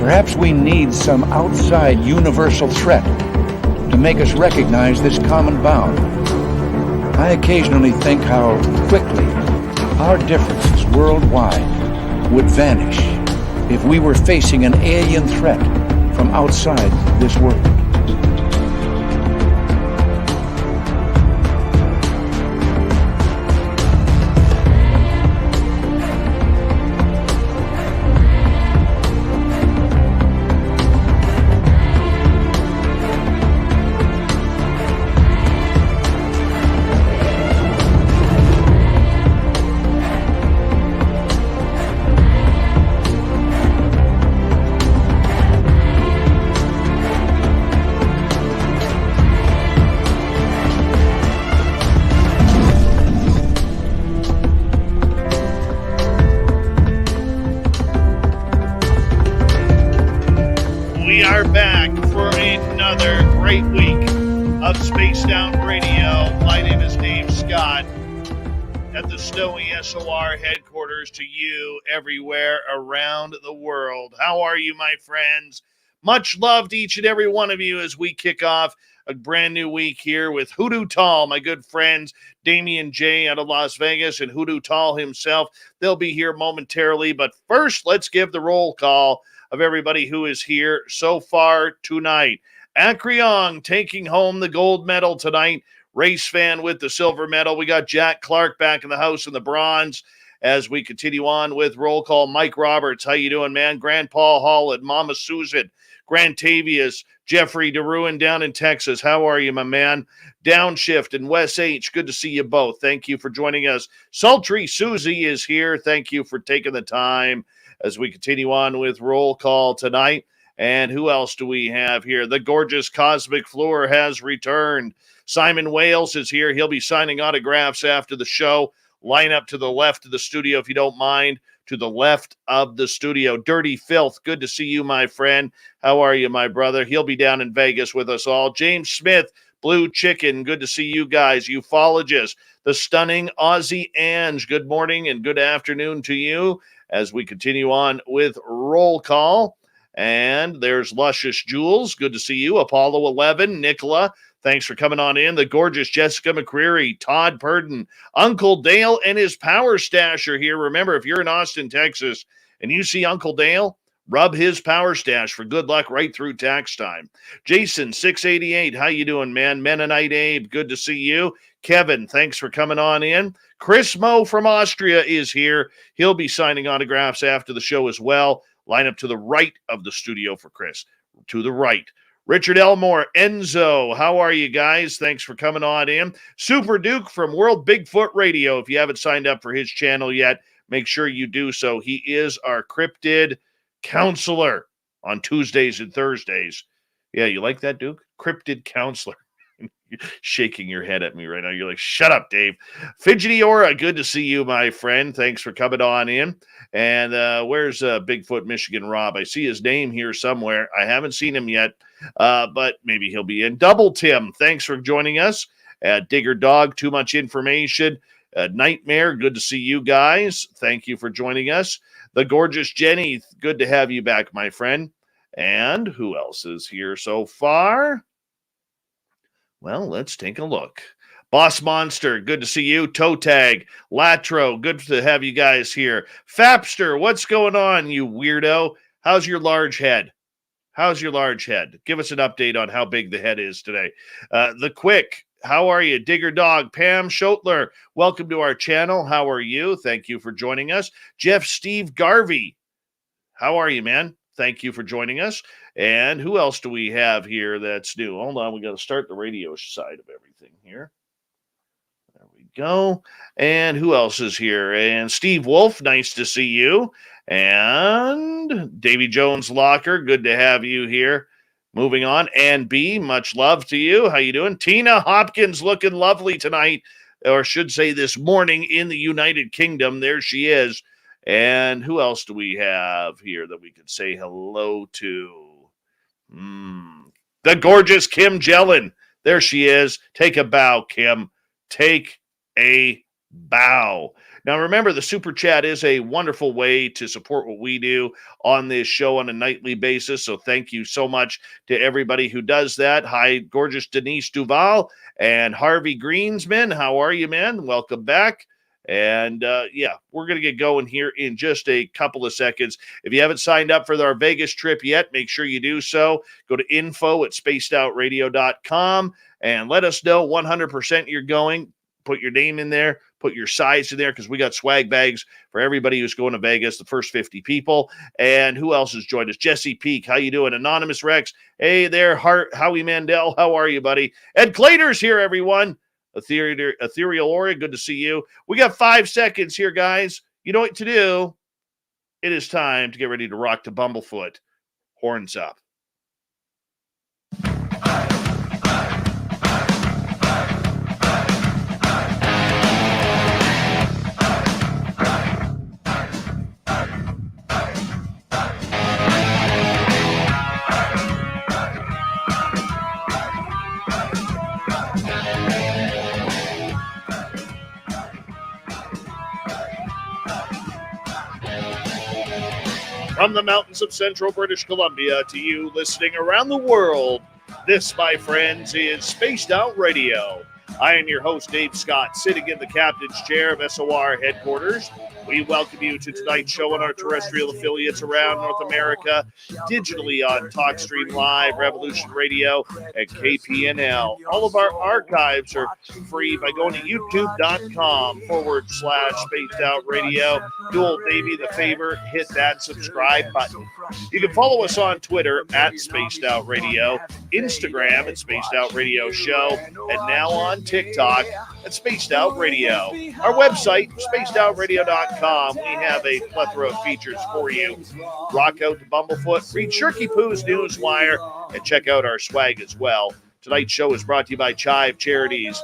Perhaps we need some outside universal threat to make us recognize this common bound. I occasionally think how quickly our differences worldwide would vanish if we were facing an alien threat from outside this world. SOR headquarters to you everywhere around the world. How are you, my friends? Much love to each and every one of you as we kick off a brand new week here with Hoodoo Tall, my good friends, Damien J out of Las Vegas and Hoodoo Tall himself. They'll be here momentarily, but first, let's give the roll call of everybody who is here so far tonight. Acreon taking home the gold medal tonight. Race fan with the silver medal. We got Jack Clark back in the house in the bronze as we continue on with roll call. Mike Roberts, how you doing, man? Grand Paul Hall at Mama Susan. Grant Tavius, Jeffrey DeRuin down in Texas. How are you, my man? Downshift and Wes H. Good to see you both. Thank you for joining us. Sultry Susie is here. Thank you for taking the time as we continue on with roll call tonight. And who else do we have here? The gorgeous Cosmic Floor has returned. Simon Wales is here. He'll be signing autographs after the show. Line up to the left of the studio, if you don't mind. To the left of the studio. Dirty Filth, good to see you, my friend. How are you, my brother? He'll be down in Vegas with us all. James Smith, Blue Chicken, good to see you guys. Ufologist, the stunning Aussie Ange, good morning and good afternoon to you as we continue on with roll call. And there's Luscious Jules, good to see you. Apollo 11, Nicola, thanks for coming on in. The gorgeous Jessica McCreary, Todd Purdon, Uncle Dale and his Power Stash are here. Remember, if you're in Austin, Texas, and you see Uncle Dale, rub his Power Stash for good luck right through tax time. Jason, 688, how you doing, man? Mennonite Abe, good to see you. Kevin, thanks for coming on in. Chris Moe from Austria is here. He'll be signing autographs after the show as well. Line up to the right of the studio for Chris. To the right. Richard Elmore, Enzo, how are you guys? Thanks for coming on in. Super Duke from World Bigfoot Radio. If you haven't signed up for his channel yet, make sure you do so. He is our cryptid counselor on Tuesdays and Thursdays. Yeah, you like that, Duke? Cryptid counselor. You're shaking your head at me right now. You're like, shut up, Dave. Fidgety Aura, good to see you, my friend. Thanks for coming on in. And where's Bigfoot Michigan Rob? I see his name here somewhere. I haven't seen him yet, but maybe he'll be in. Double Tim, thanks for joining us. Digger Dog, too much information. Nightmare, good to see you guys. Thank you for joining us. The gorgeous Jenny, good to have you back, my friend. And who else is here so far? Well, let's take a look. Boss Monster, good to see you. Toe Tag, Latro, good to have you guys here. Fapster, what's going on, you weirdo? How's your large head? How's your large head? Give us an update on how big the head is today. The Quick, how are you? Digger Dog, Pam Schotler, welcome to our channel. How are you? Thank you for joining us. Jeff Steve Garvey, how are you, man? Thank you for joining us. And who else do we have here that's new? Hold on, we got to start the radio side of everything here. There we go. And who else is here? And Steve Wolf, nice to see you. And Davy Jones Locker, good to have you here. Moving on. And B, much love to you. How you doing? Tina Hopkins looking lovely tonight, or should say this morning in the United Kingdom. There she is. And who else do we have here that we could say hello to? The gorgeous Kim Jellin. There she is. Take a bow, Kim. Take a bow. Now, remember, the super chat is a wonderful way to support what we do on this show on a nightly basis. So thank you so much to everybody who does that. Hi, gorgeous Denise Duval and Harvey Greensman. How are you, man? Welcome back. And yeah, we're going to get going here in just a couple of seconds. If you haven't signed up for our Vegas trip yet, make sure you do so. Go to info@spacedoutradio.com and let us know 100% you're going. Put your name in there, put your size in there, because we got swag bags for everybody who's going to Vegas, the first 50 people. And who else has joined us? Jesse Peak, how you doing? Anonymous Rex, hey there. Howie Mandel, how are you, buddy? Ed Clater's here, everyone. Ethereal Aura, good to see you. We got 5 seconds here, guys. You know what to do. It is time to get ready to rock to Bumblefoot. Horns up. From the mountains of central British Columbia to you listening around the world, this, my friends, is Spaced Out Radio. I am your host, Dave Scott, sitting in the captain's chair of SOR headquarters. We welcome you to tonight's show on our terrestrial affiliates around North America, digitally on TalkStream Live, Revolution Radio, and KPNL. All of our archives are free by going to youtube.com/Spaced Out Radio. Do old Davey the favor, hit that subscribe button. You can follow us on Twitter @Spaced Out Radio, Instagram @Spaced Out Radio Show, and now on TikTok @Spaced Out Radio. Our website, spacedoutradio.com. We have a plethora of features for you. Rock out to Bumblefoot, read Shirky Poo's Newswire, and check out our swag as well. Tonight's show is brought to you by Chive Charities.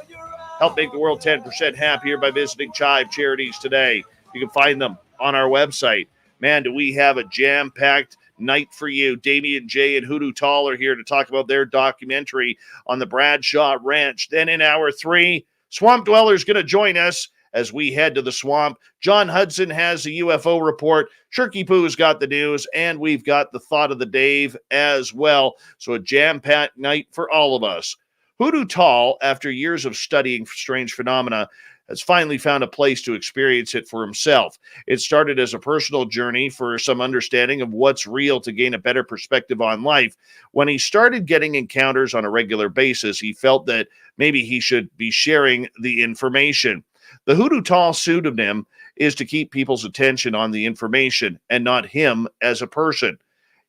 Help make the world 10% happier by visiting Chive Charities today. You can find them on our website. Man, do we have a jam-packed night for you. Damien J and Hoodoo Tall are here to talk about their documentary on the Bradshaw Ranch. Then in hour 3, Swamp Dweller's going to join us as we head to the swamp. John Hudson has the UFO report. Shirky Poo's got the news, and we've got the thought of the Dave as well. So a jam-packed night for all of us. Hoodoo Tall, after years of studying strange phenomena, has finally found a place to experience it for himself. It started as a personal journey for some understanding of what's real to gain a better perspective on life. When he started getting encounters on a regular basis, he felt that maybe he should be sharing the information. The Hoodoo Tall pseudonym is to keep people's attention on the information and not him as a person.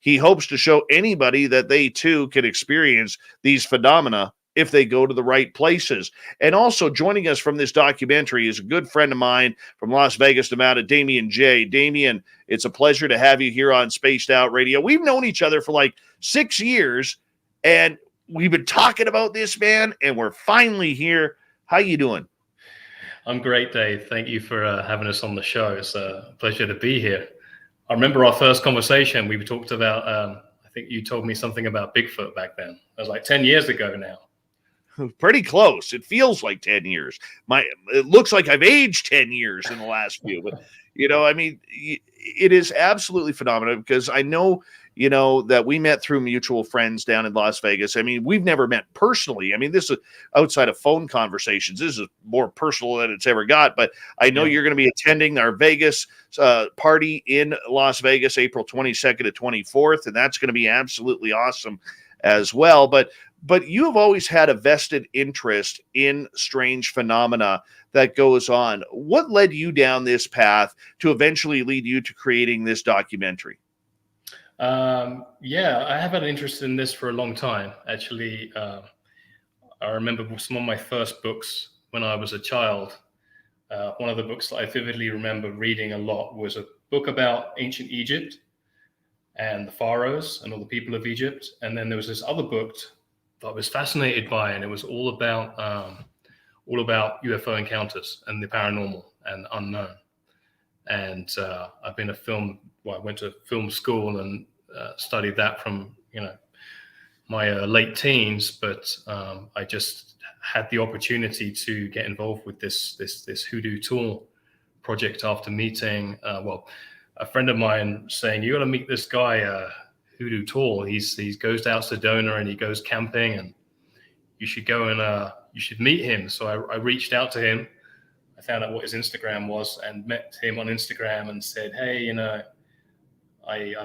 He hopes to show anybody that they too can experience these phenomena if they go to the right places. And also joining us from this documentary is a good friend of mine from Las Vegas, Nevada, Damien J. Damien, it's a pleasure to have you here on Spaced Out Radio. We've known each other for like 6 years, and we've been talking about this, man, and we're finally here. How you doing? I'm great, Dave. Thank you for having us on the show. It's a pleasure to be here. I remember our first conversation. We talked about, I think you told me something about Bigfoot back then. That was like 10 years ago now. Pretty close. It feels like 10 years. It looks like I've aged 10 years in the last few, but I mean, it is absolutely phenomenal because I know, that we met through mutual friends down in Las Vegas. I mean, we've never met personally. I mean, this is outside of phone conversations. This is more personal than it's ever got, but I know you're going to be attending our Vegas party in Las Vegas, April 22nd to 24th. And that's going to be absolutely awesome as well. But you have always had a vested interest in strange phenomena that goes on. What led you down this path to eventually lead you to creating this documentary? I have had an interest in this for a long time. Actually, I remember some of my first books when I was a child. One of the books that I vividly remember reading a lot was a book about ancient Egypt and the pharaohs and all the people of Egypt. And then there was this other book that I was fascinated by, and it was all about UFO encounters and the paranormal and unknown. And I went to film school and studied that from my late teens, but I just had the opportunity to get involved with this Hoodoo Tall project after meeting, a friend of mine saying, you got to meet this guy, Hoodoo Tall. He goes down to Sedona and he goes camping, and you should go and you should meet him. So I reached out to him. I found out what his Instagram was and met him on Instagram and said, hey, I'm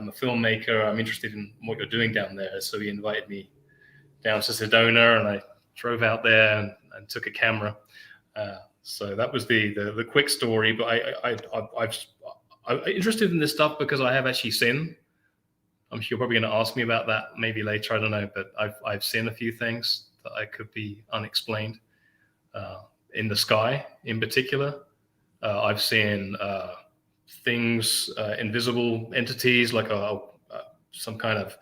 a filmmaker. I'm interested in what you're doing down there. So he invited me down to Sedona, and I drove out there and took a camera. So that was the quick story. But I'm interested in this stuff because I have actually seen. I'm sure you're probably going to ask me about that maybe later. I don't know, but I've seen a few things that I could be unexplained in the sky, in particular. I've seen things, invisible entities, like some kind of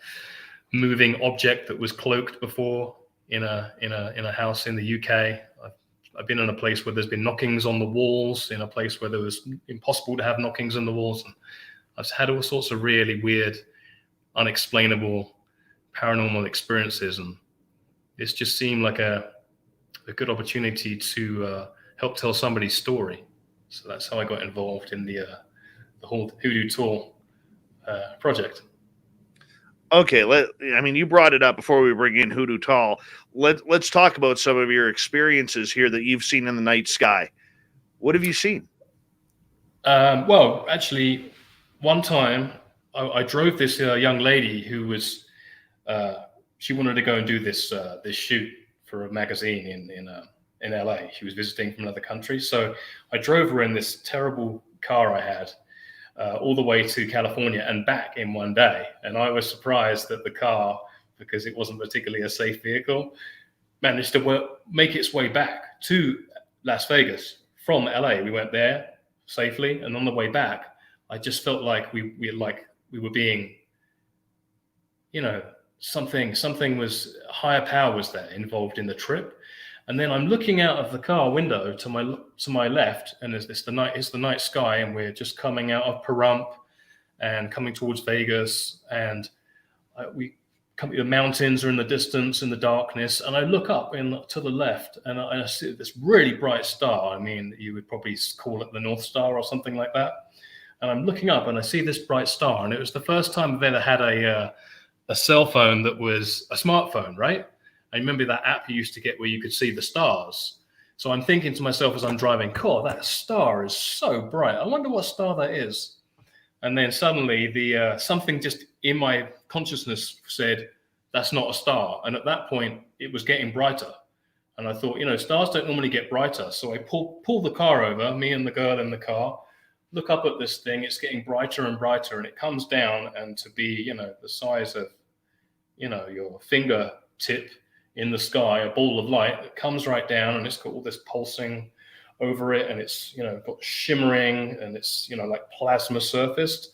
moving object that was cloaked before in a house in the UK. I've been in a place where there's been knockings on the walls, in a place where there was impossible to have knockings on the walls. And I've had all sorts of really weird, unexplainable paranormal experiences, and it's just seemed like a good opportunity to help tell somebody's story. So that's how I got involved in the whole Hoodoo Tall project. Okay, you brought it up before we bring in Hoodoo Tall. Let's talk about some of your experiences here that you've seen in the night sky. What have you seen? Well, actually, one time I drove this young lady who was she wanted to go and do this shoot for a magazine in LA. She was visiting from another country, so I drove her in this terrible car I had all the way to California and back in one day. And I was surprised that the car, because it wasn't particularly a safe vehicle, managed to make its way back to Las Vegas from LA. We went there safely, and on the way back, I just felt like we were being, something was, higher power was there involved in the trip. And then I'm looking out of the car window to my left, and it's the night sky, and we're just coming out of Pahrump and coming towards Vegas, and the mountains are in the distance in the darkness, and I look up to the left, and I see this really bright star. I mean, you would probably call it the North Star or something like that. And I'm looking up, and I see this bright star, and it was the first time I've ever had a cell phone that was a smartphone, right? I remember that app you used to get where you could see the stars. So I'm thinking to myself as I'm driving, cool, that star is so bright. I wonder what star that is. And then suddenly something just in my consciousness said, that's not a star. And at that point, it was getting brighter. And I thought, stars don't normally get brighter. So I pull the car over, me and the girl in the car, look up at this thing. It's getting brighter and brighter. And it comes down, and to be, the size of, your fingertip in the sky, a ball of light that comes right down, and it's got all this pulsing over it, and it's got shimmering, and it's like plasma surfaced.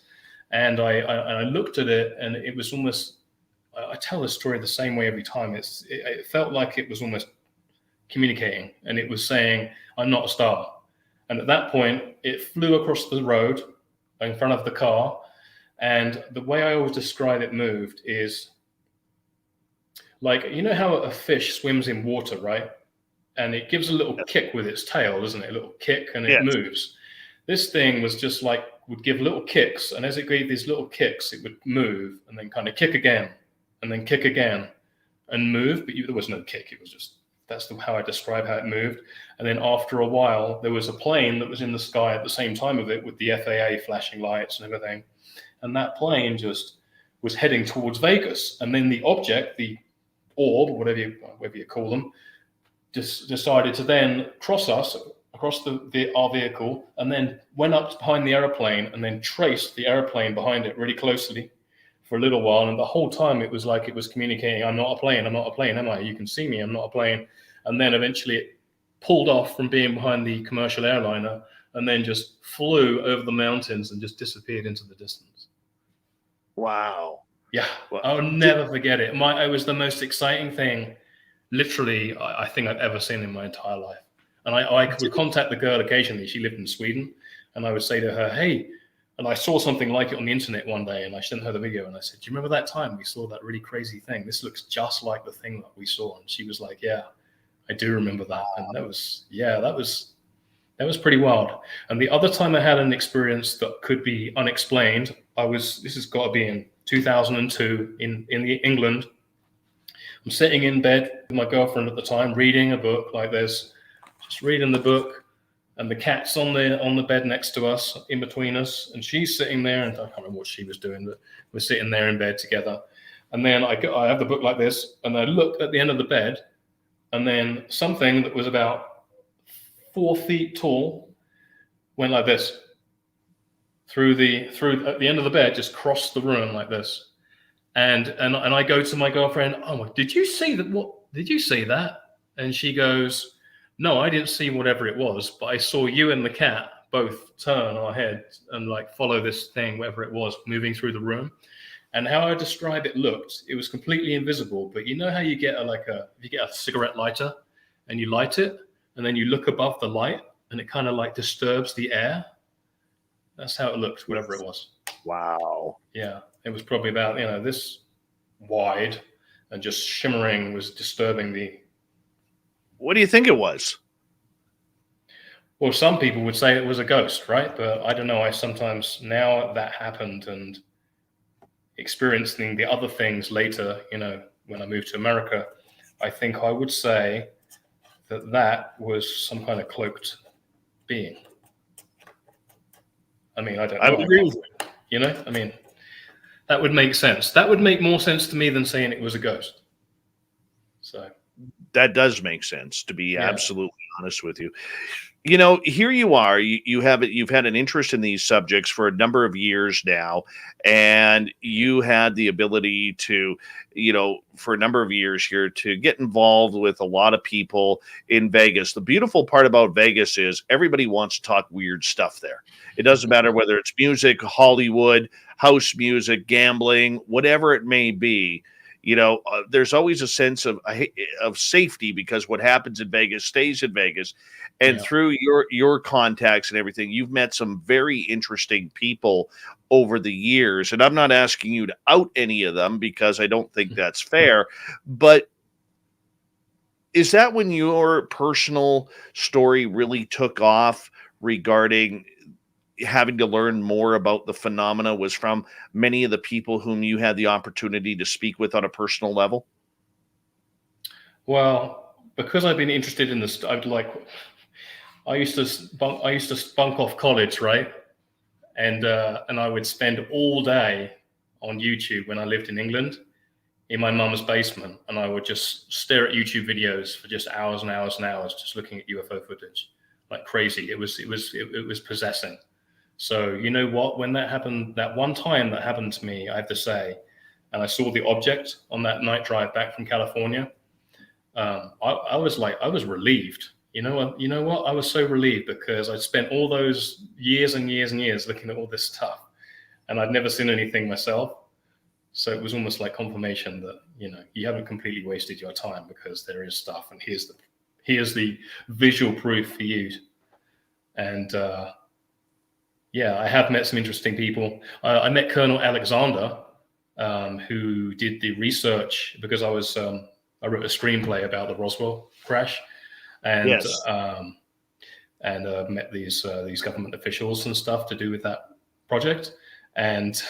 And I looked at it, and it was almost, I tell the story the same way every time. It felt like it was almost communicating, and it was saying, I'm not a star. And at that point, it flew across the road in front of the car, and the way I always describe it moved is like, how a fish swims in water, right? And it gives a little kick with its tail, doesn't it? A little kick, and it moves. This thing was just like, would give little kicks, and as it gave these little kicks, it would move, and then kind of kick again, and then kick again, and move. But there was no kick. It was just, that's how I describe how it moved. And then after a while, there was a plane that was in the sky at the same time of it, with the FAA flashing lights and everything. And that plane just was heading towards Vegas. And then the object, the orb, whatever you call them, just decided to then cross us, across our vehicle, and then went up behind the airplane, and then traced the airplane behind it really closely for a little while. And the whole time it was like it was communicating, I'm not a plane, am I? You can see me, I'm not a plane. And then eventually it pulled off from being behind the commercial airliner, and then just flew over the mountains and just disappeared into the distance. Wow. Yeah, I'll never forget it. It was the most exciting thing, literally, I think I've ever seen in my entire life. And I would contact the girl occasionally. She lived in Sweden, and I would say to her, hey, and I saw something like it on the internet one day, and I sent her the video, and I said, do you remember that time we saw that really crazy thing? This looks just like the thing that we saw. And she was like, yeah, I do remember that. And that was pretty wild. And the other time I had an experience that could be unexplained, this has got to be in 2002 in England. I'm sitting in bed with my girlfriend at the time, reading a book like this, just reading the book, and the cat's on the bed next to us, in between us, and she's sitting there, and I can't remember what she was doing, but we're sitting there in bed together. And then I have the book like this, and I look at the end of the bed, and then something that was about 4 feet tall went like this through at the end of the bed, just crossed the room like this. And I go to my girlfriend, oh, did you see that? What did you see that? And she goes, no, I didn't see whatever it was, but I saw you and the cat both turn our heads and like follow this thing, whatever it was, moving through the room. And how I describe it looked, it was completely invisible. But you know how you get if you get a cigarette lighter and you light it, and then you look above the light, and it kind of like disturbs the air. That's how it looked, whatever it was. Wow. Yeah, it was probably about this wide, and just shimmering, was disturbing the. What do you think it was? Well, some people would say it was a ghost, right? But I don't know. I sometimes, now that happened and experiencing the other things later, when I moved to America, I think I would say that was some kind of cloaked being. I mean, I don't know. I would agree with you. I mean, that would make sense. That would make more sense to me than saying it was a ghost. So. That does make sense, to be absolutely honest with you. Here you are, you've had an interest in these subjects for a number of years now, and you had the ability to, for a number of years here, to get involved with a lot of people in Vegas. The beautiful part about Vegas is everybody wants to talk weird stuff there. It doesn't matter whether it's music, Hollywood, house music, gambling, whatever it may be. There's always a sense of safety, because what happens in Vegas stays in Vegas. And through your contacts and everything, you've met some very interesting people over the years. And I'm not asking you to out any of them, because I don't think that's fair. But is that when your personal story really took off regarding having to learn more about the phenomena, was from many of the people whom you had the opportunity to speak with on a personal level? Well, because I've been interested in this, I used to spunk off college, right? And I would spend all day on YouTube when I lived in England, in my mum's basement, and I would just stare at YouTube videos for just hours and hours and hours, just looking at UFO footage like crazy. It was possessing. So you know what? When that happened, that one time that happened to me, I have to say, and I saw the object on that night drive back from California, I was relieved. You know what? I was so relieved, because I'd spent all those years and years and years looking at all this stuff, and I'd never seen anything myself. So it was almost like confirmation that, you haven't completely wasted your time, because there is stuff, and here's the visual proof for you. And I have met some interesting people. I met Colonel Alexander, who did the research, because I wrote a screenplay about the Roswell crash, and met these government officials and stuff to do with that project, and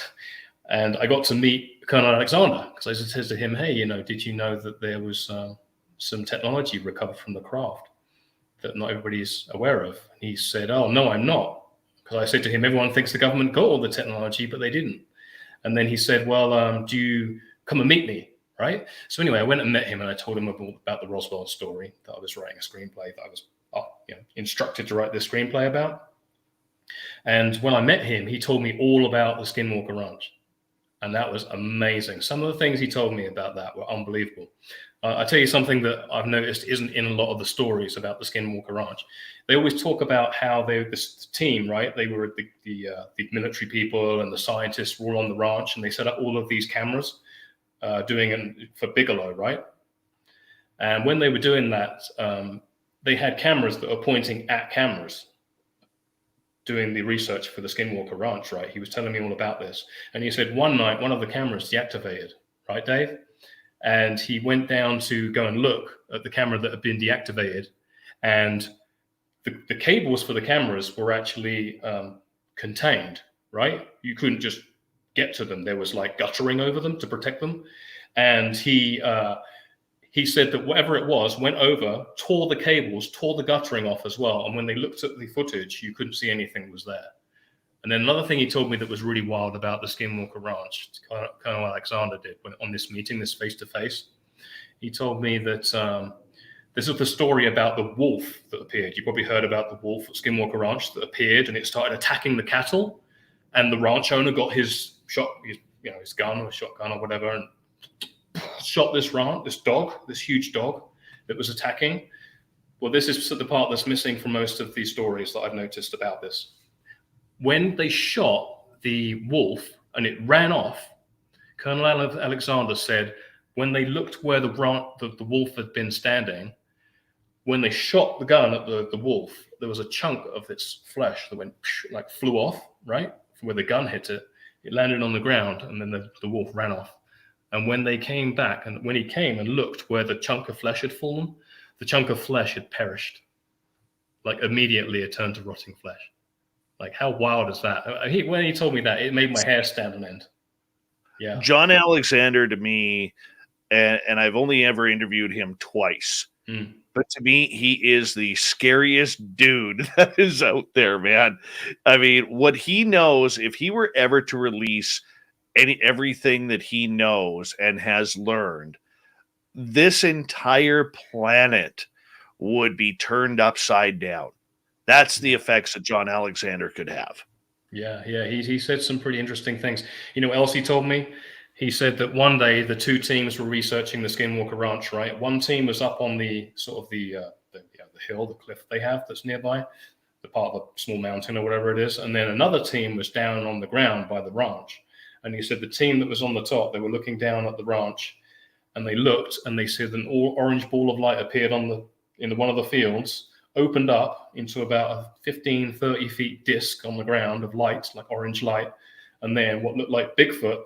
I got to meet Colonel Alexander, because I said to him, hey, did you know that there was some technology recovered from the craft that not everybody's aware of? And he said, oh no, I'm not. Because I said to him, everyone thinks the government got all the technology, but they didn't. And then he said, well, do you come and meet me, right? So anyway, I went and met him, and I told him about the Roswell story, that I was writing a screenplay, that I was instructed to write this screenplay about. And when I met him, he told me all about the Skinwalker Ranch. And that was amazing. Some of the things he told me about that were unbelievable. I'll tell you something that I've noticed isn't in a lot of the stories about the Skinwalker Ranch. They always talk about how this team, right? They were the military people and the scientists were all on the ranch, and they set up all of these cameras doing it for Bigelow, right? And when they were doing that, they had cameras that were pointing at cameras, doing the research for the Skinwalker Ranch, right? He was telling me all about this. And he said one night, one of the cameras deactivated, right, Dave? and he went down to go and look at the camera that had been deactivated, and the cables for the cameras were actually contained, right? You couldn't just get to them. There was like guttering over them to protect them. And he said that whatever it was went over, tore the cables, tore the guttering off as well. And when they looked at the footage, you couldn't see anything was there. And then another thing he told me that was really wild about the Skinwalker Ranch, Colonel Alexander did on this meeting, this face-to-face. He told me that this is the story about the wolf that appeared. You probably heard about the wolf at Skinwalker Ranch that appeared, and it started attacking the cattle. And the ranch owner got his gun or shotgun or whatever, and shot this huge dog that was attacking. Well, this is the part that's missing from most of these stories that I've noticed about this. When they shot the wolf and it ran off, Colonel Alexander said when they looked where the wolf had been standing, when they shot the gun at the wolf, there was a chunk of its flesh that went like flew off, right? From where the gun hit it. It landed on the ground, and then the wolf ran off. And when they came back, and when he came and looked where the chunk of flesh had fallen, the chunk of flesh had perished. Like immediately it turned to rotting flesh. Like, how wild is that? When he told me that, it made my hair stand on end. Yeah. John Alexander, to me, and I've only ever interviewed him twice, but to me, he is the scariest dude that is out there, man. I mean, what he knows, if he were ever to release everything that he knows and has learned, this entire planet would be turned upside down. That's the effects that John Alexander could have. Yeah. He said some pretty interesting things. You know what else he told me? He said that one day the two teams were researching the Skinwalker Ranch, right? One team was up on the sort of the hill, the cliff they have that's nearby, the part of a small mountain or whatever it is. And then another team was down on the ground by the ranch. And he said the team that was on the top, they were looking down at the ranch, and they looked and they said an orange ball of light appeared in one of the fields, opened up into about a 15, 30 feet disc on the ground of light, like orange light. And then what looked like Bigfoot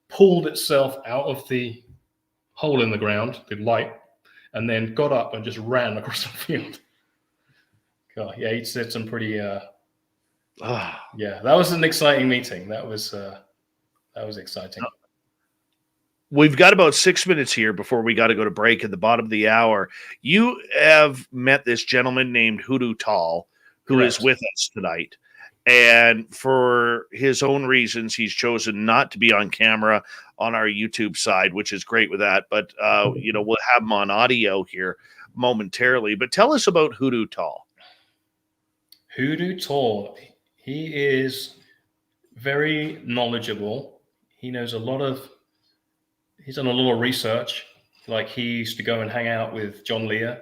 pulled itself out of the hole in the ground, the light, and then got up and just ran across the field. God, yeah, he said some pretty, yeah, that was an exciting meeting. That was exciting. We've got about 6 minutes here before we got to go to break at the bottom of the hour. You have met this gentleman named Hoodoo Tall, who is with us tonight. And for his own reasons, he's chosen not to be on camera on our YouTube side, which is great with that. But, we'll have him on audio here momentarily. But tell us about Hoodoo Tall. Hoodoo Tall. He is very knowledgeable. He knows he's done a lot of research. Like, he used to go and hang out with John Lear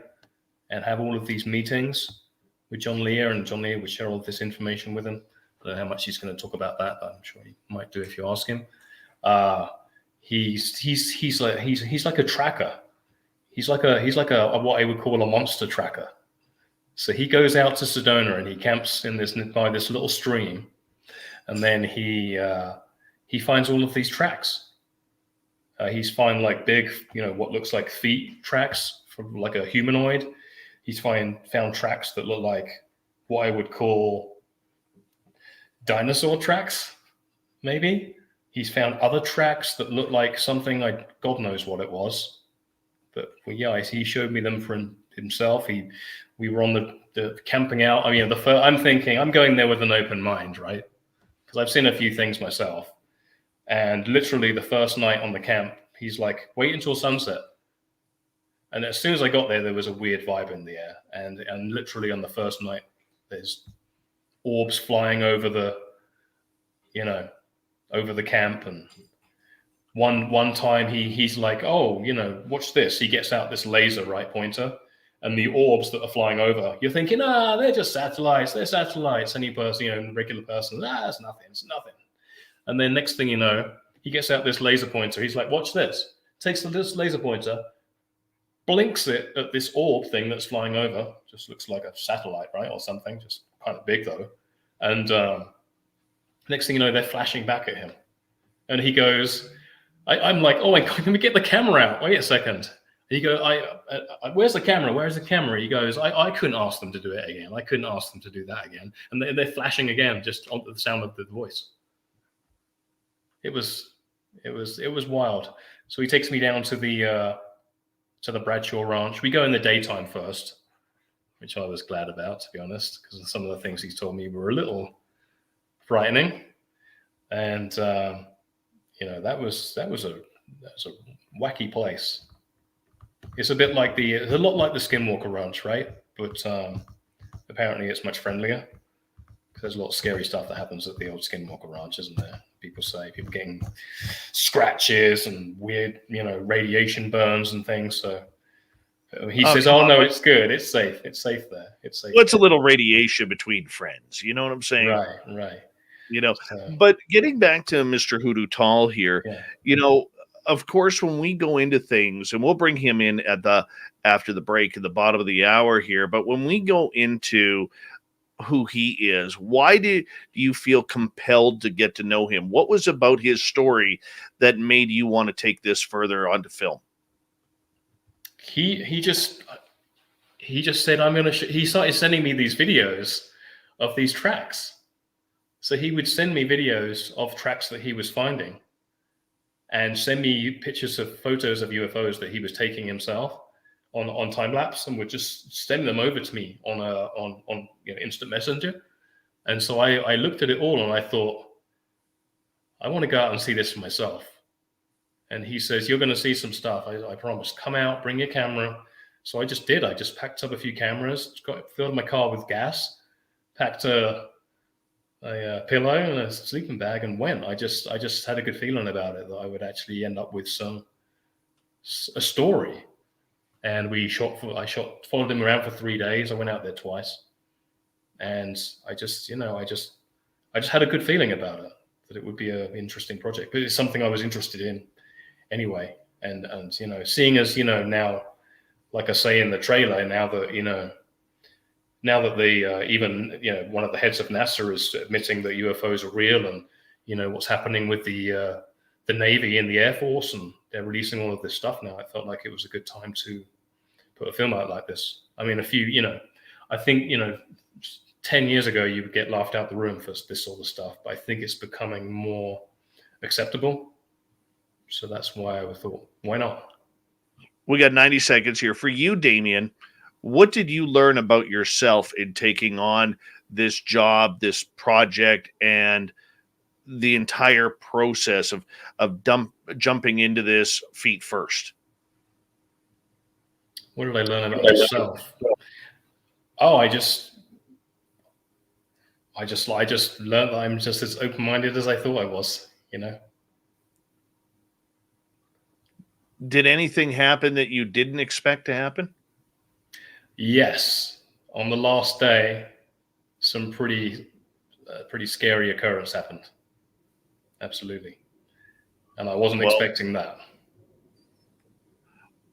and have all of these meetings with John Lear, and John Lear would share all this information with him. I don't know how much he's going to talk about that, but I'm sure he might do if you ask him. He's like a tracker. He's like a what I would call a monster tracker. So he goes out to Sedona and he camps by this little stream, and then he finds all of these tracks. He's found like big, what looks like feet tracks from like a humanoid. He's found tracks that look like what I would call dinosaur tracks, maybe. He's found other tracks that look like something like God knows what it was. But he showed me them for himself. We were on the camping out. I mean, I'm thinking I'm going there with an open mind, right? Because I've seen a few things myself. And literally the first night on the camp, he's like, wait until sunset. And as soon as I got there was a weird vibe in the air. And literally on the first night, there's orbs flying over the camp. And one time he's like, oh, watch this. He gets out this laser, right, pointer. And the orbs that are flying over, you're thinking, they're just satellites. They're satellites. Any person, regular person, it's nothing. It's nothing. And then next thing you know, he gets out this laser pointer. He's like, watch this. Takes this laser pointer, blinks it at this orb thing that's flying over. Just looks like a satellite, right? Or something. Just kind of big, though. And next thing you know, they're flashing back at him. And he goes, I'm like, oh my God, can we get the camera out? Wait a second. He goes, where's the camera? Where's the camera? He goes, I couldn't ask them to do it again. I couldn't ask them to do that again. And they're flashing again, just on the sound of the voice. It was wild. So he takes me down to the Bradshaw Ranch. We go in the daytime first, which I was glad about, to be honest, because some of the things he told me were a little frightening. And that was a wacky place. It's a bit like it's a lot like the Skinwalker Ranch, right? But apparently it's much friendlier. There's a lot of scary stuff that happens at the old Skinwalker Ranch, isn't there? People getting scratches and weird, radiation burns and things. So he says, "Oh no, it's good. It's safe. It's safe there. It's safe." What's a little radiation between friends? You know what I'm saying? Right. But getting back to Mr. Hoodoo Tall here, of course, when we go into things, and we'll bring him in after the break at the bottom of the hour here, but when we go into who he is, why do you feel compelled to get to know him? What was about his story that made you want to take this further onto film? He just said, I'm gonna. He started sending me these videos of these tracks. So he would send me videos of tracks that he was finding, and send me photos of UFOs that he was taking himself on time lapse, and would just send them over to me on instant messenger. And so I looked at it all and I thought, I want to go out and see this for myself. And he says, you're going to see some stuff. I promise. Come out, bring your camera. So I just did. I just packed up a few cameras, filled my car with gas, packed a pillow and a sleeping bag, and went. I just had a good feeling about it, that I would actually end up with a story. And I followed him around for 3 days. I went out there twice, and I just had a good feeling about it, that it would be an interesting project. But it's something I was interested in anyway. And seeing as now, like I say in the trailer, now that even one of the heads of NASA is admitting that UFOs are real, and what's happening with the Navy and the Air Force, and they're releasing all of this stuff now, I felt like it was a good time to put a film out like this. I mean, I think 10 years ago you would get laughed out the room for this sort of stuff, but I think it's becoming more acceptable. So that's why I thought, why not? We got 90 seconds here for you, Damien. What did you learn about yourself in taking on this job, this project, and the entire process of jumping into this feet first? What did I learn about myself? Oh, I just learned that I'm just as open-minded as I thought I was, Did anything happen that you didn't expect to happen? Yes. On the last day, some pretty scary occurrence happened. Absolutely. And I wasn't expecting that.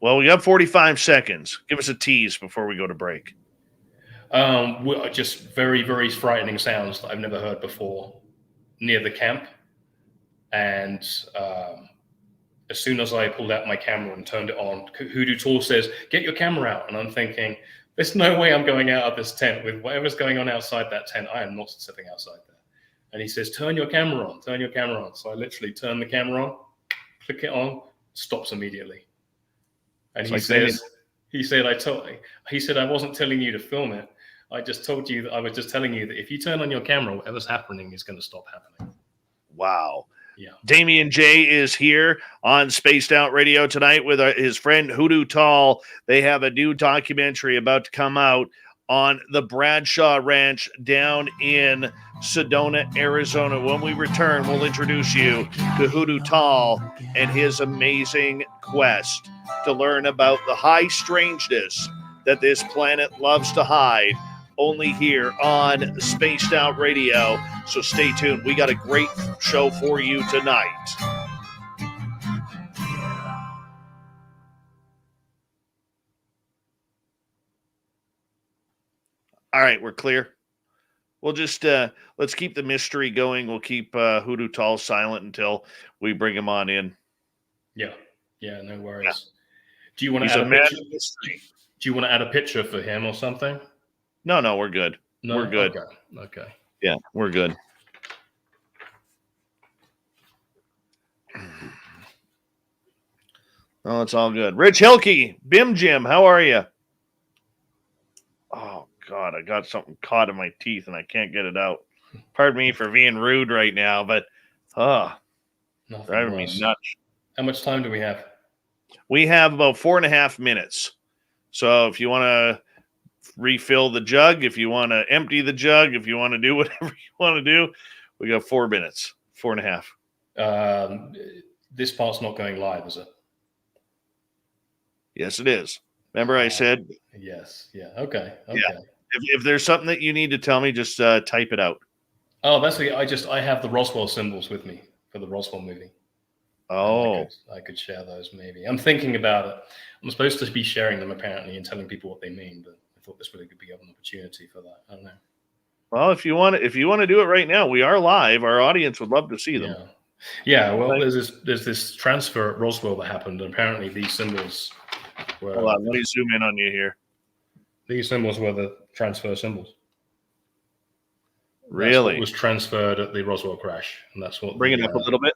Well, we got 45 seconds. Give us a tease before we go to break. Just very, very frightening sounds that I've never heard before near the camp. And as soon as I pulled out my camera and turned it on, Hoodoo Tall says, get your camera out. And I'm thinking, there's no way I'm going out of this tent with whatever's going on outside that tent. I am not sitting outside there. And he says, turn your camera on, turn your camera on. So I literally turn the camera on, click it on, stops immediately. And he said, I wasn't telling you to film it. I just told you that I was just telling you that if you turn on your camera, whatever's happening is going to stop happening. Wow. Yeah. Damien J is here on Spaced Out Radio tonight with his friend Hoodoo Tall. They have a new documentary about to come out on the Bradshaw Ranch down in Sedona, Arizona. When we return, we'll introduce you to Hoodoo Tall and his amazing quest to learn about the high strangeness that this planet loves to hide, only here on Spaced Out Radio. So stay tuned. We got a great show for you tonight. All right, we're clear. We'll just let's keep the mystery going. We'll keep Hoodoo Tall silent until we bring him on in. Yeah. Yeah. No worries. Yeah. Do you want to He's add a a man picture? of mystery. Do you want to add a picture for him or something? No, we're good. No. We're good. Okay. Yeah, we're good. Oh, it's all good. Rich Hilke, Bim Jim, how are you? Oh, God, I got something caught in my teeth and I can't get it out. Pardon me for being rude right now, but Nothing driving me worse. nuts. How much time do we have? We have about 4.5 minutes. So if you want to refill the jug, if you want to empty the jug, if you want to do whatever you want to do, we got 4 minutes, 4.5. This part's not going live, is it? Yes, it is. Remember I said? Yes. Yeah. Okay. Yeah. If there's something that you need to tell me, just type it out. Oh, that's the. I have the Roswell symbols with me for the Roswell movie. Oh, I could share those maybe. I'm thinking about it. I'm supposed to be sharing them apparently and telling people what they mean, but I thought this really could be an opportunity for that. I don't know. well, if you want to do it right now, we are live. Our audience would love to see them. Yeah. Well, there's this transfer at Roswell that happened, and apparently these symbols were. Hold on, let me zoom in on you here. These symbols were the transfer symbols. Really? That's what was transferred at the Roswell crash, and that's what. Bring it up a little bit.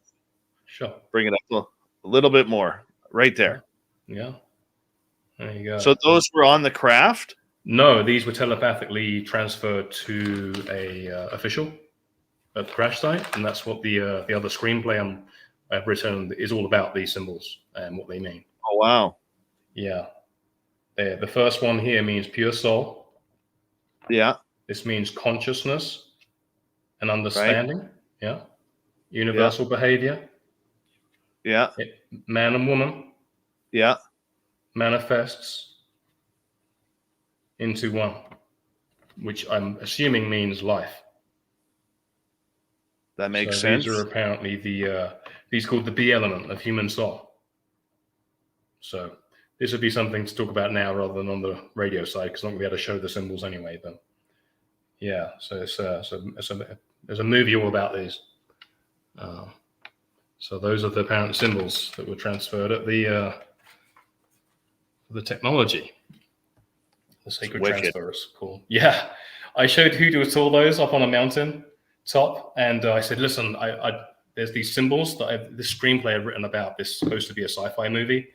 Sure. Bring it up a little bit more. Right there. Yeah. There you go. So those were on the craft? No, these were telepathically transferred to a official at the crash site, and that's what the other screenplay I've written is all about. These symbols and what they mean. Oh wow! Yeah, the first one here means pure soul. Yeah. This means consciousness and understanding. Right. Yeah. Universal behavior. Yeah. Man and woman. Yeah. Manifests into one, which I'm assuming means life. That makes sense. These are apparently these called the B element of human soul. So this would be something to talk about now rather than on the radio side, because I'm not going to be able to show the symbols anyway. But yeah, so there's a movie all about these. So those are the apparent symbols that were transferred at the technology. The sacred transfer is cool. Yeah, I showed Hoodoo Tall those up on a mountain top, and I said, listen, there's these symbols that this screenplay I've written about. This is supposed to be a sci-fi movie,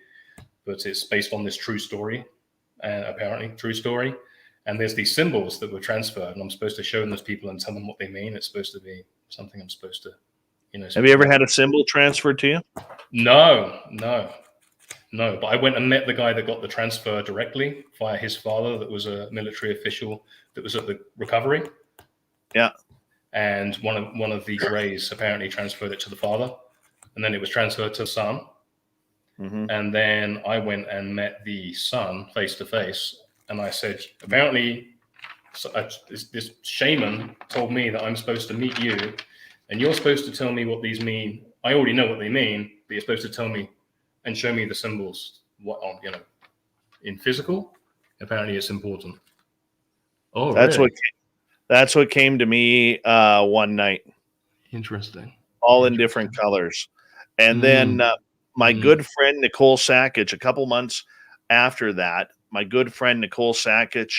but it's based on this true story, apparently true story. And there's these symbols that were transferred, and I'm supposed to show them to people and tell them what they mean. It's supposed to be something I'm supposed to, Have you ever had a symbol transferred to you? No. But I went and met the guy that got the transfer directly via his father, that was a military official that was at the recovery. Yeah. And one of the Greys apparently transferred it to the father, and then it was transferred to the son. Mm-hmm. And then I went and met the son face to face, and I said, apparently, this shaman told me that I'm supposed to meet you, and you're supposed to tell me what these mean. I already know what they mean, but you're supposed to tell me and show me the symbols. In physical, apparently it's important. Oh, that's really? That's what came to me one night. Interesting. All in different colors. And then my good friend Nicole Sakic, a couple months after that, my good friend Nicole Sakic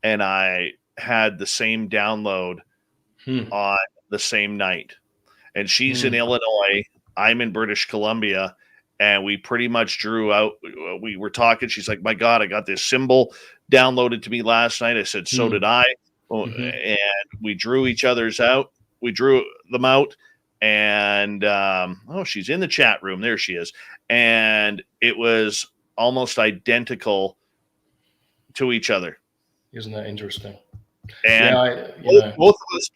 and I had the same download on the same night. And she's in Illinois. I'm in British Columbia. And we pretty much drew out. We were talking. She's like, my God, I got this symbol downloaded to me last night. I said, so did I. And we drew each other's out. We drew them out. And she's in the chat room. There she is. And it was almost identical to each other. Isn't that interesting? And both of us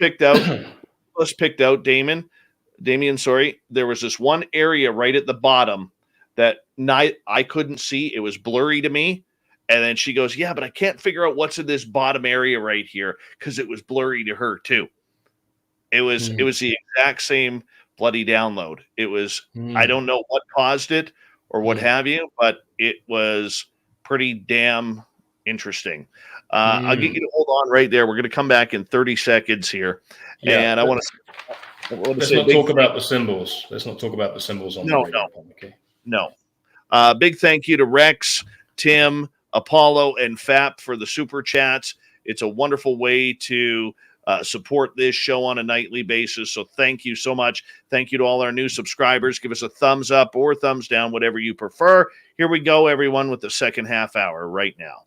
picked out Damien, sorry. There was this one area right at the bottom that I couldn't see. It was blurry to me. And then she goes, yeah, but I can't figure out what's in this bottom area right here, because it was blurry to her too. It was the exact same bloody download. It was, I don't know what caused it or what have you, but it was pretty damn interesting. I'll get you to hold on right there. We're going to come back in 30 seconds here. Yeah, and I want to Let's not talk about the symbols. Let's not talk about the symbols on the radio. Okay. No. Big thank you to Rex, Tim, Apollo, and FAP for the super chats. It's a wonderful way to support this show on a nightly basis. So thank you so much. Thank you to all our new subscribers. Give us a thumbs up or thumbs down, whatever you prefer. Here we go, everyone, with the second half hour right now.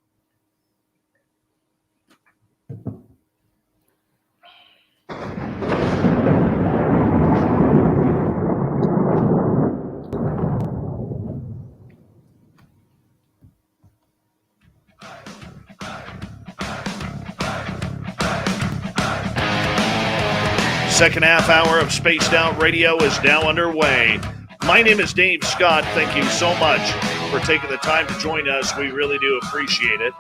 Second half hour of Spaced Out Radio is now underway. My name is Dave Scott. Thank you so much for taking the time to join us. We really do appreciate it.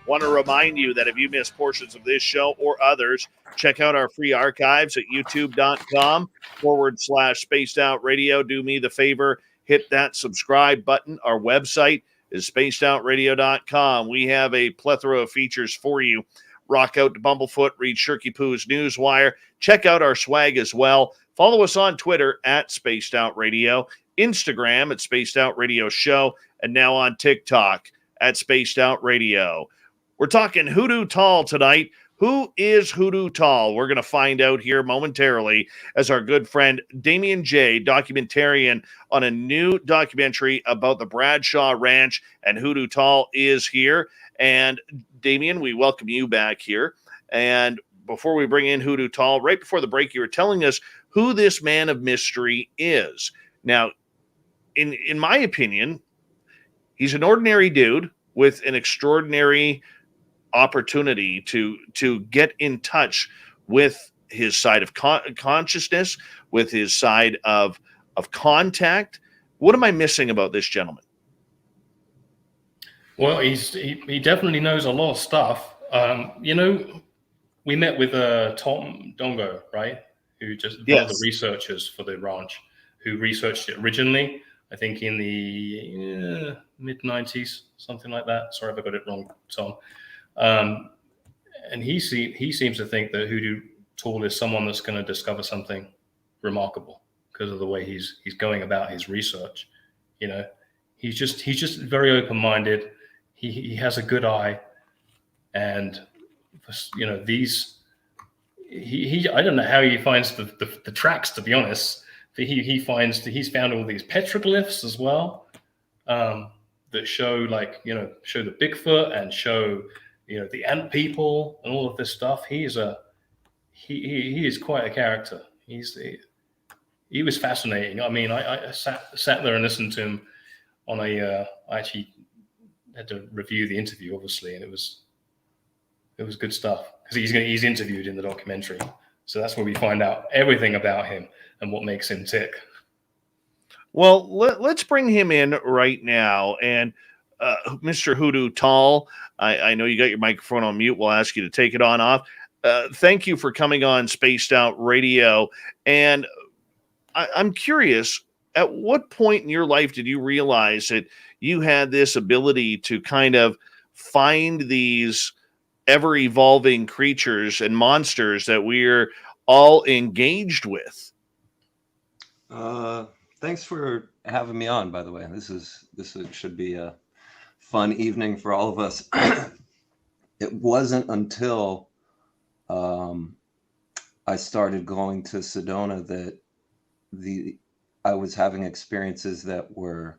Want to remind you that if you missed portions of this show or others, check out our free archives at youtube.com/Spaced Out Radio. Do me the favor, hit that subscribe button. Our website is spacedoutradio.com. We have a plethora of features for you. Rock out to Bumblefoot, read Shirky Poo's Newswire. Check out our swag as well. Follow us on Twitter at Spaced Out Radio, Instagram at Spaced Out Radio Show, and now on TikTok at Spaced Out Radio. We're talking Hoodoo Tall tonight. Who is Hoodoo Tall? We're going to find out here momentarily as our good friend Damien J., documentarian on a new documentary about the Bradshaw Ranch, and Hoodoo Tall is here. And Damien, we welcome you back here. And before we bring in Hoodoo Tall, right before the break, you were telling us who this man of mystery is. Now, in my opinion, he's an ordinary dude with an extraordinary opportunity to get in touch with his side of consciousness, with his side of contact. What am I missing about this gentleman? Well, he definitely knows a lot of stuff. We met with Tom Dongo, right? Who just one of the researchers for the ranch, who researched it originally, I think in the mid-90s, something like that. Sorry if I got it wrong, Tom. And he seems to think that Hoodoo Tall is someone that's going to discover something remarkable because of the way he's going about his research. You know, he's just very open-minded. He has a good eye, and you know, I don't know how he finds the tracks, to be honest. He's found all these petroglyphs as well, that show show the Bigfoot and show, the ant people and all of this stuff. He is quite a character. He was fascinating. I mean, I sat there and listened to him on I actually had to review the interview, obviously, and it was good stuff because he's interviewed in the documentary. So that's where we find out everything about him and what makes him tick. Well, let's bring him in right now. And Mr. Hoodoo Tall, I know you got your microphone on mute. We'll ask you to take it on off. Thank you for coming on Spaced Out Radio. And I'm curious, at what point in your life did you realize that you had this ability to kind of find these ever-evolving creatures and monsters that we're all engaged with? Thanks for having me on, by the way. This should be a fun evening for all of us. It wasn't until I started going to Sedona that I was having experiences that were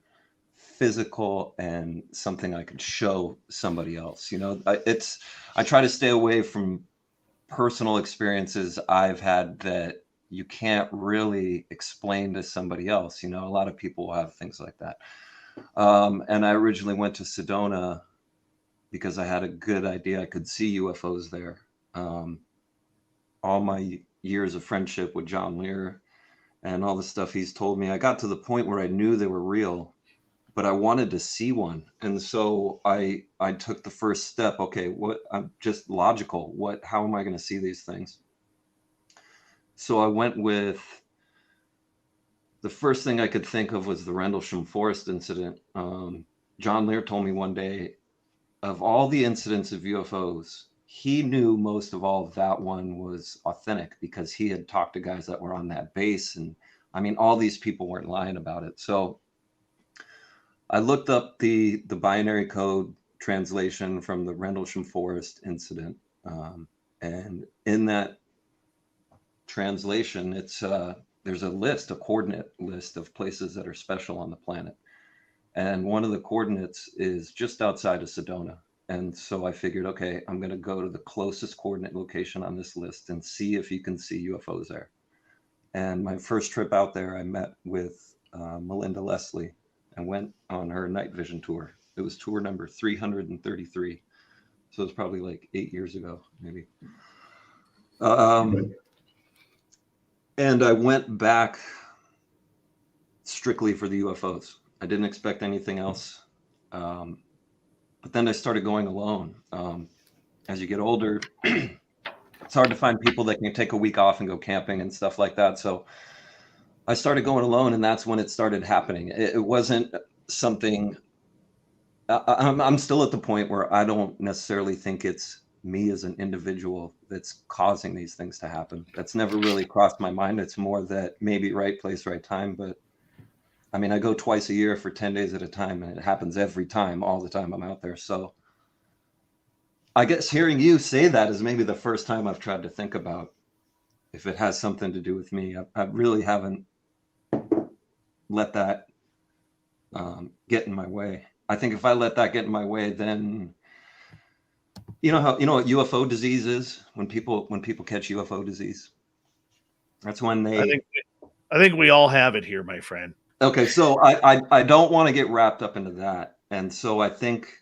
physical and something I could show somebody else. I try to stay away from personal experiences I've had that you can't really explain to somebody else. A lot of people will have things like that. And I originally went to Sedona because I had a good idea I could see UFOs there. All my years of friendship with John Lear and all the stuff he's told me, I got to the point where I knew they were real, but I wanted to see one. And so I took the first step. Okay, I'm just logical. How am I going to see these things? So I went with, the first thing I could think of was the Rendlesham Forest incident. John Lear told me one day, of all the incidents of UFOs, he knew most of all that one was authentic because he had talked to guys that were on that base. And I mean, all these people weren't lying about it. So I looked up the binary code translation from the Rendlesham Forest incident, and in that translation, it's there's a coordinate list of places that are special on the planet, and one of the coordinates is just outside of Sedona. And so I figured, okay, I'm going to go to the closest coordinate location on this list and see if you can see UFOs there. And my first trip out there, I met with Melinda Leslie and went on her night vision tour. It was tour number 333. So it was probably like 8 years ago, maybe. And I went back strictly for the UFOs. I didn't expect anything else. But then I started going alone. As you get older, it's hard to find people that can take a week off and go camping and stuff like that. So I started going alone, and that's when it started happening. It wasn't something. I'm still at the point where I don't necessarily think it's me as an individual that's causing these things to happen. That's never really crossed my mind. It's more that maybe right place, right time. But I mean, I go twice a year for 10 days at a time, and it happens every time, all the time I'm out there. So I guess hearing you say that is maybe the first time I've tried to think about if it has something to do with me. I really haven't let that get in my way. I think if I let that get in my way, then you know what UFO disease is? When people catch UFO disease, that's when they. I think we all have it here, my friend. Okay, so I don't want to get wrapped up into that. And so I think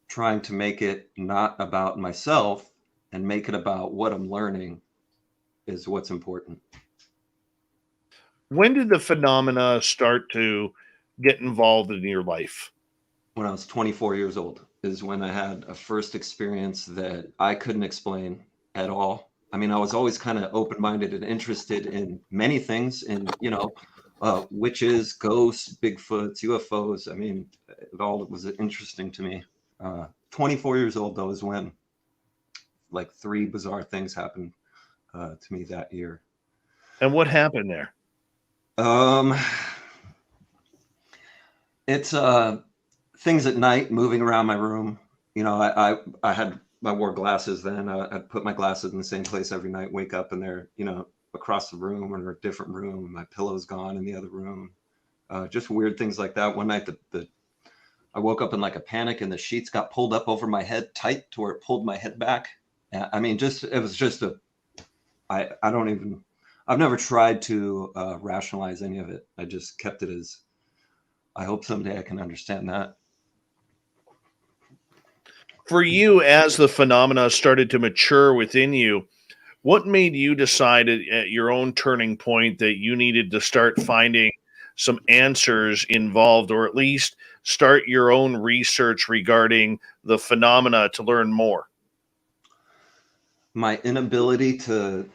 trying to make it not about myself and make it about what I'm learning is what's important. When did the phenomena start to get involved in your life? When I was 24 years old is when I had a first experience that I couldn't explain at all. I mean, I was always kind of open-minded and interested in many things, and witches, ghosts, Bigfoots, UFOs. I mean, it all was interesting to me. 24 years old, though, is when like 3 bizarre things happened to me that year. And what happened there? It's things at night, moving around my room. You know, I wore glasses then. I'd put my glasses in the same place every night, wake up, and they're, across the room or a different room. My pillow's gone in the other room. Just weird things like that. One night, I woke up in like a panic, and the sheets got pulled up over my head tight to where it pulled my head back. I mean, it was just I've never tried to rationalize any of it. I just kept it as, I hope someday I can understand that. For you, as the phenomena started to mature within you, what made you decide at your own turning point that you needed to start finding some answers involved, or at least start your own research regarding the phenomena to learn more? My inability to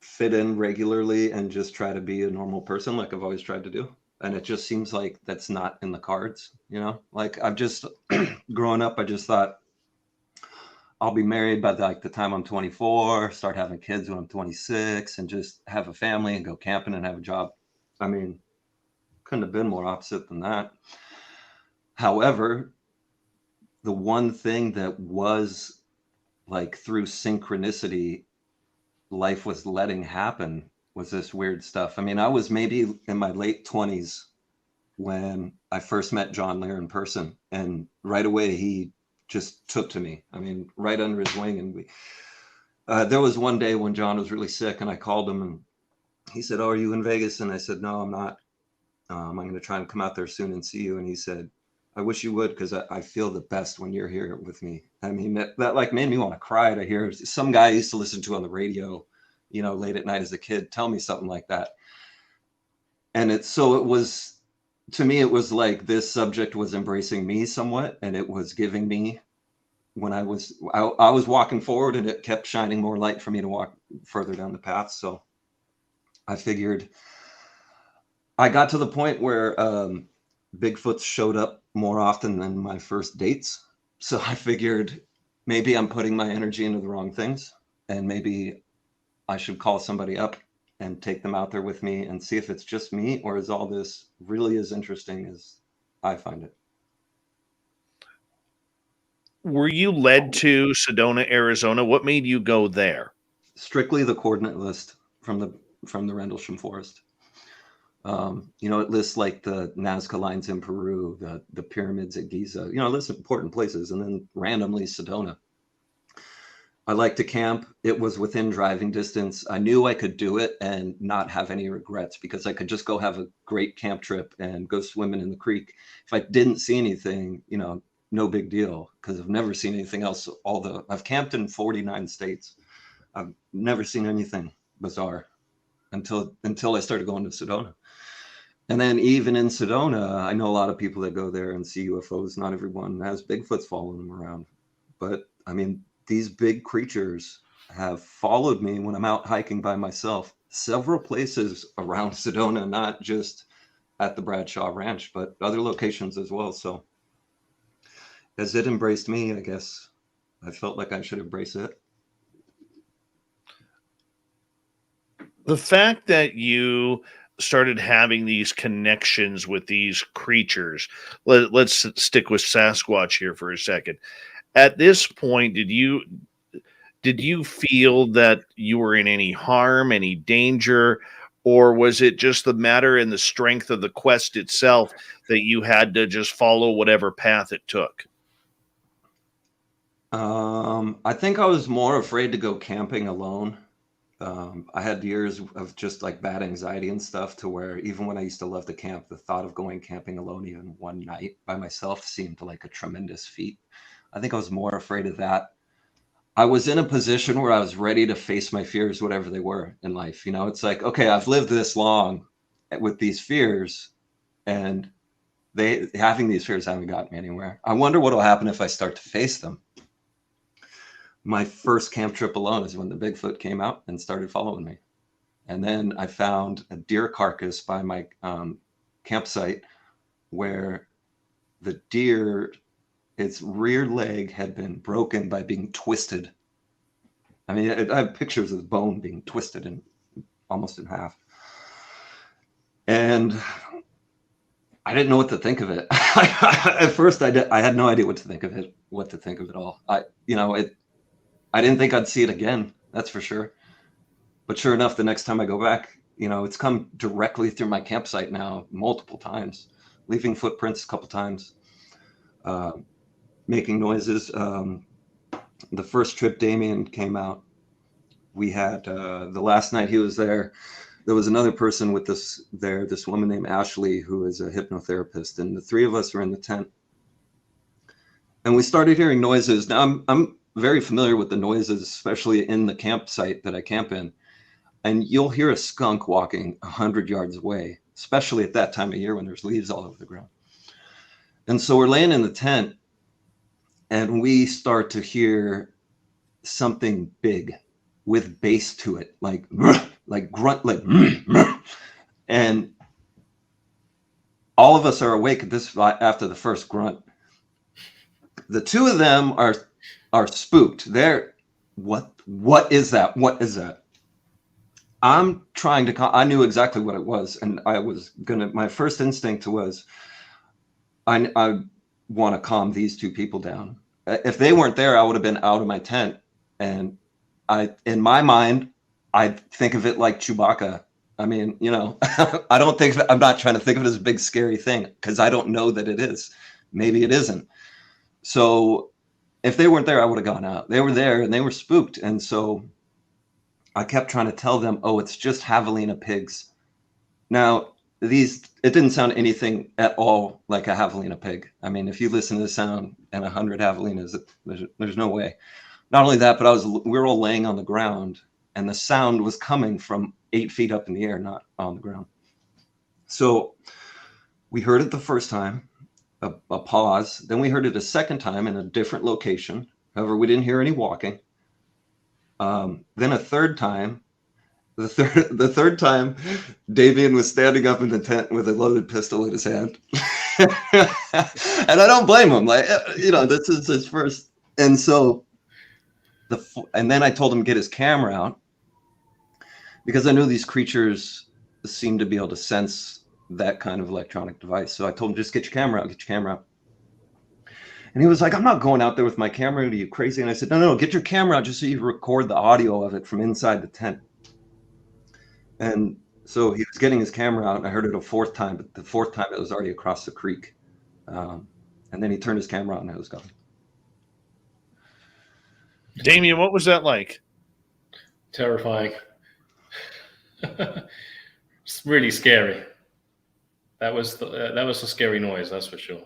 fit in regularly and just try to be a normal person like I've always tried to do. And it just seems like that's not in the cards, like I've just growing up, I just thought I'll be married by the time I'm 24, start having kids when I'm 26, and just have a family and go camping and have a job. I mean, couldn't have been more opposite than that. However, the one thing that was like through synchronicity, life was letting happen was this weird stuff. I mean, I was maybe in my late 20s when I first met John Lear in person, and right away he just took to me. I mean, right under his wing. And there was one day when John was really sick, and I called him, and he said, "Oh, are you in Vegas?" And I said, "No, I'm not. I'm going to try and come out there soon and see you." And he said, "I wish you would, because I feel the best when you're here with me." I mean, that like made me want to cry to hear some guy I used to listen to on the radio, late at night as a kid, tell me something like that. And it was, to me, it was like this subject was embracing me somewhat, and it was giving me, when I was walking forward, and it kept shining more light for me to walk further down the path. So I figured, I got to the point where Bigfoots showed up more often than my first dates. So I figured maybe I'm putting my energy into the wrong things, and maybe I should call somebody up and take them out there with me and see if it's just me or is all this really as interesting as I find it. Were you led to Sedona, Arizona? What made you go there? Strictly the coordinate list from the Rendlesham Forest. You know, it lists like the Nazca lines in Peru, the pyramids at Giza, you know, it lists important places, and then randomly Sedona. I like to camp. It was within driving distance. I knew I could do it and not have any regrets because I could just go have a great camp trip and go swimming in the creek. If I didn't see anything, you know, no big deal, because I've never seen anything else. I've camped in 49 states. I've never seen anything bizarre until I started going to Sedona. And then even in Sedona, I know a lot of people that go there and see UFOs. Not everyone has Bigfoots following them around. But I mean, these big creatures have followed me when I'm out hiking by myself, several places around Sedona, not just at the Bradshaw Ranch, but other locations as well. So as it embraced me, I guess I felt like I should embrace it. The fact that you started having these connections with these creatures, let's stick with Sasquatch here for a second. At this point, did you feel that you were in any harm, any danger, or was it just the matter and the strength of the quest itself that you had to just follow whatever path it took? I think I was more afraid to go camping alone. I had years of just like bad anxiety and stuff, to where even when I used to love to camp, the thought of going camping alone even one night by myself seemed like a tremendous feat. I think I was more afraid of that. I was in a position where I was ready to face my fears, whatever they were in life. You know, it's like, okay, I've lived this long with these fears, and having these fears haven't gotten me anywhere. I wonder what will happen if I start to face them. My first camp trip alone is when the Bigfoot came out and started following me. And then I found a deer carcass by my campsite, where the deer, its rear leg had been broken by being twisted. I mean, I have pictures of the bone being twisted and almost in half. And I didn't know what to think of it. At first, I had no idea what to think of it at all. I didn't think I'd see it again, that's for sure. But sure enough, the next time I go back, you know, it's come directly through my campsite now multiple times, leaving footprints a couple times, making noises. The first trip Damien came out, we had, the last night he was there was another person with this woman named Ashley, who is a hypnotherapist, and the three of us were in the tent. And we started hearing noises. Now, I'm very familiar with the noises, especially in the campsite that I camp in. And you'll hear a skunk walking 100 yards away, especially at that time of year when there's leaves all over the ground. And so we're laying in the tent, and we start to hear something big with bass to it, like grunt, and all of us are awake at this after the first grunt. The two of them are spooked. They're, what is that? What is that? I'm trying to, I knew exactly what it was. And my first instinct was, I want to calm these two people down. If they weren't there, I would have been out of my tent. And in my mind, I think of it like Chewbacca. I mean, you know, I'm not trying to think of it as a big scary thing, because I don't know that it is. Maybe it isn't. So if they weren't there, I would have gone out. They were there and they were spooked. And so I kept trying to tell them, oh, it's just javelina pigs. Now, it didn't sound anything at all like a javelina pig. I mean, if you listen to the sound and 100 javelinas, there's no way. Not only that, but we were all laying on the ground, and the sound was coming from 8 feet up in the air, not on the ground. So we heard it the first time, a pause. Then we heard it a second time in a different location. However, we didn't hear any walking. Then a third time. The third time, Damien was standing up in the tent with a loaded pistol in his hand. And I don't blame him. Like, you know, this is his first. And so, and then I told him to get his camera out. because I knew these creatures seemed to be able to sense that kind of electronic device. So I told him, just get your camera out, get your camera out. And he was like, I'm not going out there with my camera. Are you crazy? And I said, no, get your camera out just so you record the audio of it from inside the tent. And so he was getting his camera out, and I heard it a fourth time, but the fourth time it was already across the creek. And then he turned his camera on and I was gone. Damien, what was that like? Terrifying. It's really scary. That was a scary noise, that's for sure.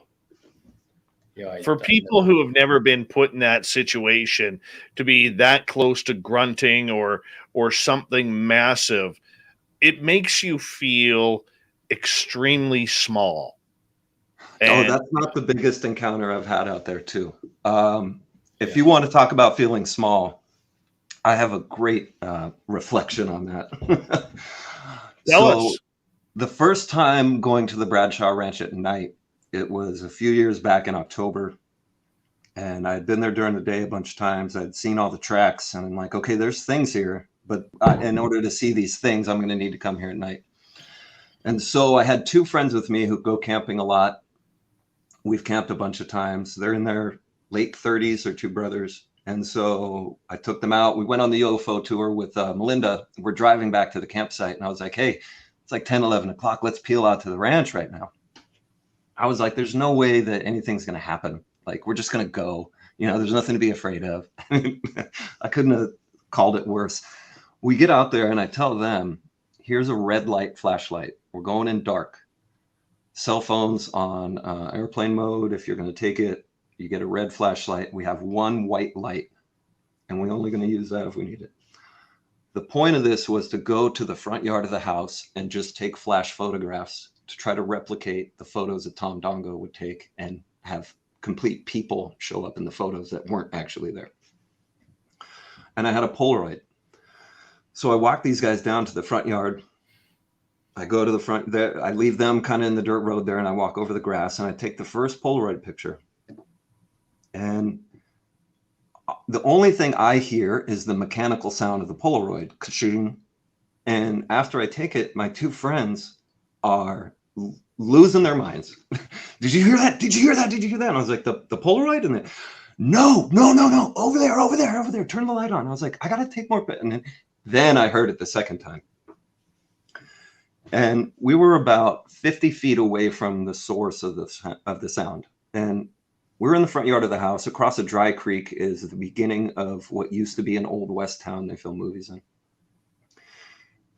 Yeah. For people who have never been put in that situation, to be that close to grunting or something massive, it makes you feel extremely small. And that's not the biggest encounter I've had out there too. If you want to talk about feeling small, I have a great reflection on that. Tell us. The first time going to the Bradshaw Ranch at night, it was a few years back in October, and I had been there during the day a bunch of times. I'd seen all the tracks, and I'm like, okay, there's things here, but in order to see these things, I'm going to need to come here at night. And so I had two friends with me who go camping a lot. We've camped a bunch of times. They're in their late 30s, they're two brothers. And so I took them out. We went on the UFO tour with Melinda. We're driving back to the campsite, and I was like, hey, it's like 10, 11 o'clock. Let's peel out to the ranch right now. I was like, there's no way that anything's going to happen. Like, we're just going to go. You know, there's nothing to be afraid of. I couldn't have called it worse. We get out there, and I tell them, here's a red light flashlight. We're going in dark. Cell phones on airplane mode. If you're going to take it, you get a red flashlight. We have one white light, and we're only going to use that if we need it. The point of this was to go to the front yard of the house and just take flash photographs to try to replicate the photos that Tom Dongo would take and have complete people show up in the photos that weren't actually there. And I had a Polaroid. So I walk these guys down to the front yard. I go to the front there. I leave them kind of in the dirt road there, and I walk over the grass, and I take the first Polaroid picture. And the only thing I hear is the mechanical sound of the Polaroid, ka-ching. And after I take it, my two friends are losing their minds. Did you hear that? Did you hear that? Did you hear that? And I was like, the Polaroid? And then, no, over there. Turn the light on. I was like, I got to take more. And then I heard it the second time. And we were about 50 feet away from the source of the sound. And we're in the front yard of the house. Across a dry creek is the beginning of what used to be an old West town they film movies in.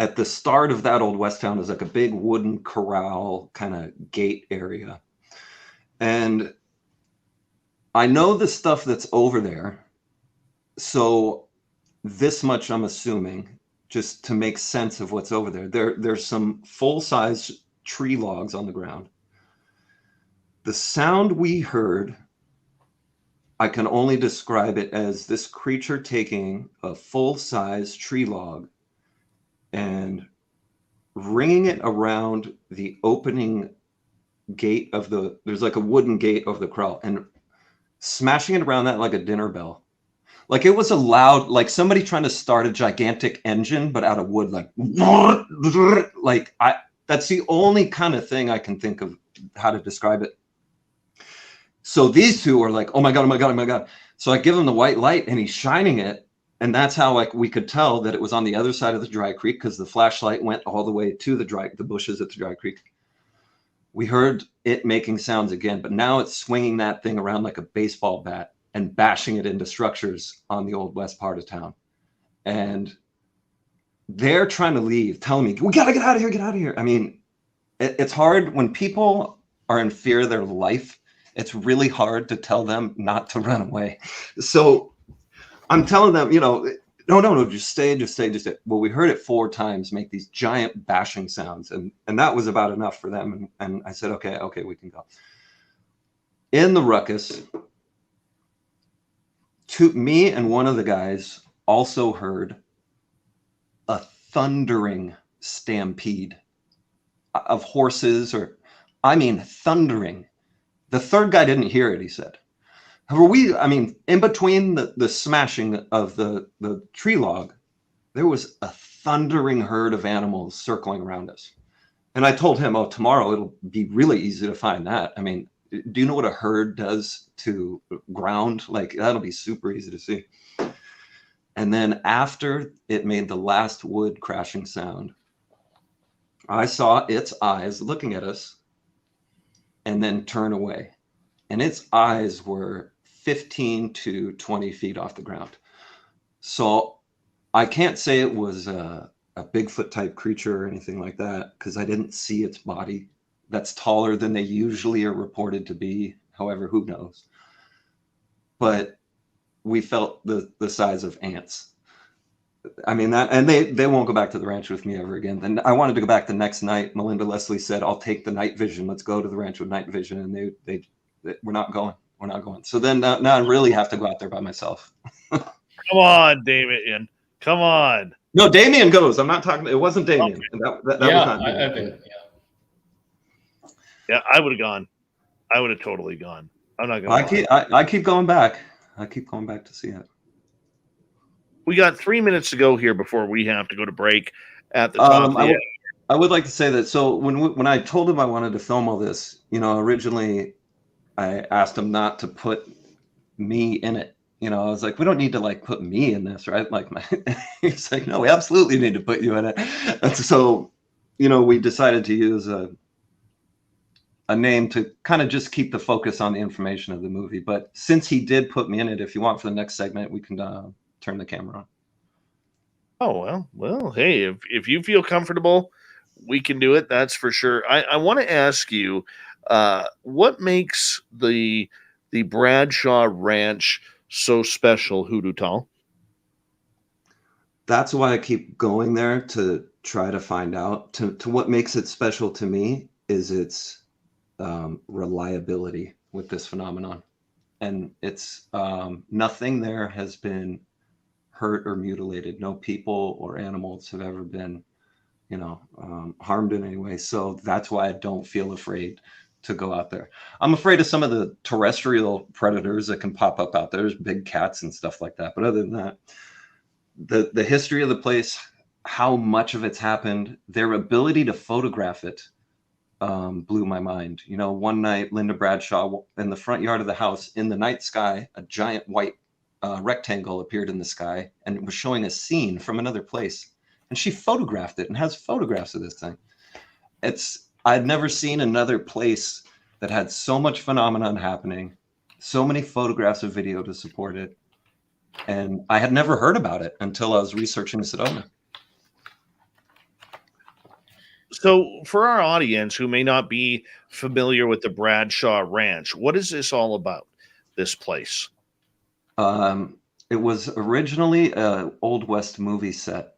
At the start of that old West town is like a big wooden corral kind of gate area. And I know the stuff that's over there. So this much I'm assuming, just to make sense of what's over there. There's some full-size tree logs on the ground. The sound we heard, I can only describe it as this creature taking a full-size tree log and ringing it around the opening gate of there's like a wooden gate of the corral, and smashing it around that like a dinner bell. Like it was a loud, like somebody trying to start a gigantic engine, but out of wood, like that's the only kind of thing I can think of how to describe it. So these two are like, oh my God. So I give him the white light and he's shining it. And that's how like we could tell that it was on the other side of the dry creek, because the flashlight went all the way to the bushes at the dry creek. We heard it making sounds again, but now it's swinging that thing around like a baseball bat and bashing it into structures on the old west part of town. And they're trying to leave, telling me, we gotta get out of here. I mean, it's hard when people are in fear of their life. It's really hard to tell them not to run away. So I'm telling them, no, just stay. Well, we heard it 4 times make these giant bashing sounds, and that was about enough for them. And I said, okay, we can go. In the ruckus, me and one of the guys also heard a thundering stampede of horses, thundering. The third guy didn't hear it, he said. In between the smashing of the tree log, there was a thundering herd of animals circling around us. And I told him, oh, tomorrow it'll be really easy to find that. I mean, do you know what a herd does to ground? Like, that'll be super easy to see. And then after it made the last wood crashing sound, I saw its eyes looking at us and then turn away. And its eyes were 15 to 20 feet off the ground. So I can't say it was a Bigfoot type creature or anything like that, because I didn't see its body. That's taller than they usually are reported to be. However, who knows? But we felt the size of ants. I mean, that, and they won't go back to the ranch with me ever again. Then I wanted to go back the next night. Melinda Leslie said, I'll take the night vision. Let's go to the ranch with night vision. And they we're not going. We're not going. So then now I really have to go out there by myself. Come on, Damien. Come on. No, Damien goes. I'm not talking. It wasn't Damien. Okay. That was not Damien. Yeah, I would have gone. I would have totally gone. I'm not going to. I keep going back. I keep going back to see it. We got 3 minutes to go here before we have to go to break at the top of the hour. I would like to say that. So when I told him I wanted to film all this, originally I asked him not to put me in it. I was like, we don't need to like put me in this, right? Like, he's like, no, we absolutely need to put you in it. And so, we decided to use a name to kind of just keep the focus on the information of the movie. But since he did put me in it, if you want for the next segment, we can turn the camera on. Oh, well, hey, if you feel comfortable, we can do it. That's for sure. I want to ask you, what makes the Bradshaw Ranch so special, Hoodoo Tall? That's why I keep going there to try to find out. To what makes it special to me is its reliability with this phenomenon. And it's nothing there has been hurt or mutilated. No people or animals have ever been, harmed in any way. So that's why I don't feel afraid to go out there. I'm afraid of some of the terrestrial predators that can pop up out there. There's big cats and stuff like that. But other than that, the history of the place, how much of it's happened, their ability to photograph it blew my mind. One night, Linda Bradshaw, in the front yard of the house, in the night sky, a giant white rectangle appeared in the sky, and it was showing a scene from another place. And she photographed it and has photographs of this thing. I'd never seen another place that had so much phenomenon happening, so many photographs of video to support it. And I had never heard about it until I was researching Sedona. So for our audience who may not be familiar with the Bradshaw Ranch, what is this all about, this place? It was originally an Old West movie set.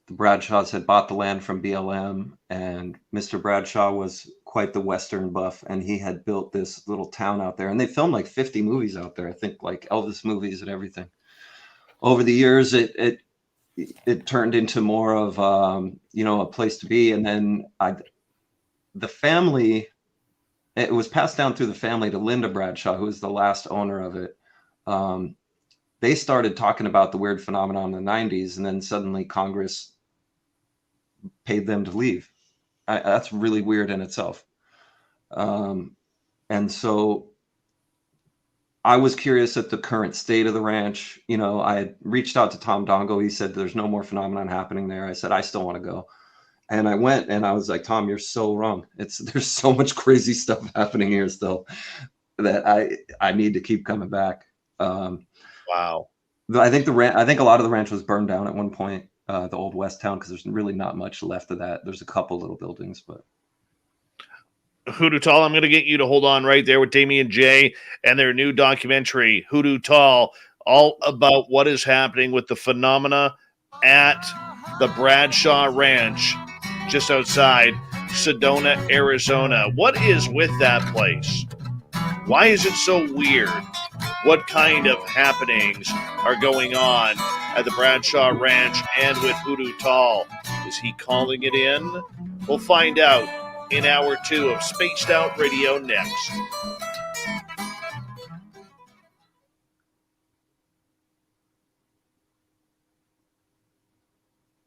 The Bradshaws had bought the land from BLM, and Mr. Bradshaw was quite the Western buff, and he had built this little town out there. And they filmed like 50 movies out there, I think, like Elvis movies and everything. Over the years, it turned into more of a place to be. And then the family, it was passed down through the family to Linda Bradshaw, who was the last owner of it. They started talking about the weird phenomenon in the 90s, and then suddenly Congress paid them to leave. That's really weird in itself. And so I was curious at the current state of the ranch. I had reached out to Tom Dongo. He said, there's no more phenomenon happening there. I said, I still want to go. And I went, and I was like, Tom, you're so wrong. There's so much crazy stuff happening here still that I need to keep coming back. Wow. I think a lot of the ranch was burned down at one point, the Old West town, because there's really not much left of that. There's a couple little buildings, but. Hoodoo Tall, I'm going to get you to hold on right there with Damien J and their new documentary, Hoodoo Tall, all about what is happening with the phenomena at the Bradshaw Ranch just outside Sedona, Arizona. What is with that place? Why is it so weird? What kind of happenings are going on at the Bradshaw Ranch and with Hoodoo Tall? Is he calling it in? We'll find out in hour 2 of Spaced Out Radio next.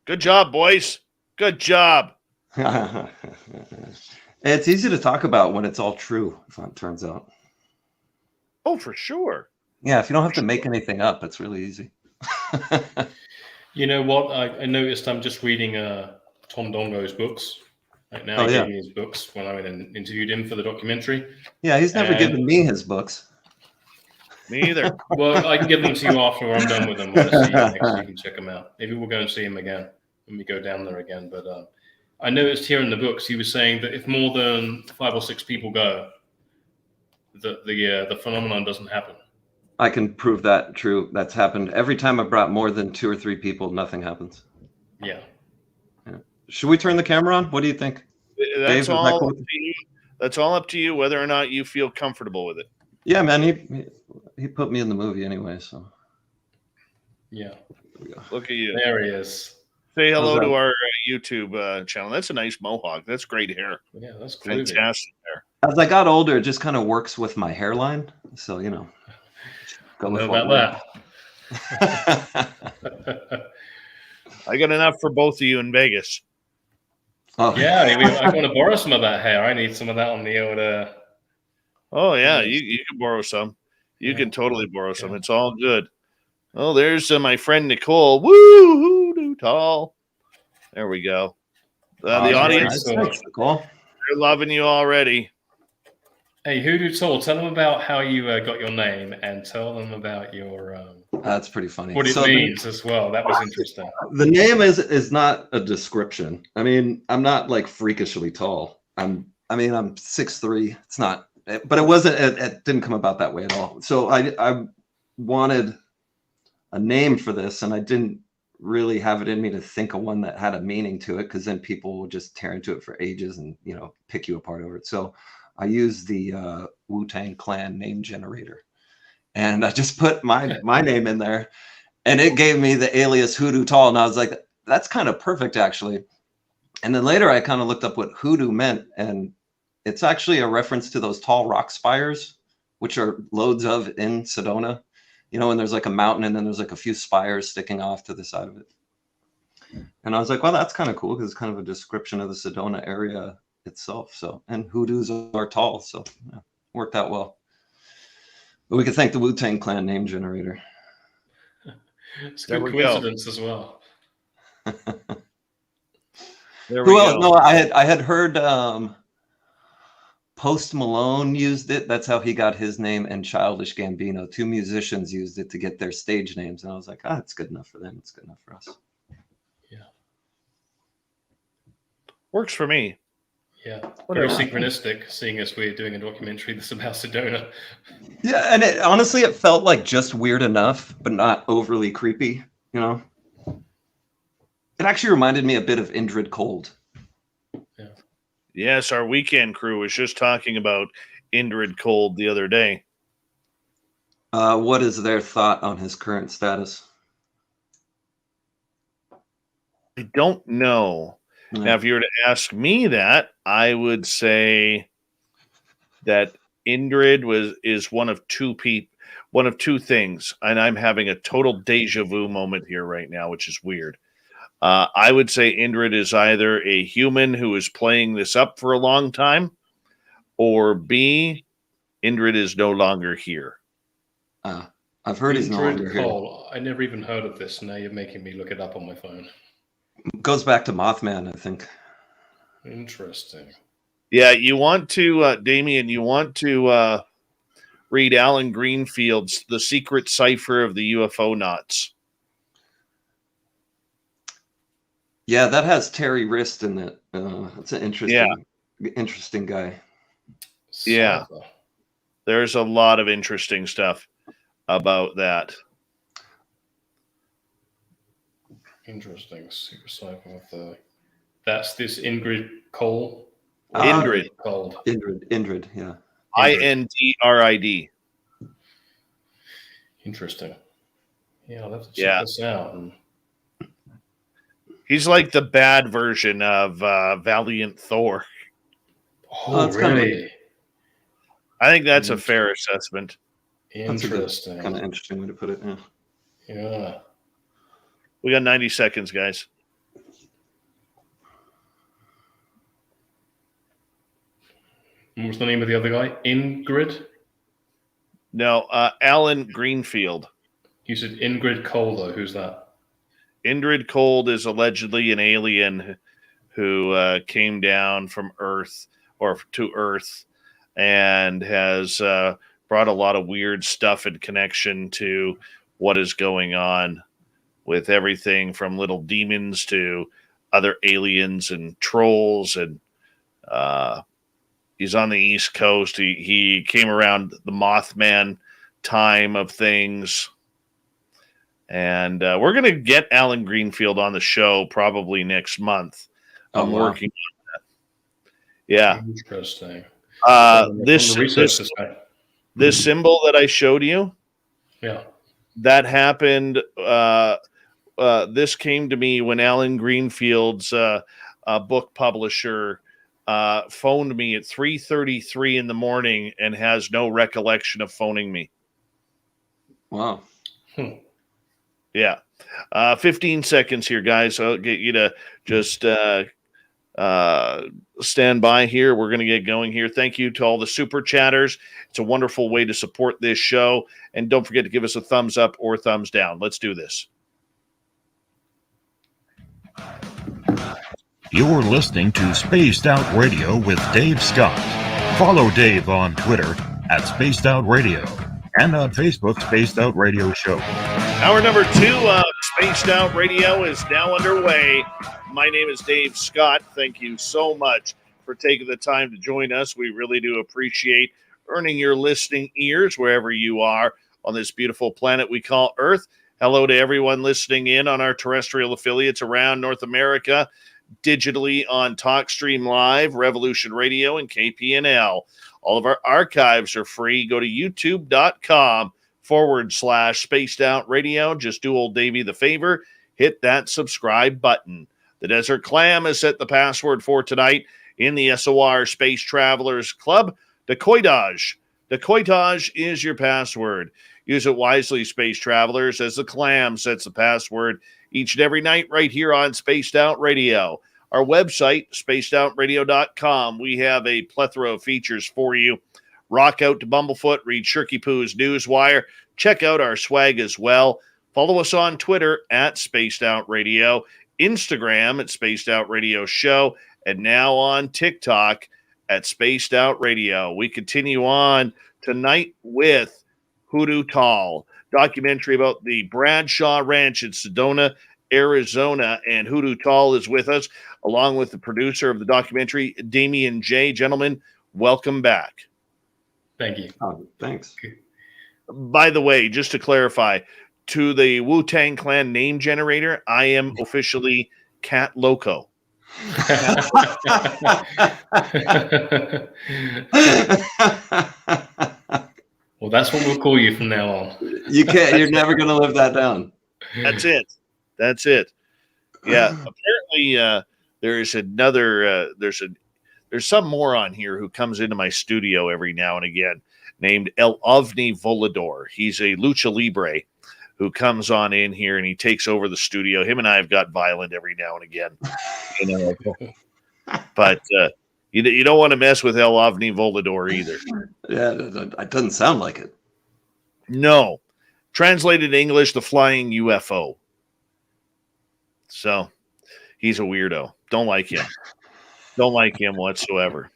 Good job, boys. Good job. It's easy to talk about when it's all true, if it turns out. Oh, for sure. Yeah, if you don't have to make anything up, it's really easy. You know what? I noticed I'm just reading Tom Dongo's books. Right now, Oh, he yeah. gave me his books when I went and interviewed him for the documentary. Yeah, he's never And- given me his books. Me either. Well, I can give them to you after I'm done with them. Honestly, so you can check them out. Maybe we'll go and see him again when we go down there again. But I noticed here in the books he was saying that if more than 5 or 6 people go, the phenomenon doesn't happen. I can prove that true. That's happened. Every time I brought more than 2 or 3 people, nothing happens. Yeah. Should we turn the camera on? What do you think? That's Dave, is that all cool? up to you. That's all up to you whether or not you feel comfortable with it. Yeah, man, he put me in the movie anyway, so. Yeah. There we go. Look at you. There he is. Say hello How's that? to our YouTube channel. That's a nice mohawk. That's great hair. Yeah, that's groovy. Fantastic hair. As I got older, it just kind of works with my hairline. So, you know. Go with Know what about works. I got enough for both of you in Vegas. Oh. Yeah, I want to borrow some of that hair. I need some of that on the old. Oh, yeah. You can borrow some. You can totally borrow some. It's all good. Oh, there's my friend Nicole. Woo, Hoodoo Tall. There we go. The audience, nice. Thanks, Nicole. they're loving you already. Hey, Hoodoo Tall, tell them about how you got your name and tell them about your That's pretty funny. what it So means as well. That was interesting. the name is not a description. I mean, I'm not like freakishly tall. I'm 6'3". It's not, but it wasn't. It didn't come about that way at all. So I wanted a name for this, and I didn't really have it in me to think of one that had a meaning to it, because then people will just tear into it for ages and pick you apart over it. So I used the Wu-Tang Clan name generator, and I just put my name in there, and it gave me the alias Hoodoo Tall, and I was like, that's kind of perfect actually. And then later I kind of looked up what hoodoo meant, and it's actually a reference to those tall rock spires, which are loads of in Sedona. And there's like a mountain, and then there's like a few spires sticking off to the side of it. And I was like, well, that's kind of cool, because it's kind of a description of the Sedona area itself. So, and hoodoos are tall, so yeah, worked out well. But we could thank the Wu-Tang Clan name generator. It's a good coincidence as well. There we go. No, I had heard Post Malone used it. That's how he got his name, and Childish Gambino. 2 musicians used it to get their stage names, and I was like, it's good enough for them. It's good enough for us. Yeah. Works for me. Yeah. Very synchronistic, seeing as we're doing a documentary that's about Sedona. Yeah, and honestly, it felt like just weird enough, but not overly creepy, It actually reminded me a bit of Indrid Cold. Yeah. Yes, our weekend crew was just talking about Indrid Cold the other day. What is their thought on his current status? I don't know. No. Now, if you were to ask me that, I would say that Indrid is one of two things, and I'm having a total deja vu moment here right now, which is weird. I would say Indrid is either a human who is playing this up for a long time, or B, Indrid is no longer here. I've heard he's no longer here. I never even heard of this. Now you're making me look it up on my phone. Goes back to Mothman, I think. Interesting. Yeah, you want to, Damien, you want to read Alan Greenfield's The Secret Cipher of the UFO Knots. Yeah, that has Terry Wrist in it. That's an interesting guy. Yeah. There's a lot of interesting stuff about that. Interesting. Secret Cipher with that's this Ingrid Cole. Indrid. Cold. Indrid, yeah. Indrid. Interesting. Yeah, I'll have to check this out. He's like the bad version of Valiant Thor. Oh, really? I think that's a fair assessment. Interesting. Kind of interesting way to put it. Yeah. Yeah. We got 90 seconds, guys. What was the name of the other guy? Ingrid? No, Alan Greenfield. You said Ingrid Cole, though. Who's that? Ingrid Cold is allegedly an alien who came down from Earth or to Earth and has brought a lot of weird stuff in connection to what is going on with everything from little demons to other aliens and trolls. And he's on the East Coast. He came around the Mothman time of things. And we're going to get Alan Greenfield on the show probably next month. I'm working on that. Yeah. Interesting. This symbol that I showed you, yeah, that happened. This came to me when Alan Greenfield's book publisher phoned me at 3:33 in the morning and has no recollection of phoning me. Wow. Yeah. 15 seconds here, guys. I'll get you to just stand by here. We're going to get going here. Thank you to all the super chatters. It's a wonderful way to support this show. And don't forget to give us a thumbs up or thumbs down. Let's do this. You're listening to Spaced Out Radio with Dave Scott. Follow Dave on Twitter at Spaced Out Radio and on Facebook, Spaced Out Radio Show. Hour number 2 of Spaced Out Radio is now underway. My name is Dave Scott. Thank you so much for taking the time to join us. We really do appreciate earning your listening ears wherever you are on this beautiful planet we call Earth. Hello to everyone listening in on our terrestrial affiliates around North America, digitally on TalkStream Live, Revolution Radio, and KPNL. All of our archives are free. Go to youtube.com/Spaced Out Radio. Just do old Davey the favor. Hit that subscribe button. The Desert Clam has set the password for tonight in the SOR Space Travelers Club. Decoitage. Decoitage is your password. Use it wisely, Space Travelers, as the Clam sets the password each and every night right here on Spaced Out Radio. Our website, spacedoutradio.com. We have a plethora of features for you. Rock out to Bumblefoot, read Shirky Poo's Newswire. Check out our swag as well. Follow us on Twitter at Spaced Out Radio, Instagram at Spaced Out Radio Show, and now on TikTok at Spaced Out Radio. We continue on tonight with Hoodoo Tall, documentary about the Bradshaw Ranch in Sedona, Arizona, and Hoodoo Tall is with us, along with the producer of the documentary, Damien J. Gentlemen, welcome back. Thank you. Thanks. By the way, just to clarify, to the Wu-Tang Clan name generator, I am officially Cat Loco. Well, that's what we'll call you from now on. You can't. You're never going to live that down. That's it. That's it. Yeah. Apparently, there's another. There's some moron here who comes into my studio every now and again, named El Ovni Volador. He's a lucha libre who comes on in here and he takes over the studio. Him and I have got violent every now and again, you know. But you don't want to mess with El Ovni Volador either. Yeah, it doesn't sound like it. No. Translated English, the flying UFO. So he's a weirdo. Don't like him. Don't like him whatsoever.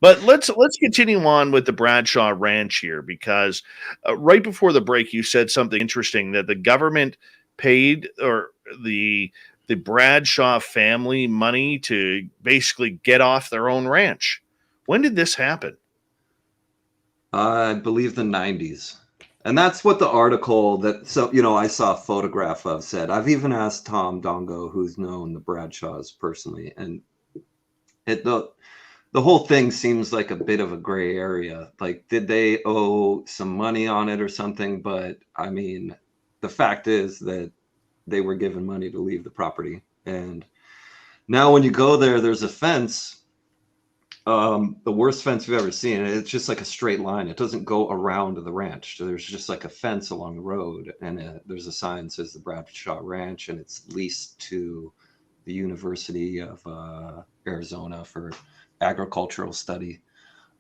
But let's continue on with the Bradshaw Ranch here, because right before the break, you said something interesting, that the government paid or the Bradshaw family money to basically get off their own ranch. When did this happen? I believe the 90s. And that's what the article that, I saw a photograph of said. I've even asked Tom Dongo, who's known the Bradshaws personally, and the whole thing seems like a bit of a gray area. Like, did they owe some money on it or something? But I mean, the fact is that they were given money to leave the property. And now when you go there, there's a fence. The worst fence you've ever seen. It's just like a straight line. It doesn't go around the ranch. There's just like a fence along the road, and there's a sign that says the Bradshaw Ranch, and it's leased to the University of Arizona for agricultural study.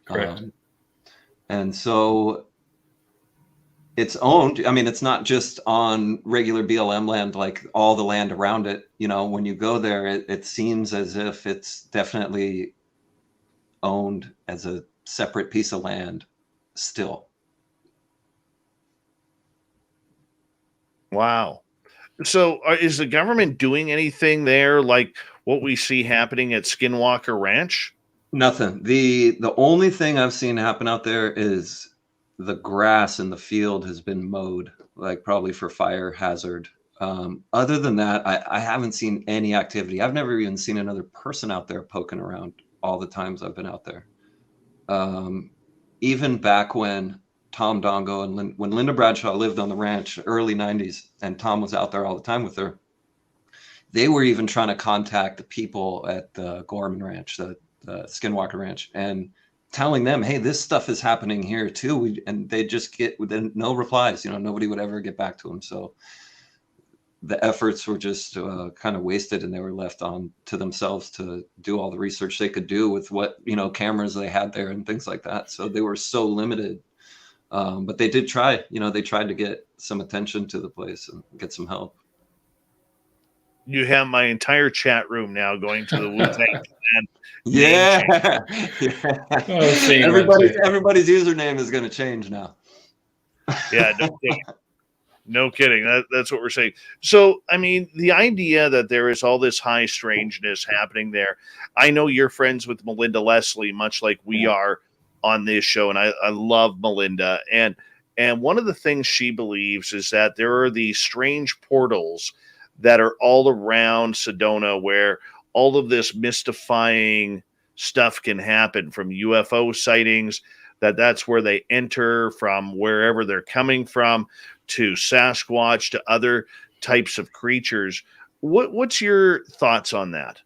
Correct. And so it's owned. I mean, it's not just on regular BLM land, like all the land around it. You know, when you go there, it seems as if it's definitely owned as a separate piece of land still. Wow. So is the government doing anything there like what we see happening at Skinwalker Ranch? Nothing. The only thing I've seen happen out there is the grass in the field has been mowed, like probably for fire hazard. Other than that, I haven't seen any activity. I've never even seen another person out there poking around all the times I've been out there. Even back when Tom Dongo and when Linda Bradshaw lived on the ranch, early 90s, and Tom was out there all the time with her, they were even trying to contact the people at the Gorman Ranch, the Skinwalker Ranch, and telling them, hey, this stuff is happening here too. And they just get no replies. You know, nobody would ever get back to them. So the efforts were just kind of wasted, and they were left on to themselves to do all the research they could do with what, you know, cameras they had there and things like that. So they were so limited. But they did try, you know, they tried to get some attention to the place and get some help. You have my entire chat room now going to the Wu-Tang Clan. Yeah. Oh, Everybody's username is going to change now. Yeah, no kidding. No kidding. That's what we're saying. So, I mean, the idea that there is all this high strangeness happening there. I know you're friends with Melinda Leslie, much like we are on this show, and I love Melinda. And one of the things she believes is that there are these strange portals that are all around Sedona where all of this mystifying stuff can happen, from UFO sightings, that's where they enter from wherever they're coming from, to Sasquatch, to other types of creatures. What's your thoughts on that?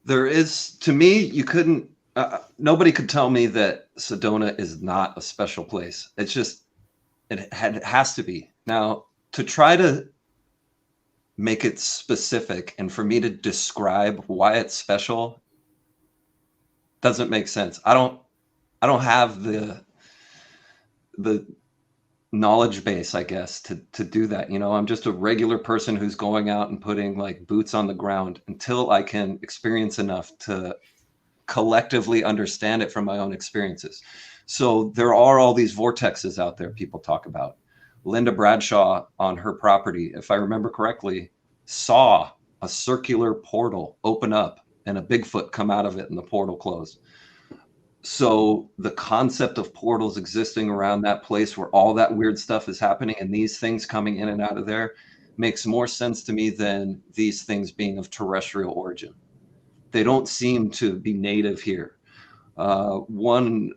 There is, to me, you couldn't, nobody could tell me that Sedona is not a special place. It's just, it has to be. Now, to try to make it specific and for me to describe why it's special doesn't make sense. I don't have the knowledge base, I guess, to do that. You know, I'm just a regular person who's going out and putting like boots on the ground until I can experience enough to collectively understand it from my own experiences. So there are all these vortexes out there people talk about. Linda Bradshaw on her property, if I remember correctly, saw a circular portal open up and a Bigfoot come out of it and the portal close. So the concept of portals existing around that place where all that weird stuff is happening and these things coming in and out of there makes more sense to me than these things being of terrestrial origin. They don't seem to be native here. One,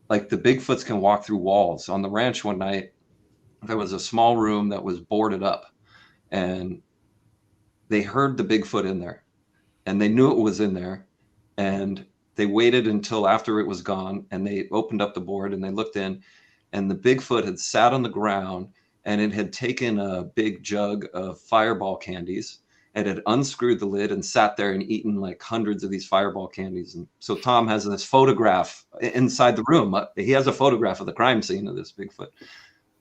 like the Bigfoots can walk through walls. On the ranch one night, there was a small room that was boarded up, and they heard the Bigfoot in there, and they knew it was in there, and they waited until after it was gone, and they opened up the board and they looked in, and the Bigfoot had sat on the ground, and it had taken a big jug of Fireball candies. It had unscrewed the lid and sat there and eaten like hundreds of these Fireball candies. And so Tom has this photograph inside the room. He has a photograph of the crime scene of this Bigfoot,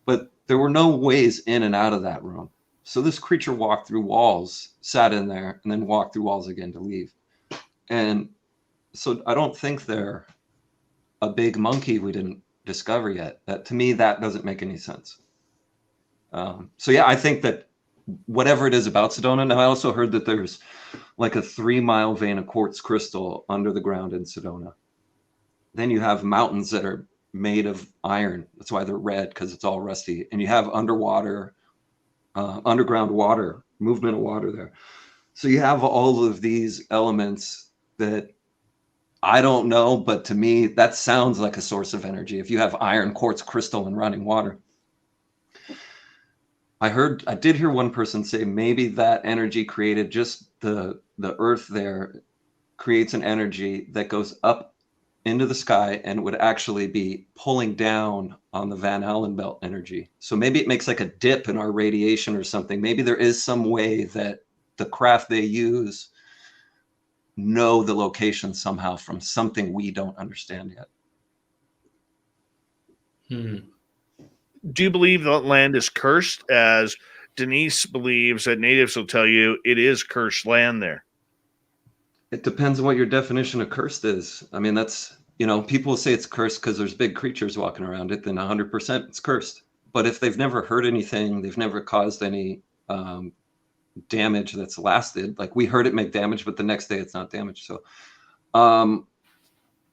but there were no ways in and out of that room. So this creature walked through walls, sat in there, and then walked through walls again to leave. And so I don't think they're a big monkey we didn't discover yet. That, to me, that doesn't make any sense. So yeah, I think that whatever it is about Sedona. Now, I also heard that there's like a 3-mile vein of quartz crystal under the ground in Sedona. Then you have mountains that are made of iron. That's why they're red, because it's all rusty. And you have underground water, movement of water there. So you have all of these elements that I don't know, but to me, that sounds like a source of energy. If you have iron, quartz crystal, and running water. I did hear one person say maybe that energy created just the earth there creates an energy that goes up into the sky and would actually be pulling down on the Van Allen belt energy. So maybe it makes like a dip in our radiation or something. Maybe there is some way that the craft they use know the location somehow from something we don't understand yet. Do you believe that land is cursed, as Denise believes that natives will tell you it is cursed land there? It depends on what your definition of cursed is. I mean, that's, people say it's cursed because there's big creatures walking around it, then 100% it's cursed. But if they've never heard anything, they've never caused any damage that's lasted. Like, we heard it make damage, but the next day it's not damaged. So,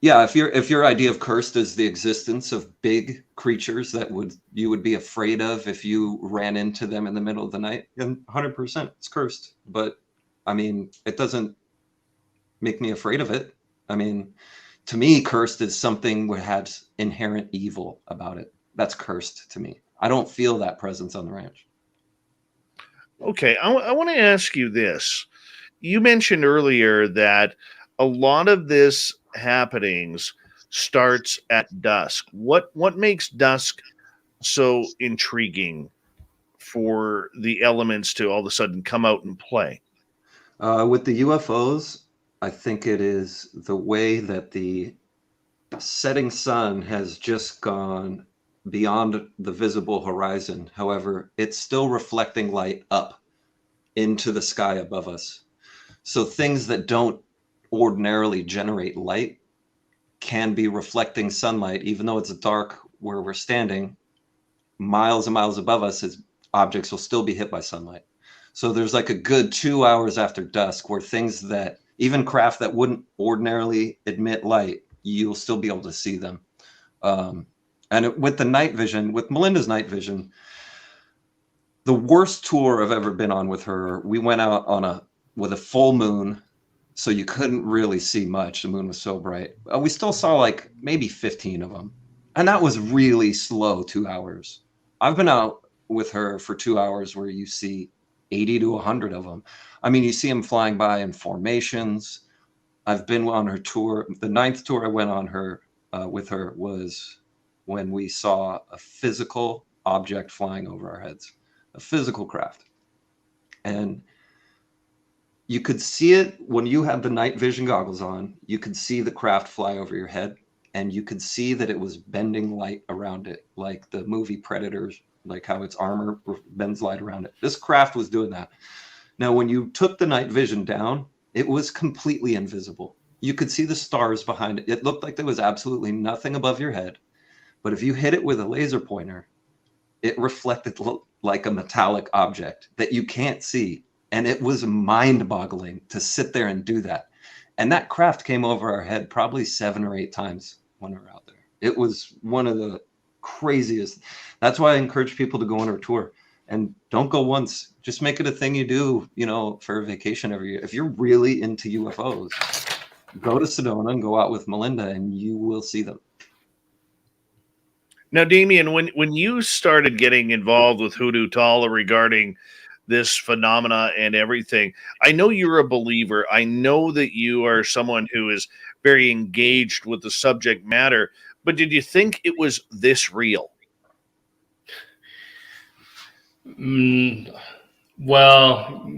yeah, if your idea of cursed is the existence of big creatures that you would be afraid of if you ran into them in the middle of the night, then 100% it's cursed. But I mean, it doesn't make me afraid of it. I mean, to me, cursed is something that has inherent evil about it. That's cursed to me. I don't feel that presence on the ranch. Okay, I want to ask you this. You mentioned earlier that a lot of this happenings starts at dusk. What makes dusk so intriguing for the elements to all of a sudden come out and play? With the UFOs, I think it is the way that the setting sun has just gone beyond the visible horizon. However, it's still reflecting light up into the sky above us. So things that don't ordinarily generate light can be reflecting sunlight, even though it's dark where we're standing. Miles and miles above us, objects will still be hit by sunlight. So there's like a good 2 hours after dusk where things that, even craft that wouldn't ordinarily emit light, you'll still be able to see them. With the night vision, with Melinda's night vision, the worst tour I've ever been on with her, we went out with a full moon, so you couldn't really see much. The moon was so bright. We still saw like maybe 15 of them. And that was really slow 2 hours. I've been out with her for 2 hours where you see 80 to 100 of them. I mean, you see them flying by in formations. I've been on her tour. The 9th tour I went on with her was when we saw a physical object flying over our heads, a physical craft. And you could see it when you had the night vision goggles on. You could see the craft fly over your head, and you could see that it was bending light around it, like the movie Predators, like how its armor bends light around it. This craft was doing that. Now, when you took the night vision down, it was completely invisible. You could see the stars behind it. It looked like there was absolutely nothing above your head. But if you hit it with a laser pointer, it reflected like a metallic object that you can't see. And it was mind-boggling to sit there and do that. And that craft came over our head probably 7 or 8 times when we were out there. It was one of the craziest. That's why I encourage people to go on our tour. And don't go once. Just make it a thing you do, for a vacation every year. If you're really into UFOs, go to Sedona and go out with Melinda, and you will see them. Now, Damien, when you started getting involved with Hoodoo Tall regarding this phenomena and everything, I know you're a believer. I know that you are someone who is very engaged with the subject matter, but did you think it was this real? Well,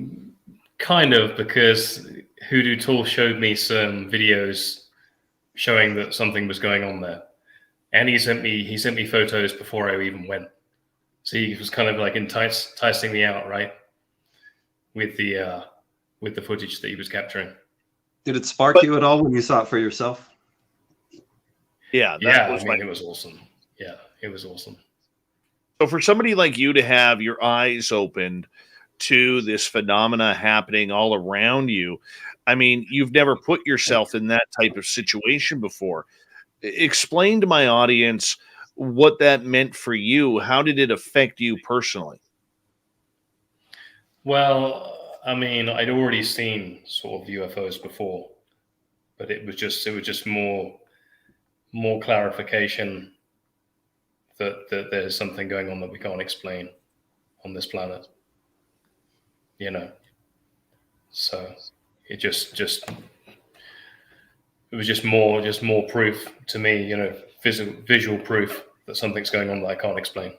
kind of, because Hoodoo Tall showed me some videos showing that something was going on there. And he sent me photos before I even went. So he was kind of like enticing me out, right? With the footage that he was capturing. Did it spark you at all when you saw it for yourself? Yeah, it was awesome. Yeah, it was awesome. So for somebody like you to have your eyes opened to this phenomena happening all around you, I mean, you've never put yourself in that type of situation before. Explain to my audience what that meant for you. How did it affect you personally? Well, I mean, I'd already seen sort of UFOs before, but it was just more clarification that there's something going on that we can't explain on this planet. So it was just more proof to me, visual proof that something's going on that I can't explain.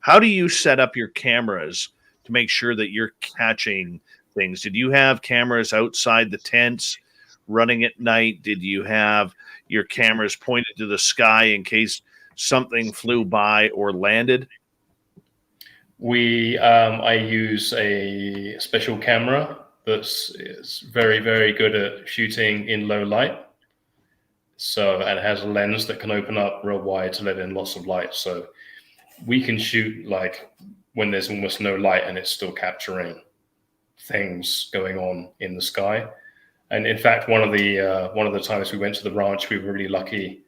How do you set up your cameras to make sure that you're catching things? Did you have cameras outside the tents running at night? Did you have your cameras pointed to the sky in case something flew by or landed? I use a special camera is very, very good at shooting in low light. So, and it has a lens that can open up real wide to let in lots of light. So we can shoot like when there's almost no light and it's still capturing things going on in the sky. And in fact, one of the times we went to the ranch, we were really lucky.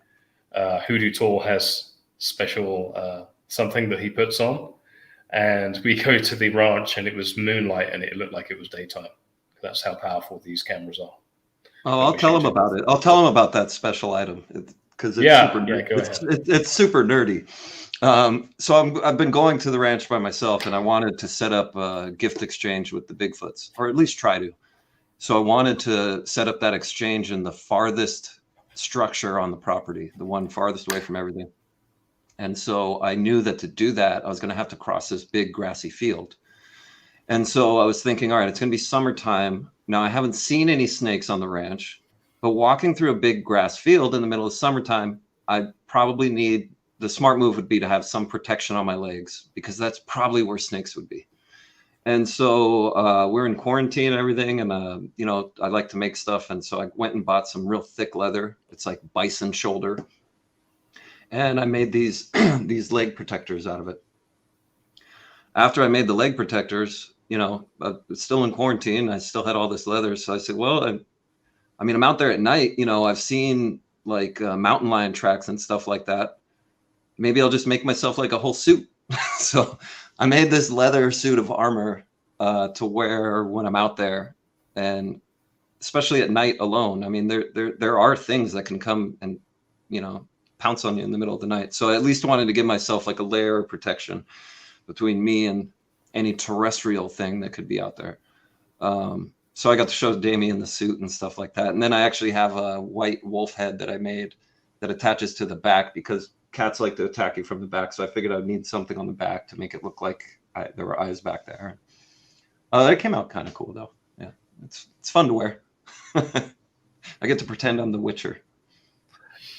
Hoodoo Tall has special something that he puts on, and we go to the ranch and it was moonlight and it looked like it was daytime. That's how powerful these cameras are. Oh, I'll tell him about it. I'll tell him about that special item because it's super nerdy. So I've been going to the ranch by myself, and I wanted to set up a gift exchange with the Bigfoots, or at least try to. So I wanted to set up that exchange in the farthest structure on the property, the one farthest away from everything. And so I knew that to do that, I was going to have to cross this big grassy field. And so I was thinking, all right, it's going to be summertime. Now, I haven't seen any snakes on the ranch, but walking through a big grass field in the middle of summertime, I probably need, the smart move would be to have some protection on my legs, because that's probably where snakes would be. And so we're in quarantine and everything. And, you know, I like to make stuff. And so I went and bought some real thick leather. It's like bison shoulder. And I made these, these leg protectors out of it. After I made the leg protectors, you know, I was still in quarantine. I still had all this leather. So I said, well, I mean, I'm out there at night, you know, I've seen like mountain lion tracks and stuff like that. Maybe I'll just make myself like a whole suit. So I made this leather suit of armor to wear when I'm out there, and especially at night alone. I mean, there are things that can come and, you know, pounce on you in the middle of the night. So I at least wanted to give myself like a layer of protection between me and any terrestrial thing that could be out there. So I got to show Damien the suit and stuff like that. And then I actually have a white wolf head that I made that attaches to the back, because cats like to attack you from the back. So I figured I'd need something on the back to make it look like there were eyes back there. It came out kind of cool though. Yeah, it's fun to wear. I get to pretend I'm the Witcher.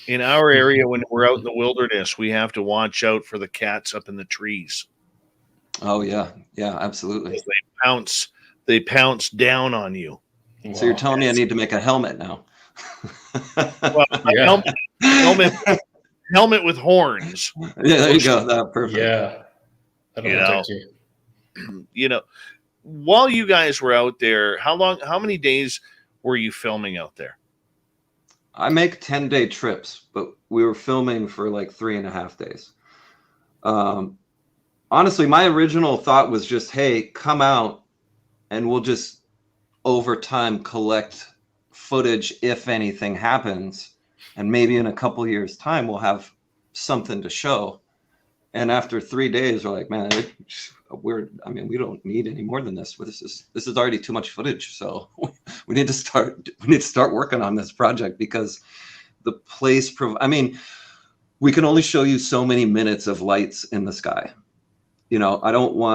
In our area, when we're out in the wilderness, we have to watch out for the cats up in the trees. Oh yeah, yeah, absolutely. They pounce down on you. So you're telling me I need to make a helmet now? Well, yeah. Helmet with horns. Yeah, there you go. That's perfect. Yeah, that'll protect you. You know, while you guys were out there, how many days were you filming out there? I make 10-day trips, but we were filming for like 3.5 days. Honestly, my original thought was just, hey, come out and we'll just over time collect footage if anything happens. And maybe in a couple years' time, we'll have something to show. And after 3 days, we're like, man, we don't need any more than this. This is already too much footage. So we need to start working on this project, because the place, we can only show you so many minutes of lights in the sky. You know,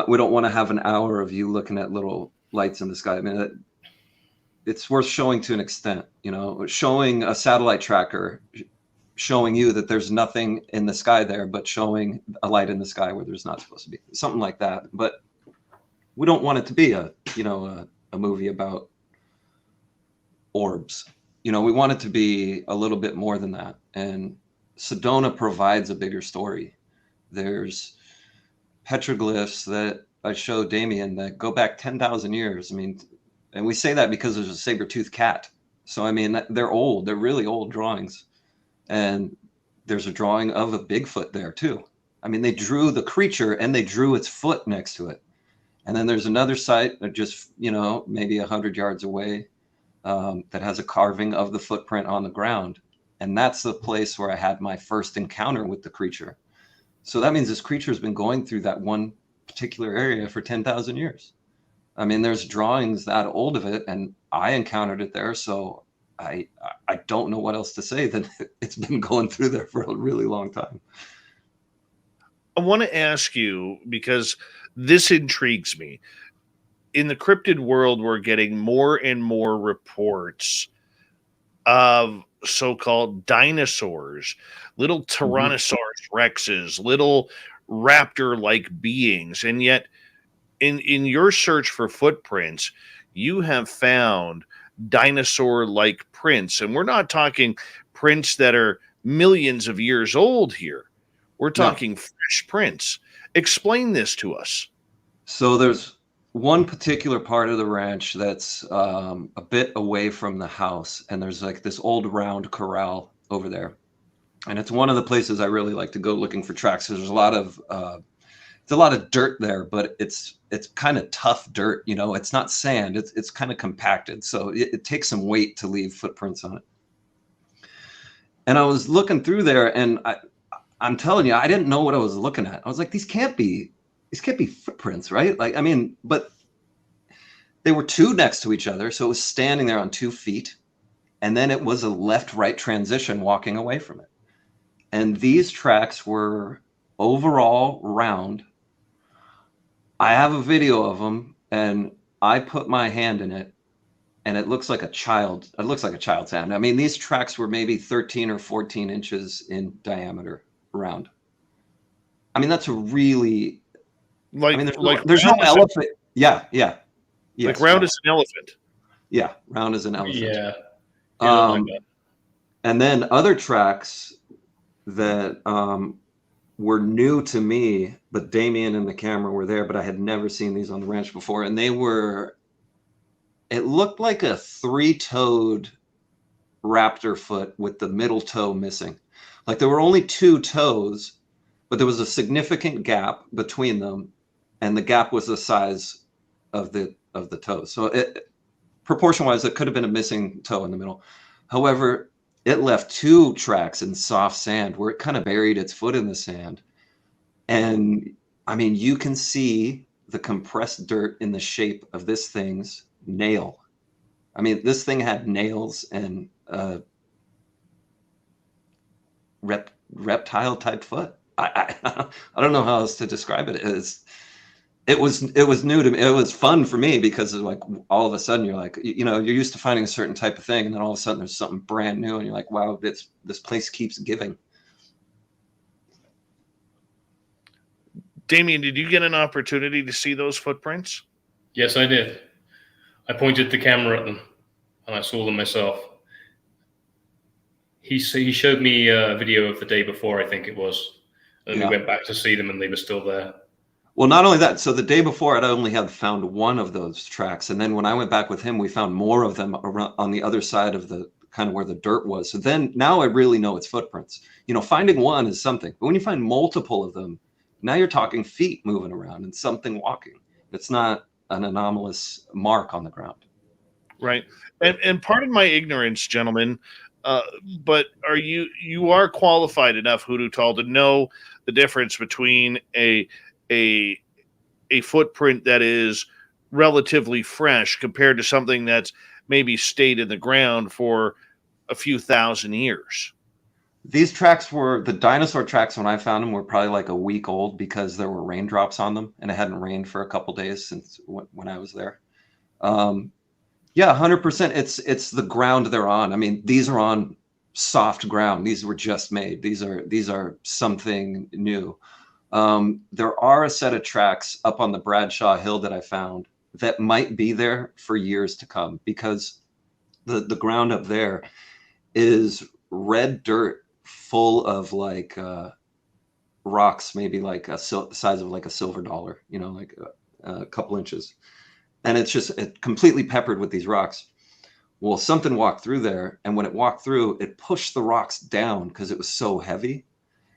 we don't want to have an hour of you looking at little lights in the sky. I mean, it's worth showing to an extent, you know, showing a satellite tracker, showing you that there's nothing in the sky there, but showing a light in the sky where there's not supposed to be, something like that. But we don't want it to be a movie about orbs. You know, we want it to be a little bit more than that. And Sedona provides a bigger story. There's petroglyphs that I showed Damien that go back 10,000 years. I mean, and we say that because there's a saber-toothed cat. So, I mean, they're old. They're really old drawings. And there's a drawing of a Bigfoot there too. I mean, they drew the creature and they drew its foot next to it. And then there's another site just, you know, maybe 100 yards away that has a carving of the footprint on the ground. And that's the place where I had my first encounter with the creature. So that means this creature has been going through that one particular area for 10,000 years. I mean, there's drawings that old of it, and I encountered it there. So I don't know what else to say than it's been going through there for a really long time. I want to ask you, because this intrigues me. in the cryptid world, we're getting more and more reports of so-called dinosaurs, little Tyrannosaurus Rexes, little raptor-like beings. And yet, in your search for footprints, you have found dinosaur-like prints. And we're not talking prints that are millions of years old here. We're talking fresh prints. Explain this to us. So there's one particular part of the ranch that's a bit away from the house, and there's like this old round corral over there, and it's one of the places I really like to go looking for tracks. There's a lot of dirt there, but it's kind of tough dirt. You know, it's not sand. It's kind of compacted, so it takes some weight to leave footprints on it. And I was looking through there, and I'm telling you, I didn't know what I was looking at. I was like, these can't be footprints, right? Like, I mean, but they were two next to each other. So it was standing there on 2 feet. And then it was a left-right transition walking away from it. And these tracks were overall round. I have a video of them, and I put my hand in it, and it looks like a child. It looks like a child's hand. I mean, these tracks were maybe 13 or 14 inches in diameter round. I mean, that's a really... Like, I mean, there's no elephant. Yeah. Yes, like round as an elephant. Yeah, round as an elephant. Yeah. And then other tracks that were new to me, but Damien and the camera were there, but I had never seen these on the ranch before. And it looked like a 3-toed raptor foot with the middle toe missing. Like there were only 2 toes, but there was a significant gap between them. And the gap was the size of the toes. So proportion-wise, it could have been a missing toe in the middle. However, it left 2 tracks in soft sand where it kind of buried its foot in the sand. And I mean, you can see the compressed dirt in the shape of this thing's nail. I mean, this thing had nails and reptile type foot. I don't know how else to describe it. It was new to me. It was fun for me because it's like all of a sudden you're like, you know, you're used to finding a certain type of thing, and then all of a sudden there's something brand new, and you're like, wow, this place keeps giving. Damien, did you get an opportunity to see those footprints? Yes, I did. I pointed the camera at them, and I saw them myself. He showed me a video of the day before, I think it was, and we went back to see them, and they were still there. Well, not only that, so the day before, I only had found one of those tracks. And then when I went back with him, we found more of them around on the other side of the kind of where the dirt was. So then now I really know it's footprints. You know, finding one is something. But when you find multiple of them, now you're talking feet moving around and something walking. It's not an anomalous mark on the ground. Right. And pardon my ignorance, gentlemen, but you are qualified enough, Hoodoo Tall, to know the difference between a footprint that is relatively fresh compared to something that's maybe stayed in the ground for a few thousand years. These tracks the dinosaur tracks when I found them were probably like a week old because there were raindrops on them, and it hadn't rained for a couple days since when I was there. Yeah, 100%. It's the ground they're on. I mean, these are on soft ground. These were just made. These are something new. There are a set of tracks up on the Bradshaw Hill that I found that might be there for years to come, because the ground up there is red dirt full of like rocks, maybe like the size of like a silver dollar, you know, like a couple inches. And it's completely peppered with these rocks. Well, something walked through there, and when it walked through, it pushed the rocks down because it was so heavy.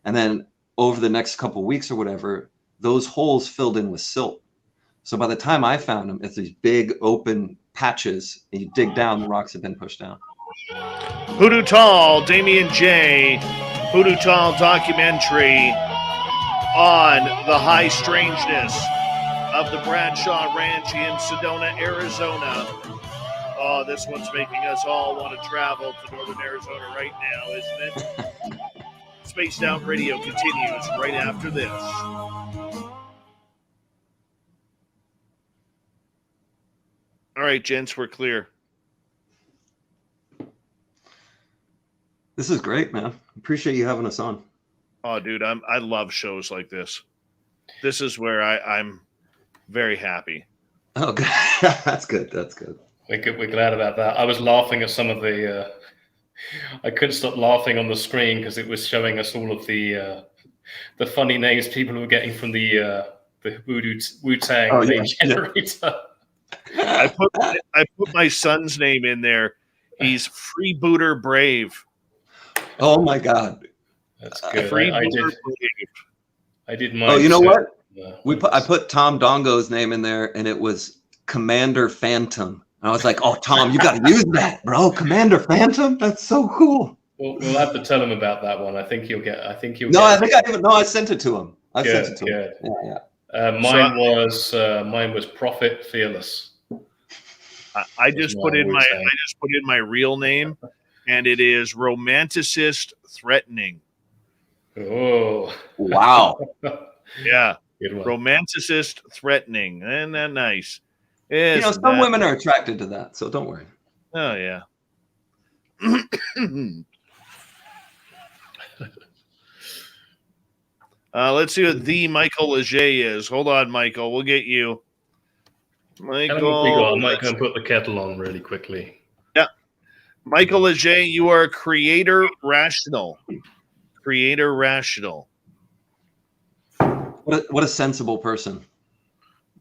And then over the next couple of weeks or whatever, those holes filled in with silt. So by the time I found them, it's these big open patches, and you dig down, the rocks have been pushed down. Hoodoo Tall, Damien J. Hoodoo Tall documentary on the high strangeness of the Bradshaw Ranch in Sedona, Arizona. Oh, this one's making us all want to travel to northern Arizona right now, isn't it? Spaced Out Radio continues right after this. right, gents, we're clear. This is great, man. Appreciate you having us on. Oh, dude, I love shows like this. This is where I'm very happy. Oh, good. That's good. That's good. We're glad about that. I was laughing at some of the. I couldn't stop laughing on the screen because it was showing us all of the funny names people were getting from the Voodoo Wu-Tang name generator. I put my son's name in there. He's Freebooter Brave. Oh my God, that's good. I did mine. Oh, you know what? Yeah. I put Tom Dongo's name in there, and it was Commander Phantom. I was like, "Oh, Tom, you got to use that, bro. Commander Phantom. That's so cool." We'll have to tell him about that one. I think he'll get. I sent it to him. I sent it to him. Yeah. Mine was Prophet Fearless. I just put in my real name, and it is Romanticist Threatening. Oh, wow. Yeah, Romanticist Threatening. Isn't that nice? Some women are attracted to that, so don't worry. Oh yeah. Let's see what the Michael Leger is. Hold on, Michael. We'll get you. Michael, I might go and put the kettle on really quickly. Yeah. Michael Leger, you are Creator Rational. Creator Rational. What a sensible person.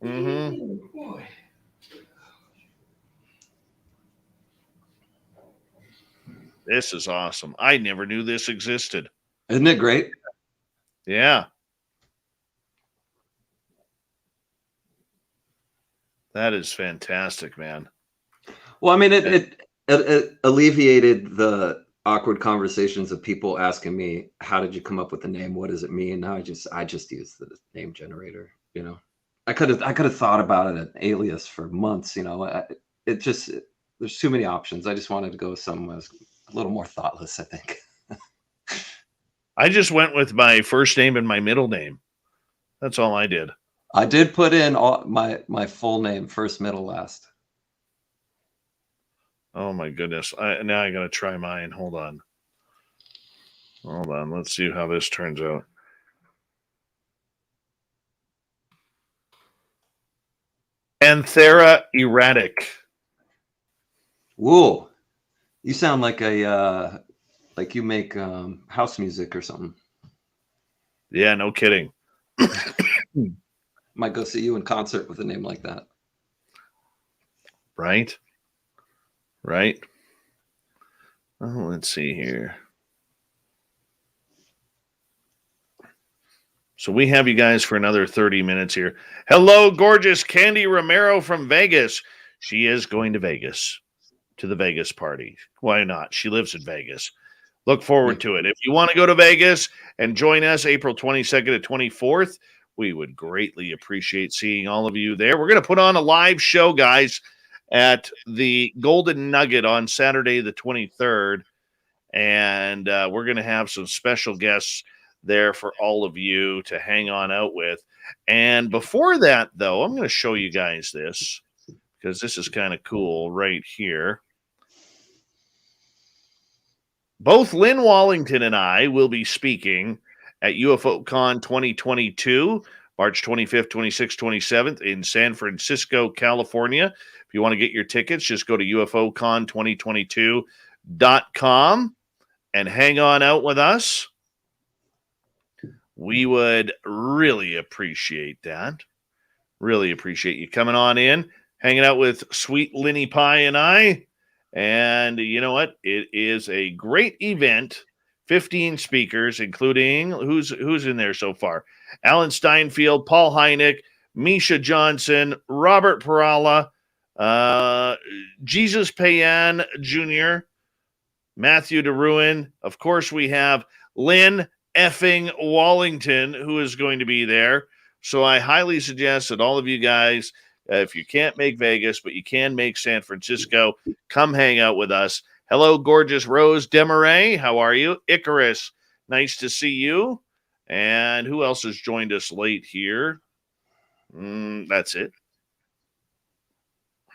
Mm-hmm. This is awesome. I never knew this existed. Isn't it great? Yeah. That is fantastic, man. Well, I mean, it alleviated the awkward conversations of people asking me, "How did you come up with the name? What does it mean?" Now I just use the name generator. I could have thought about it, an alias, for months. There's too many options. I just wanted to go with something that was a little more thoughtless, I think. I just went with my first name and my middle name. That's all I did. I did put in my full name, first, middle, last. Oh my goodness. Now I got to try mine. Hold on. Let's see how this turns out. Anthera Erratic. Whoa. You sound like like you make house music or something. Yeah, no kidding. Might go see you in concert with a name like that. Right. Oh, let's see here. So we have you guys for another 30 minutes here. Hello, gorgeous Candy Romero from Vegas. She is going to Vegas, to the Vegas party. Why not? She lives in Vegas. Look forward to it. If you want to go to Vegas and join us April 22nd to 24th, we would greatly appreciate seeing all of you there. We're going to put on a live show, guys, at the Golden Nugget on Saturday the 23rd. And we're going to have some special guests there for all of you to hang on out with. And before that, though, I'm going to show you guys this because this is kind of cool right here. Both Lynn Wallington and I will be speaking at UFOCon 2022, March 25th, 26th, 27th in San Francisco, California. If you want to get your tickets, just go to UFOCon2022.com and hang on out with us. We would really appreciate that. Really appreciate you coming on in, hanging out with sweet Linny Pie and I. And you know what? It is a great event. 15 speakers, including who's in there so far? Alan Steinfeld, Paul Hynek, Misha Johnson, Robert Perala, Jesus Payan Jr., Matthew DeRuin. Of course, we have Lynn effing Wallington, who is going to be there. So I highly suggest that all of you guys, if you can't make Vegas, but you can make San Francisco, come hang out with us. Hello, gorgeous Rose Demaray. How are you? Icarus, nice to see you. And who else has joined us late here? That's it.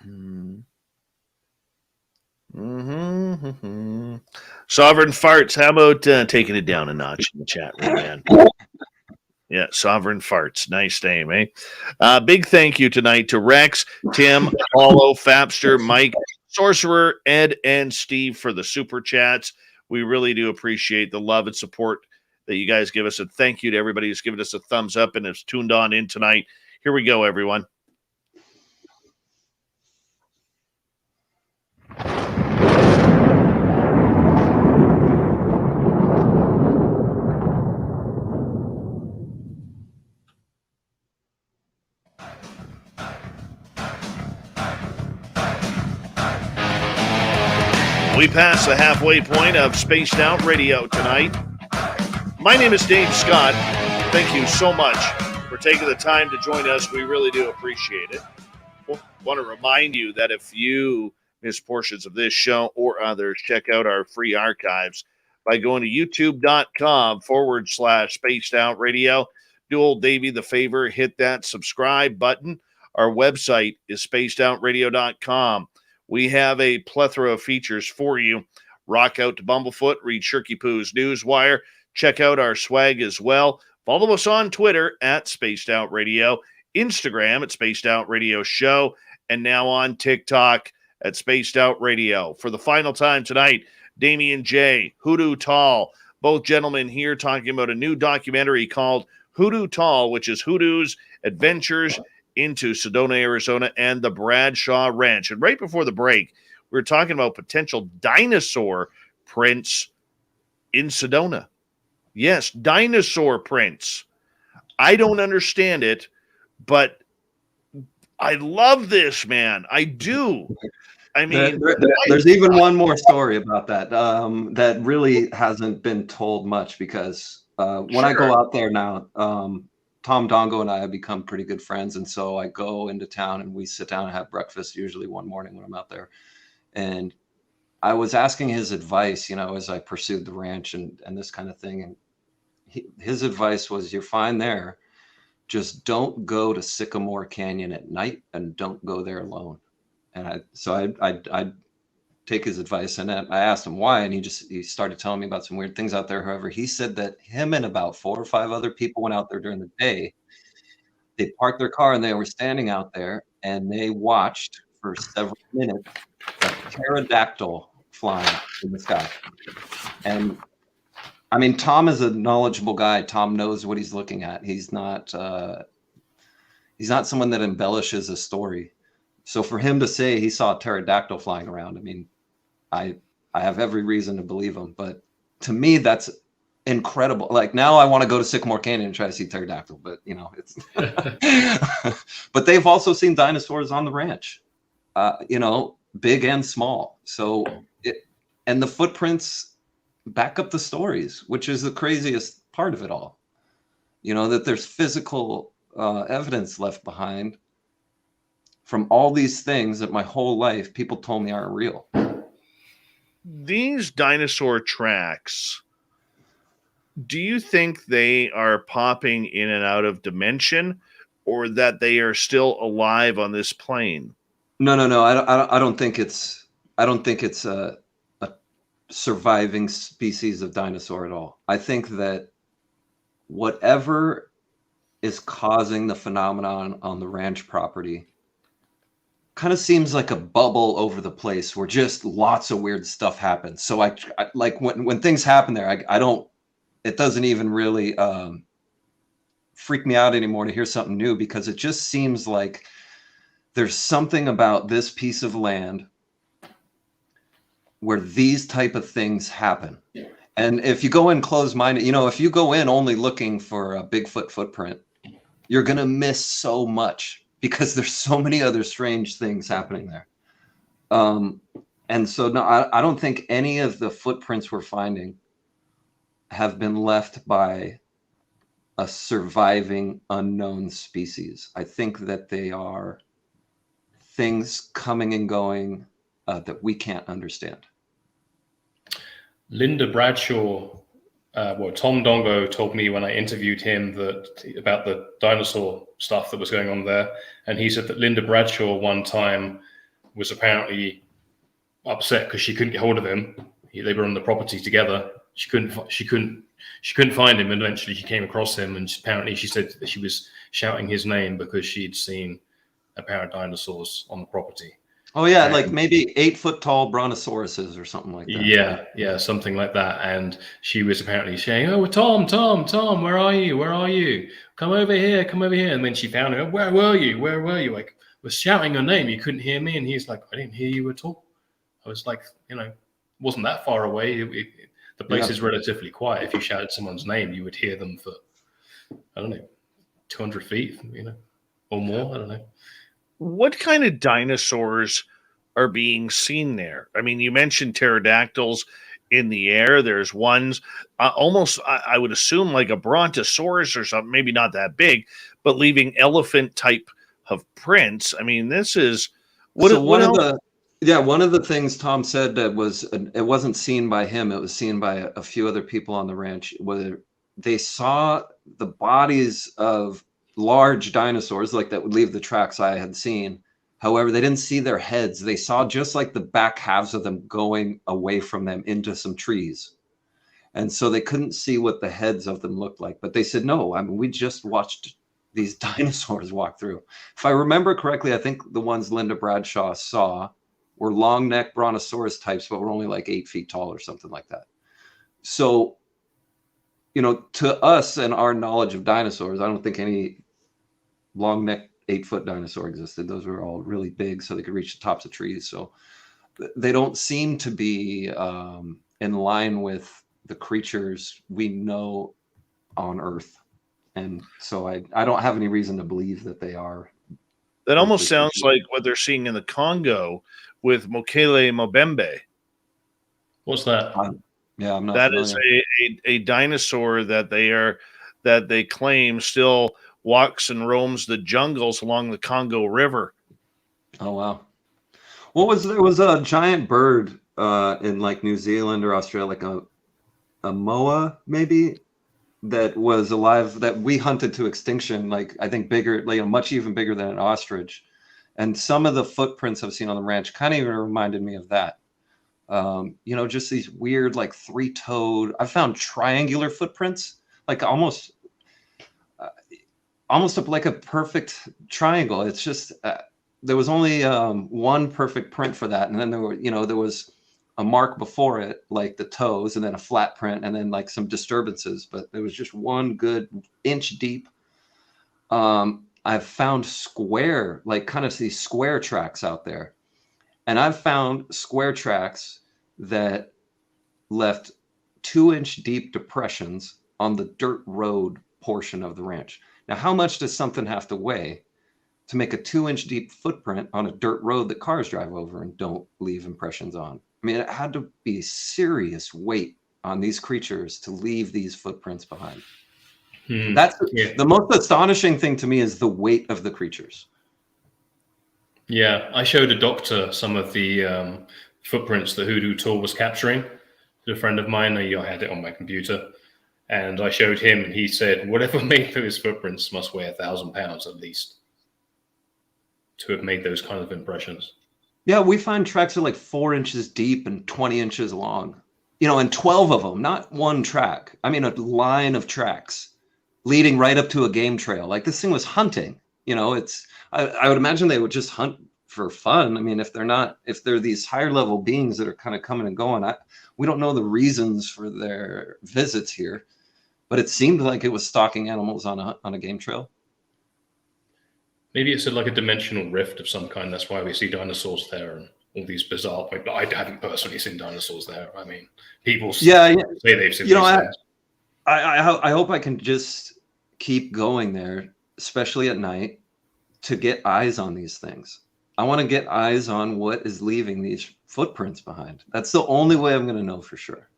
Mm-hmm. Sovereign Farts, how about taking it down a notch in the chat room, man? Yeah, Sovereign Farts. Nice name, eh? Big thank you tonight to Rex, Tim, Apollo, Fapster, Mike, Sorcerer, Ed, and Steve for the super chats. We really do appreciate the love and support that you guys give us. And thank you to everybody who's given us a thumbs up and has tuned on in tonight. Here we go, everyone. We passed the halfway point of Spaced Out Radio tonight. My name is Dave Scott. Thank you so much for taking the time to join us. We really do appreciate it. I want to remind you that if you miss portions of this show or others, check out our free archives by going to youtube.com/Spaced Out Radio. Do old Davey the favor, hit that subscribe button. Our website is spacedoutradio.com. We have a plethora of features for you. Rock out to Bumblefoot, read Shirky Poo's Newswire. Check out our swag as well. Follow us on Twitter at Spaced Out Radio, Instagram at Spaced Out Radio Show, and now on TikTok at Spaced Out Radio. For the final time tonight, Damien J., Hoodoo Tall, both gentlemen here talking about a new documentary called Hoodoo Tall, which is Hoodoo's Adventures into Sedona, Arizona, and the Bradshaw Ranch. And right before the break, we were talking about potential dinosaur prints in Sedona. Yes, dinosaur prints. I don't understand it, but I love this, man. I do. I mean, there's even one more story about that that really hasn't been told much, because when I go out there now, Tom Dongo and I have become pretty good friends. And so I go into town and we sit down and have breakfast, usually one morning when I'm out there. And I was asking his advice, as I pursued the ranch and this kind of thing. And his advice was, you're fine there. Just don't go to Sycamore Canyon at night and don't go there alone. And I take his advice, and I asked him why, and he started telling me about some weird things out there. However, he said that him and about 4 or 5 other people went out there during the day. They parked their car and they were standing out there and they watched for several minutes a pterodactyl flying in the sky. And I mean, Tom is a knowledgeable guy. Tom knows what he's looking at. He's not someone that embellishes a story. So for him to say he saw a pterodactyl flying around, I mean, I have every reason to believe him. But to me, that's incredible. Like, now I want to go to Sycamore Canyon and try to see pterodactyl, but it's but they've also seen dinosaurs on the ranch, big and small. So and the footprints back up the stories, which is the craziest part of it all. That there's physical evidence left behind from all these things that my whole life people told me aren't real. These dinosaur tracks, do you think they are popping in and out of dimension, or that they are still alive on this plane? No. I don't think it's a surviving species of dinosaur at all. I think that whatever is causing the phenomenon on the ranch property kind of seems like a bubble over the place where just lots of weird stuff happens. So I like when things happen there, it doesn't even really freak me out anymore to hear something new, because it just seems like there's something about this piece of land where these type of things happen. And if you go in closed-minded, if you go in only looking for a Bigfoot footprint, you're going to miss so much, because there's so many other strange things happening there. And so, no, I don't think any of the footprints we're finding have been left by a surviving unknown species. I think that they are things coming and going that we can't understand. Linda Bradshaw, Tom Dongo told me when I interviewed him about the dinosaur stuff that was going on there. And he said that Linda Bradshaw one time was apparently upset because she couldn't get hold of him. They were on the property together. She couldn't find him. And eventually she came across him, and apparently she said that she was shouting his name because she'd seen a pair of dinosaurs on the property. Oh yeah, like maybe 8-foot tall brontosauruses or something like that. Yeah, something like that. And she was apparently saying, "Oh, Tom, where are you? Where are you? Come over here, come over here." And then she found him. Where were you? Where were you? Like, was shouting her name. You couldn't hear me. And he's like, "I didn't hear you at all." I was like, wasn't that far away. The place is relatively quiet. If you shouted someone's name, you would hear them for, I don't know, 200 feet, or more. I don't know. What kind of dinosaurs are being seen there? I mean, you mentioned pterodactyls in the air. There's ones almost, I would assume, like a brontosaurus or something, maybe not that big, but leaving elephant type of prints. I mean, this is one of the things Tom said that it wasn't seen by him. It was seen by a few other people on the ranch, where they saw the bodies of large dinosaurs like that would leave the tracks I had seen. However, they didn't see their heads. They saw just like the back halves of them going away from them into some trees. And so they couldn't see what the heads of them looked like. But they said, no, I mean, we just watched these dinosaurs walk through. If I remember correctly, I think the ones Linda Bradshaw saw were long neck brontosaurus types, but were only like 8 feet tall or something like that. So, to us and our knowledge of dinosaurs, I don't think any long neck 8-foot dinosaur existed. Those were all really big, so they could reach the tops of trees. So they don't seem to be in line with the creatures we know on Earth. And so I don't have any reason to believe that they are. That almost sounds like what they're seeing in the Congo with Mokele Mobembe. What's that? Yeah, I'm not. That is a dinosaur that they claim still walks and roams the jungles along the Congo River. Oh wow! There was a giant bird in like New Zealand or Australia, like a moa maybe, that was alive that we hunted to extinction. Like I think bigger, like much even bigger than an ostrich. And some of the footprints I've seen on the ranch kind of even reminded me of that. Just these weird, like 3-toed. I found triangular footprints, like almost up like a perfect triangle. It's just there was only one perfect print for that, and then there was a mark before it, like the toes, and then a flat print, and then like some disturbances. But there was just one good inch deep. I've found square, like kind of these square tracks out there. And I've found square tracks that left 2-inch deep depressions on the dirt road portion of the ranch. Now, how much does something have to weigh to make a 2-inch deep footprint on a dirt road that cars drive over and don't leave impressions on? I mean, it had to be serious weight on these creatures to leave these footprints behind. That's the most astonishing thing to me, is the weight of the creatures. Yeah, I showed a doctor some of the footprints that Hoodoo Tall was capturing. A friend of mine, I had it on my computer, and I showed him, and he said, whatever made those footprints must weigh 1,000 pounds at least to have made those kind of impressions. Yeah, we find tracks that are like 4 inches deep and 20 inches long, and 12 of them, not one track. I mean, a line of tracks leading right up to a game trail. Like this thing was hunting. I would imagine they would just hunt for fun. I mean, if they're these higher level beings that are kind of coming and going, we don't know the reasons for their visits here, but it seemed like it was stalking animals on a game trail. Maybe it's like a dimensional rift of some kind. That's why we see dinosaurs there and all these bizarre. I haven't personally seen dinosaurs there. I mean, people say they've seen these things. I hope I can just keep going there, especially at night, to get eyes on these things. I want to get eyes on what is leaving these footprints behind. That's the only way I'm going to know for sure.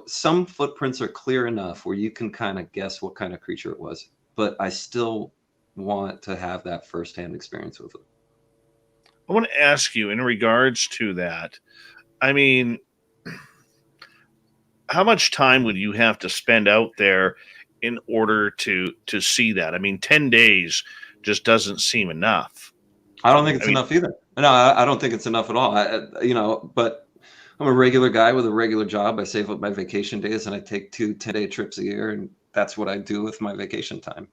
Some footprints are clear enough where you can kind of guess what kind of creature it was, but I still want to have that firsthand experience with it. I want to ask you in regards to that. I mean, how much time would you have to spend out there in order to see that? I mean, 10 days just doesn't seem enough. I don't think it's enough either. No, I don't think it's enough at all. But I'm a regular guy with a regular job. I save up my vacation days and I take 2 10-day trips a year, and that's what I do with my vacation time.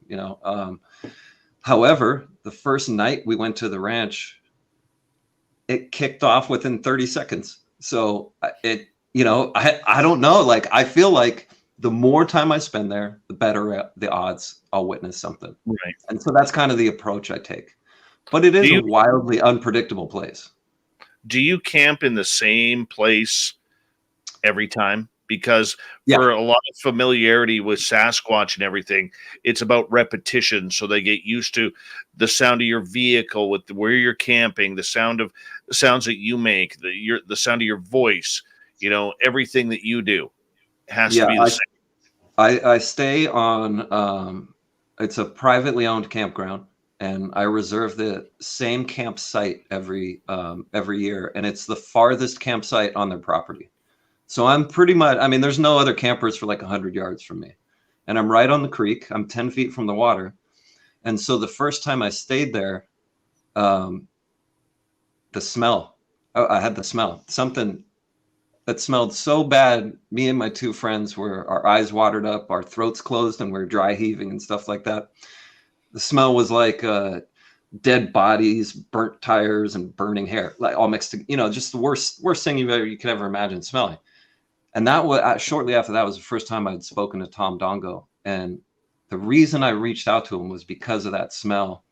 However, the first night we went to the ranch, it kicked off within 30 seconds. So I don't know. Like, I feel like the more time I spend there, the better the odds I'll witness something. Right. And so that's kind of the approach I take. But it is a wildly unpredictable place. Do you camp in the same place every time? Because for a lot of familiarity with Sasquatch and everything, it's about repetition. So they get used to the sound of your vehicle, with where you're camping, the sounds that you make, the sound of your voice. Everything that you do has to be the same. I stay on. It's a privately owned campground, and I reserve the same campsite every year, and it's the farthest campsite on their property. So I'm pretty much, there's no other campers for like 100 yards from me. And I'm right on the creek. I'm 10 feet from the water. And so the first time I stayed there, the smell, I had the smell, something that smelled so bad. Me and my 2 friends our eyes watered up, our throats closed, and we're dry heaving and stuff like that. The smell was like dead bodies, burnt tires, and burning hair, like all mixed together, just the worst thing you could ever imagine smelling. And that was shortly after that was the first time I'd spoken to Tom Dongo. And the reason I reached out to him was because of that smell.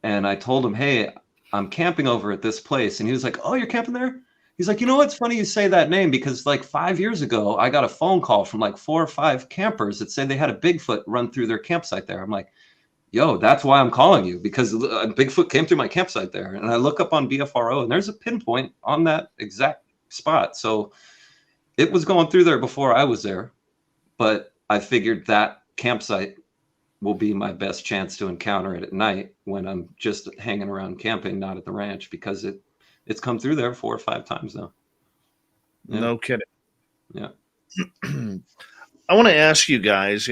And I told him, hey, I'm camping over at this place. And he was like, oh, you're camping there? He's like, it's funny you say that name, because like 5 years ago, I got a phone call from like 4 or 5 campers that said they had a Bigfoot run through their campsite there. I'm like, yo, that's why I'm calling you, because a Bigfoot came through my campsite there. And I look up on BFRO, and there's a pinpoint on that exact spot. So it was going through there before I was there, but I figured that campsite will be my best chance to encounter it at night when I'm just hanging around camping, not at the ranch, because it's come through there 4 or 5 times now. Yeah. No kidding. Yeah. I want to ask you guys,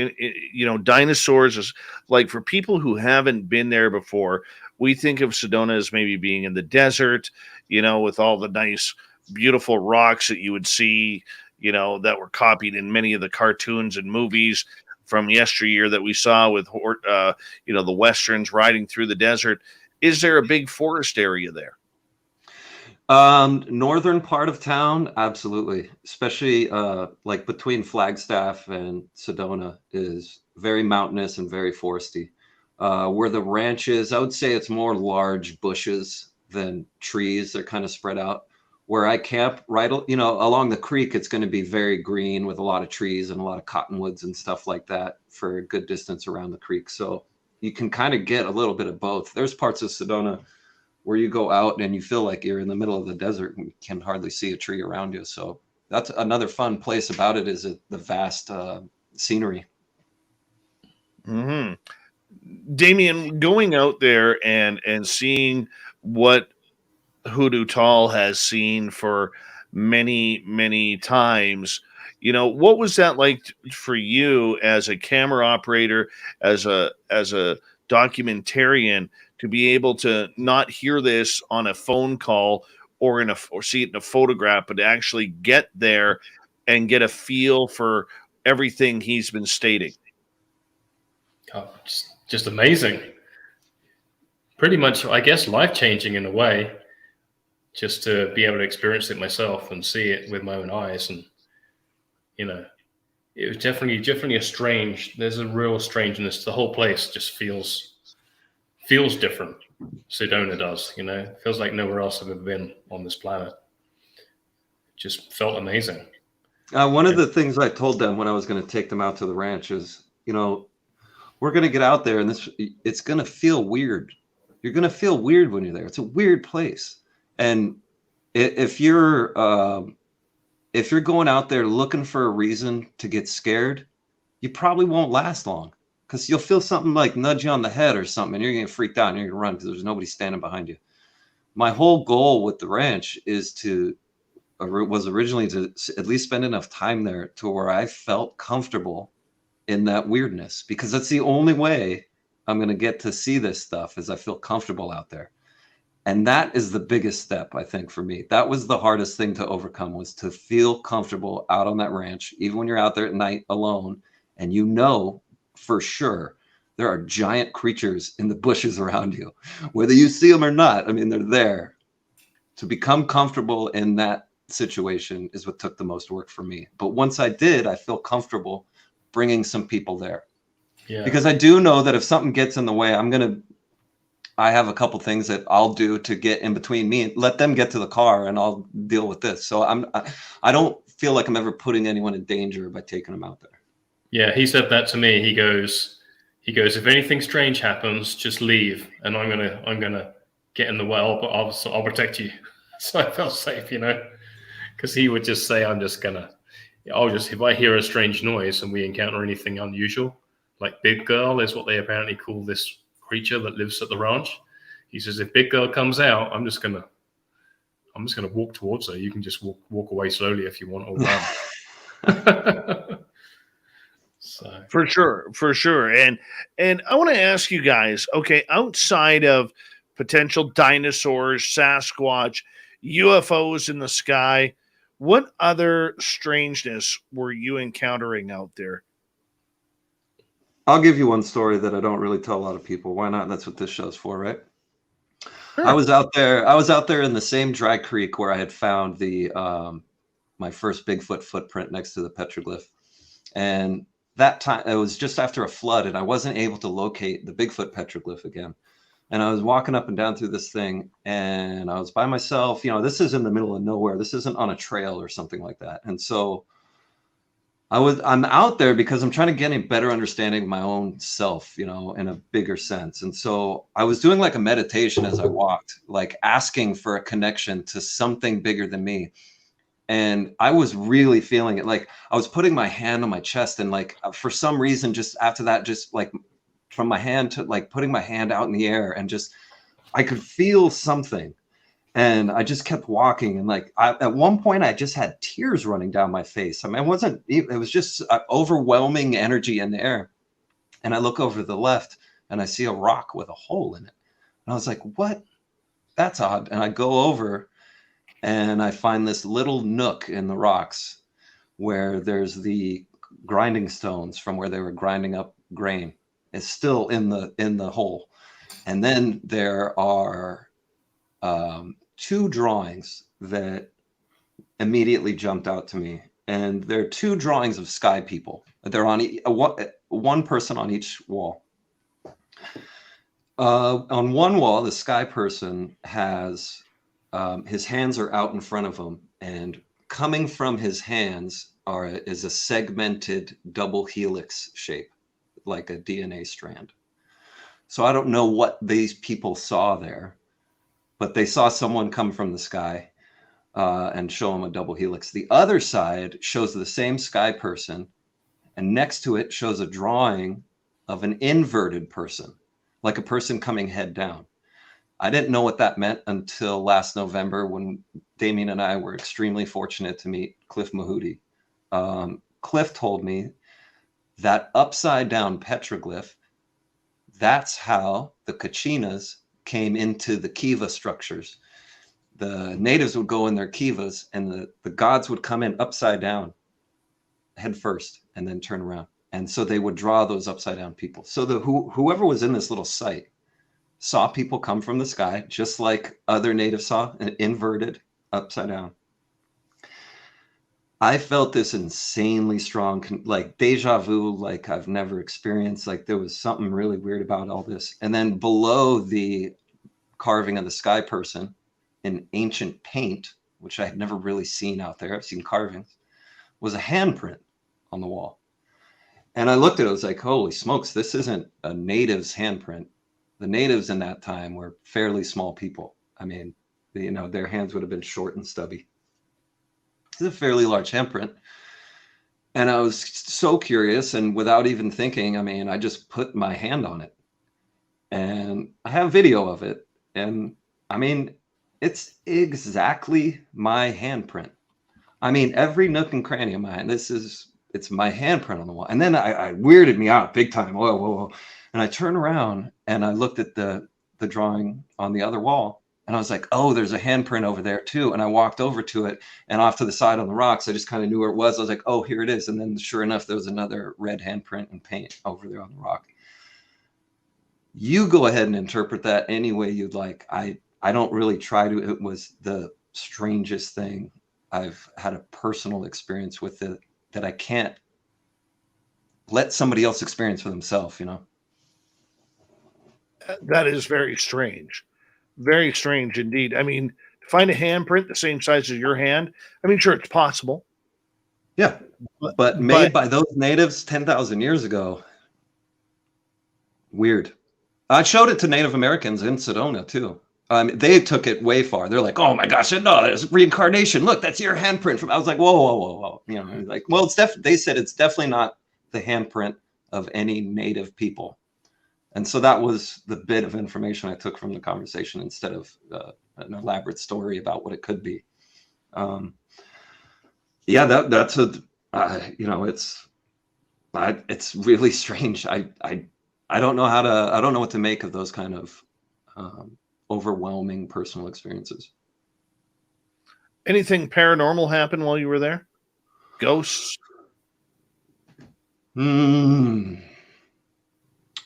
dinosaurs is like, for people who haven't been there before, we think of Sedona as maybe being in the desert, with all the nice, beautiful rocks that you would see, that were copied in many of the cartoons and movies from yesteryear that we saw with, the Westerns riding through the desert. Is there a big forest area there? Northern part of town, absolutely. Especially like between Flagstaff and Sedona is very mountainous and very foresty. Where the ranch is, I would say it's more large bushes than trees. They're kind of spread out. Where I camp, right, along the creek, it's going to be very green with a lot of trees and a lot of cottonwoods and stuff like that for a good distance around the creek. So you can kind of get a little bit of both. There's parts of Sedona where you go out and you feel like you're in the middle of the desert and you can hardly see a tree around you. So that's another fun place about it, is the vast scenery. Mm-hmm. Damien, going out there and seeing what Hoodoo Tall has seen for many, many times, what was that like for you as a camera operator, as a documentarian, to be able to not hear this on a phone call or see it in a photograph, but to actually get there and get a feel for everything he's been stating? Oh, just amazing. Pretty much, I guess, life-changing in a way, just to be able to experience it myself and see it with my own eyes. And, it was definitely there's a real strangeness. The whole place just feels different. Sedona does, feels like nowhere else I've ever been on this planet. Just felt amazing. One of the things I told them when I was going to take them out to the ranch is, we're going to get out there and it's going to feel weird. You're going to feel weird when you're there. It's a weird place. And if you're going out there looking for a reason to get scared, you probably won't last long, because you'll feel something like nudge you on the head or something, and you're going to get freaked out and you're going to run because there's nobody standing behind you. My whole goal with the ranch was originally to at least spend enough time there to where I felt comfortable in that weirdness, because that's the only way I'm going to get to see this stuff, is I feel comfortable out there. And that is the biggest step, I think, for me. That was the hardest thing to overcome, was to feel comfortable out on that ranch, even when you're out there at night alone, and you know for sure there are giant creatures in the bushes around you, whether you see them or not. I mean, they're there. To become comfortable in that situation is what took the most work for me. But once I did, I feel comfortable bringing some people there. Yeah. Because I do know that if something gets in the way, I have a couple things that I'll do to get in between me and let them get to the car, and I'll deal with this. So I don't feel like I'm ever putting anyone in danger by taking them out there. Yeah, he said that to me. He goes, if anything strange happens, just leave, and I'm gonna get in the way. I'll protect you. So I felt safe, because he would just say, if I hear a strange noise and we encounter anything unusual, like Big Girl is what they apparently call this creature that lives at the ranch. He says, if Big Girl comes out, I'm just gonna walk towards her. You can just walk away slowly if you want, or run. So For sure. And I want to ask you guys, okay, outside of potential dinosaurs, Sasquatch, UFOs in the sky, what other strangeness were you encountering out there? I'll give you one story that I don't really tell a lot of people. Why not? That's what this show's for, right? Sure. I was out there in the same dry creek where I had found the my first Bigfoot footprint next to the petroglyph. And that time, it was just after a flood, and I wasn't able to locate the Bigfoot petroglyph again. And I was walking up and down through this thing, and I was by myself. This is in the middle of nowhere. This isn't on a trail or something like that. And so I'm out there because I'm trying to get a better understanding of my own self, in a bigger sense. And so I was doing like a meditation as I walked, like asking for a connection to something bigger than me. And I was really feeling it. Like I was putting my hand on my chest, and like for some reason, just after that, just like from my hand to like putting my hand out in the air, and just I could feel something. And I just kept walking, and like at one point I just had tears running down my face. I mean, it was just overwhelming energy in the air. And I look over to the left, and I see a rock with a hole in it. And I was like, what? That's odd. And I go over, and I find this little nook in the rocks where there's the grinding stones from where they were grinding up grain. It's still in the hole. And then there are two drawings that immediately jumped out to me. And they're two drawings of sky people. They're on one person on each wall. On one wall, the sky person has his hands are out in front of him, and coming from his hands is a segmented double helix shape, like a DNA strand. So I don't know what these people saw there, but they saw someone come from the sky and show them a double helix. The other side shows the same sky person, and next to it shows a drawing of an inverted person, like a person coming head down. I didn't know what that meant until last November, when Damien and I were extremely fortunate to meet Cliff Mahooty. Cliff told me that upside down petroglyph, that's how the Kachinas came into the kiva structures. The natives would go in their kivas, and the gods would come in upside down, head first, and then turn around. And so they would draw those upside down people. So whoever was in this little site saw people come from the sky, just like other natives saw, an inverted upside down. I felt this insanely strong, like deja vu, like I've never experienced. Like there was something really weird about all this. And then below the carving of the sky person in ancient paint, which I had never really seen out there, I've seen carvings, was a handprint on the wall. And I looked at it, I was like, holy smokes, this isn't a native's handprint. The natives in that time were fairly small people. I mean, their hands would have been short and stubby. It's a fairly large handprint. And I was so curious, and without even thinking, I mean, I just put my hand on it. And I have video of it. And I mean, it's exactly my handprint. I mean, every nook and cranny of mine, it's my handprint on the wall. And then I weirded me out big time. Whoa. And I turned around and I looked at the drawing on the other wall, And I was like, oh, there's a handprint over there too. And I walked over to it, and off to the side on the rocks, I just kind of knew where it was. I was like, oh, here it is. And then sure enough, there was another red handprint and paint over there on the rock. You go ahead and interpret that any way you'd like. I don't really try to. It was the strangest thing. I've had a personal experience with it that I can't let somebody else experience for themselves, you know? That is very strange. Very strange indeed. I mean, to find a handprint the same size as your hand, I mean, sure, it's possible. Yeah. But made by those natives 10,000 years ago. Weird. I showed it to Native Americans in Sedona too. They took it way far. They're like, "Oh my gosh, no, there's reincarnation. Look, that's your handprint." From I was like, "Whoa, whoa, whoa, whoa!" You know, like, well, it's they said it's definitely not the handprint of any native people, and so that was the bit of information I took from the conversation instead of an elaborate story about what it could be. Yeah, that's a you know, it's really strange. I don't know I don't know what to make of those kind of overwhelming personal experiences. Anything paranormal happen while you were there? Ghosts?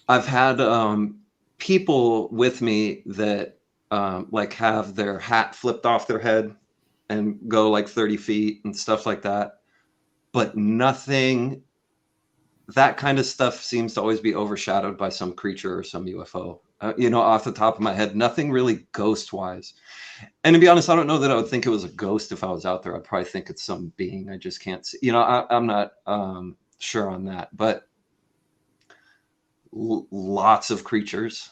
I've had people with me that like have their hat flipped off their head and go like 30 feet and stuff like that. But nothing, that kind of stuff seems to always be overshadowed by some creature or some UFO. You know, off the top of my head, nothing really ghost-wise. And to be honest, I don't know that I would think it was a ghost if I was out there. I'd probably think it's some being I just can't see. You know, I'm not sure on that. But lots of creatures,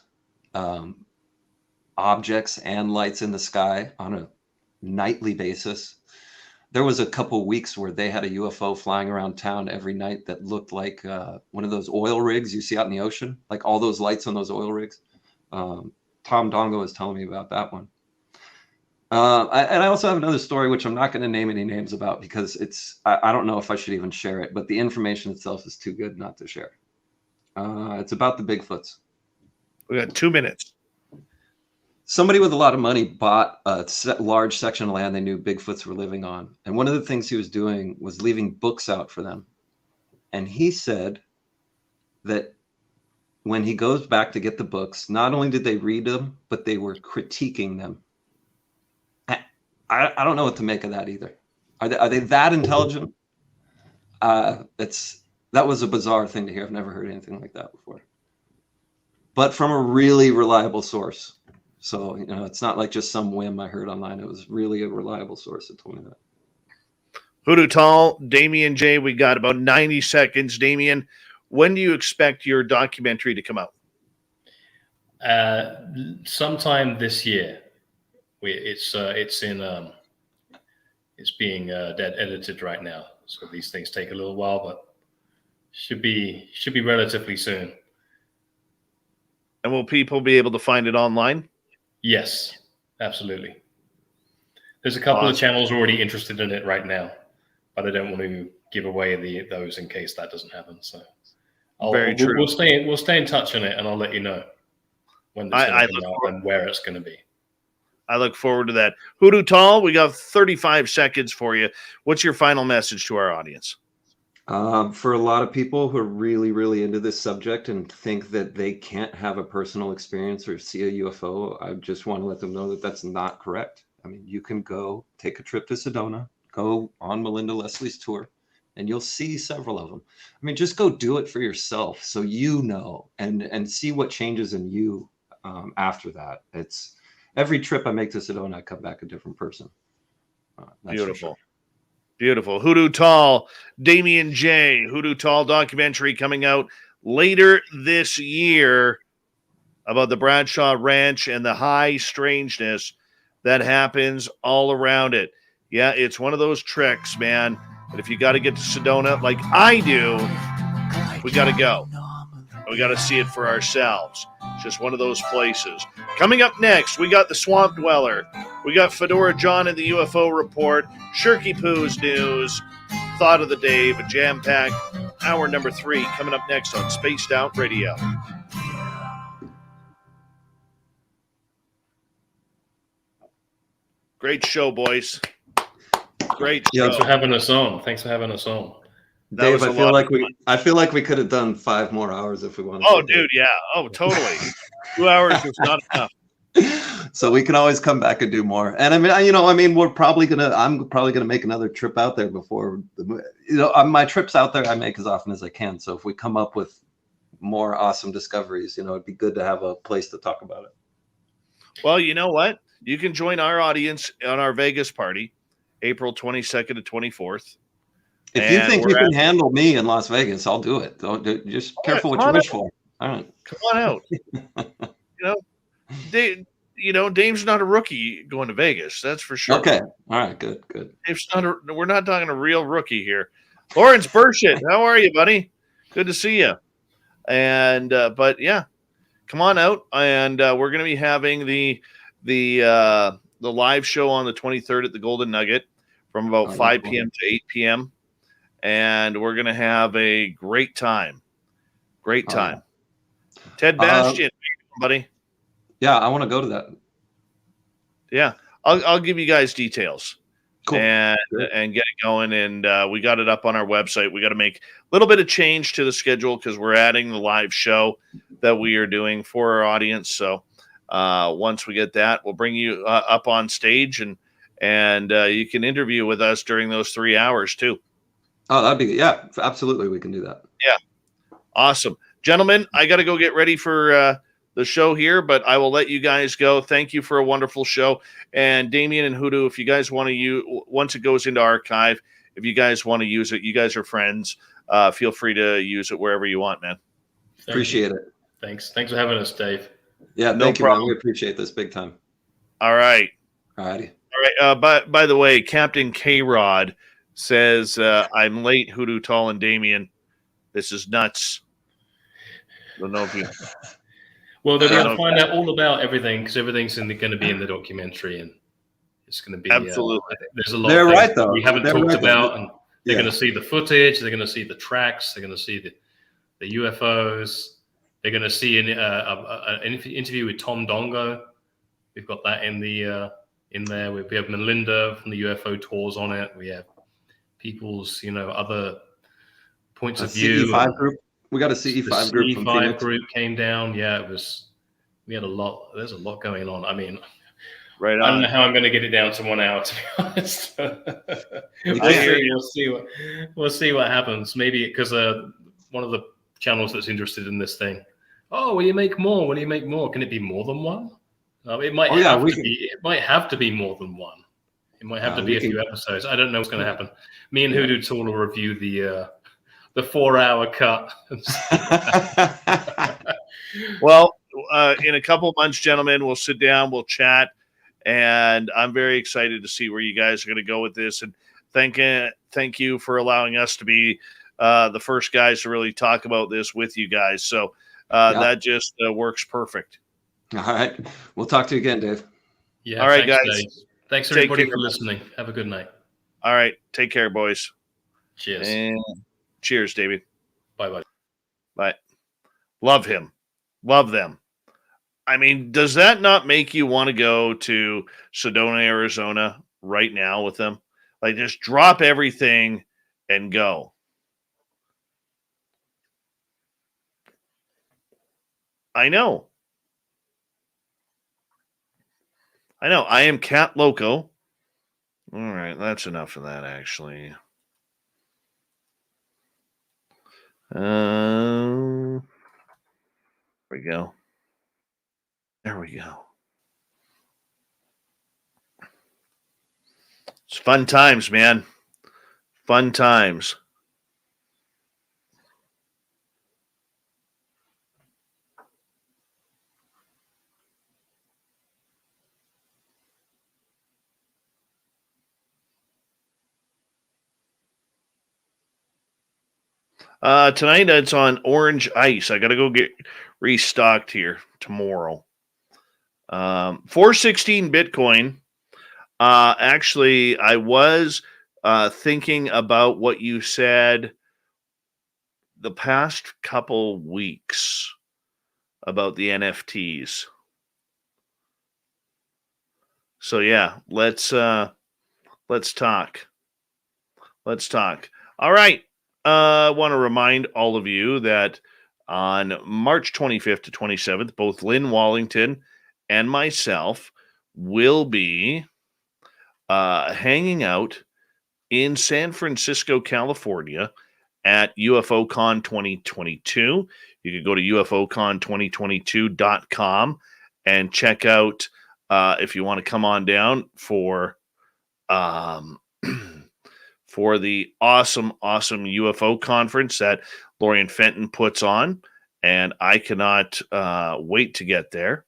objects, and lights in the sky on a nightly basis. There was a couple weeks where they had a UFO flying around town every night that looked like one of those oil rigs you see out in the ocean, like all those lights on those oil rigs. Tom Dongo was telling me about that one. And I also have another story, which I'm not going to name any names about because I don't know if I should even share it, but the information itself is too good not to share. It's about the Bigfoots. We got 2 minutes. Somebody with a lot of money bought a large section of land they knew Bigfoots were living on. And one of the things he was doing was leaving books out for them. And he said that when he goes back to get the books, not only did they read them, but they were critiquing them. I don't know what to make of that either. Are they that intelligent? That was a bizarre thing to hear. I've never heard anything like that before. But from a really reliable source. So, you know, it's not like just some whim I heard online. It was really a reliable source that told me that. Hoodoo Tall, Damien J, we got about 90 seconds. Damien, when do you expect your documentary to come out? Sometime this year. It's being edited right now. So these things take a little while, but should be relatively soon. And will people be able to find it online? Yes, absolutely. There's a couple of channels already interested in it right now, but I don't want to give away those in case that doesn't happen. So we'll stay in touch on it, and I'll let you know when it's going to come out and where it's going to be. I look forward to that. Hoodoo Tall, we got 35 seconds for you. What's your final message to our audience? For a lot of people who are really, really into this subject and think that they can't have a personal experience or see a UFO, I just want to let them know that that's not correct. I mean, you can go take a trip to Sedona, go on Melinda Leslie's tour, and you'll see several of them. I mean, just go do it for yourself so you know and see what changes in you after that. It's every trip I make to Sedona, I come back a different person. Beautiful. Sure. Beautiful. Hoodoo Tall, Damien J. Hoodoo Tall documentary coming out later this year about the Bradshaw Ranch and the high strangeness that happens all around it. Yeah, it's one of those tricks, man. But if you got to get to Sedona like I do, we got to go. We got to see it for ourselves. It's just one of those places. Coming up next, we got the Swamp Dweller. We got Fedora John and the UFO Report. Shirky Poo's news. Thought of the day, but jam-packed. Hour number 3 coming up next on Spaced Out Radio. Great show, boys. Great show. Thanks for having us on. Thanks for having us on. Dave, I feel like we could have done 5 more hours if we wanted Oh, to. dude, yeah. Oh, totally. 2 hours is not enough. So we can always come back and do more. And I mean, I'm probably gonna make another trip out there before my trips out there I make as often as I can. So if we come up with more awesome discoveries, it'd be good to have a place to talk about it. Well, you know what? You can join our audience on our Vegas party, April 22nd to 24th. If you think you can handle me in Las Vegas, I'll do it. Just careful what you wish for. All right. Come on out. Dave's not a rookie going to Vegas. That's for sure. Okay. All right. Good. Dave's we're not talking a real rookie here. Lawrence Burshett, how are you, buddy? Good to see you. And but yeah, come on out, and we're going to be having the live show on the 23rd at the Golden Nugget from about 5 p.m. to 8 p.m. And we're going to have a great time. Great time. Ted Bastian, buddy. Yeah, I want to go to that. Yeah, I'll give you guys details. Cool. And get it going. And we got it up on our website. We got to make a little bit of change to the schedule because we're adding the live show that we are doing for our audience. So once we get that, we'll bring you up on stage and you can interview with us during those 3 hours too. Oh, that'd be absolutely. We can do that. Yeah, awesome, gentlemen. I got to go get ready for the show here, but I will let you guys go. Thank you for a wonderful show. And Damien and Hoodoo, if you guys want to use, once it goes into archive, if you guys want to use it, you guys are friends. Feel free to use it wherever you want, man. Appreciate it. Thanks for having us, Dave. Yeah, no thank problem. You, man. We appreciate this big time. All right. All righty. All right. By the way, Captain K-Rod says, I'm late, Hoodoo Tall and Damien. This is nuts. Don't know if you... Well, they're going to find out all about everything because everything's going to be in the documentary, and it's going to be absolutely. There's a lot. They're of right though. We haven't talked about, and they're Yeah. going to see the footage. They're going to see the tracks. They're going to see the UFOs. They're going to see an interview with Tom Dongo. We've got that in there. We have Melinda from the UFO tours on it. We have people's other points of view. CE5 group. We got a CE5 group from Phoenix. Group came down. Yeah, we had a lot. There's a lot going on. I mean, right on. I don't know how I'm going to get it down to 1 hour, to be honest. We'll see what happens. Maybe because one of the channels that's interested in this thing. Oh, will you make more? Will you make more? Can it be more than one? It might It might have to be more than one. It might have to be a few episodes. I don't know what's going to happen. Me and Hoodoo Tall will review the 4-hour cut. Well, in a couple of months, gentlemen, we'll sit down, we'll chat, and I'm very excited to see where you guys are going to go with this. And thank you for allowing us to be the first guys to really talk about this with you guys. So that just works perfect. All right. We'll talk to you again, Dave. Yeah. All right, thanks, guys. Dave. Thanks everybody for listening. Have a good night. All right. Take care, boys. Cheers. And cheers, David. Bye-bye. Bye. Love him. Love them. I mean, does that not make you want to go to Sedona, Arizona right now with them? Like, just drop everything and go. I know. I am Cat Loco. All right, that's enough of that, actually. There we go. There we go. It's fun times, man. Fun times. Tonight it's on orange ice. I got to go get restocked here tomorrow. 416 Bitcoin. Actually, I was thinking about what you said the past couple weeks about the NFTs. So yeah, let's talk. Let's talk. All right. I want to remind all of you that on March 25th to 27th, both Lynn Wallington and myself will be hanging out in San Francisco, California at UFOCon 2022. You can go to UFOCon2022.com and check out if you want to come on down for for the awesome UFO conference that Lorian Fenton puts on. And I cannot wait to get there.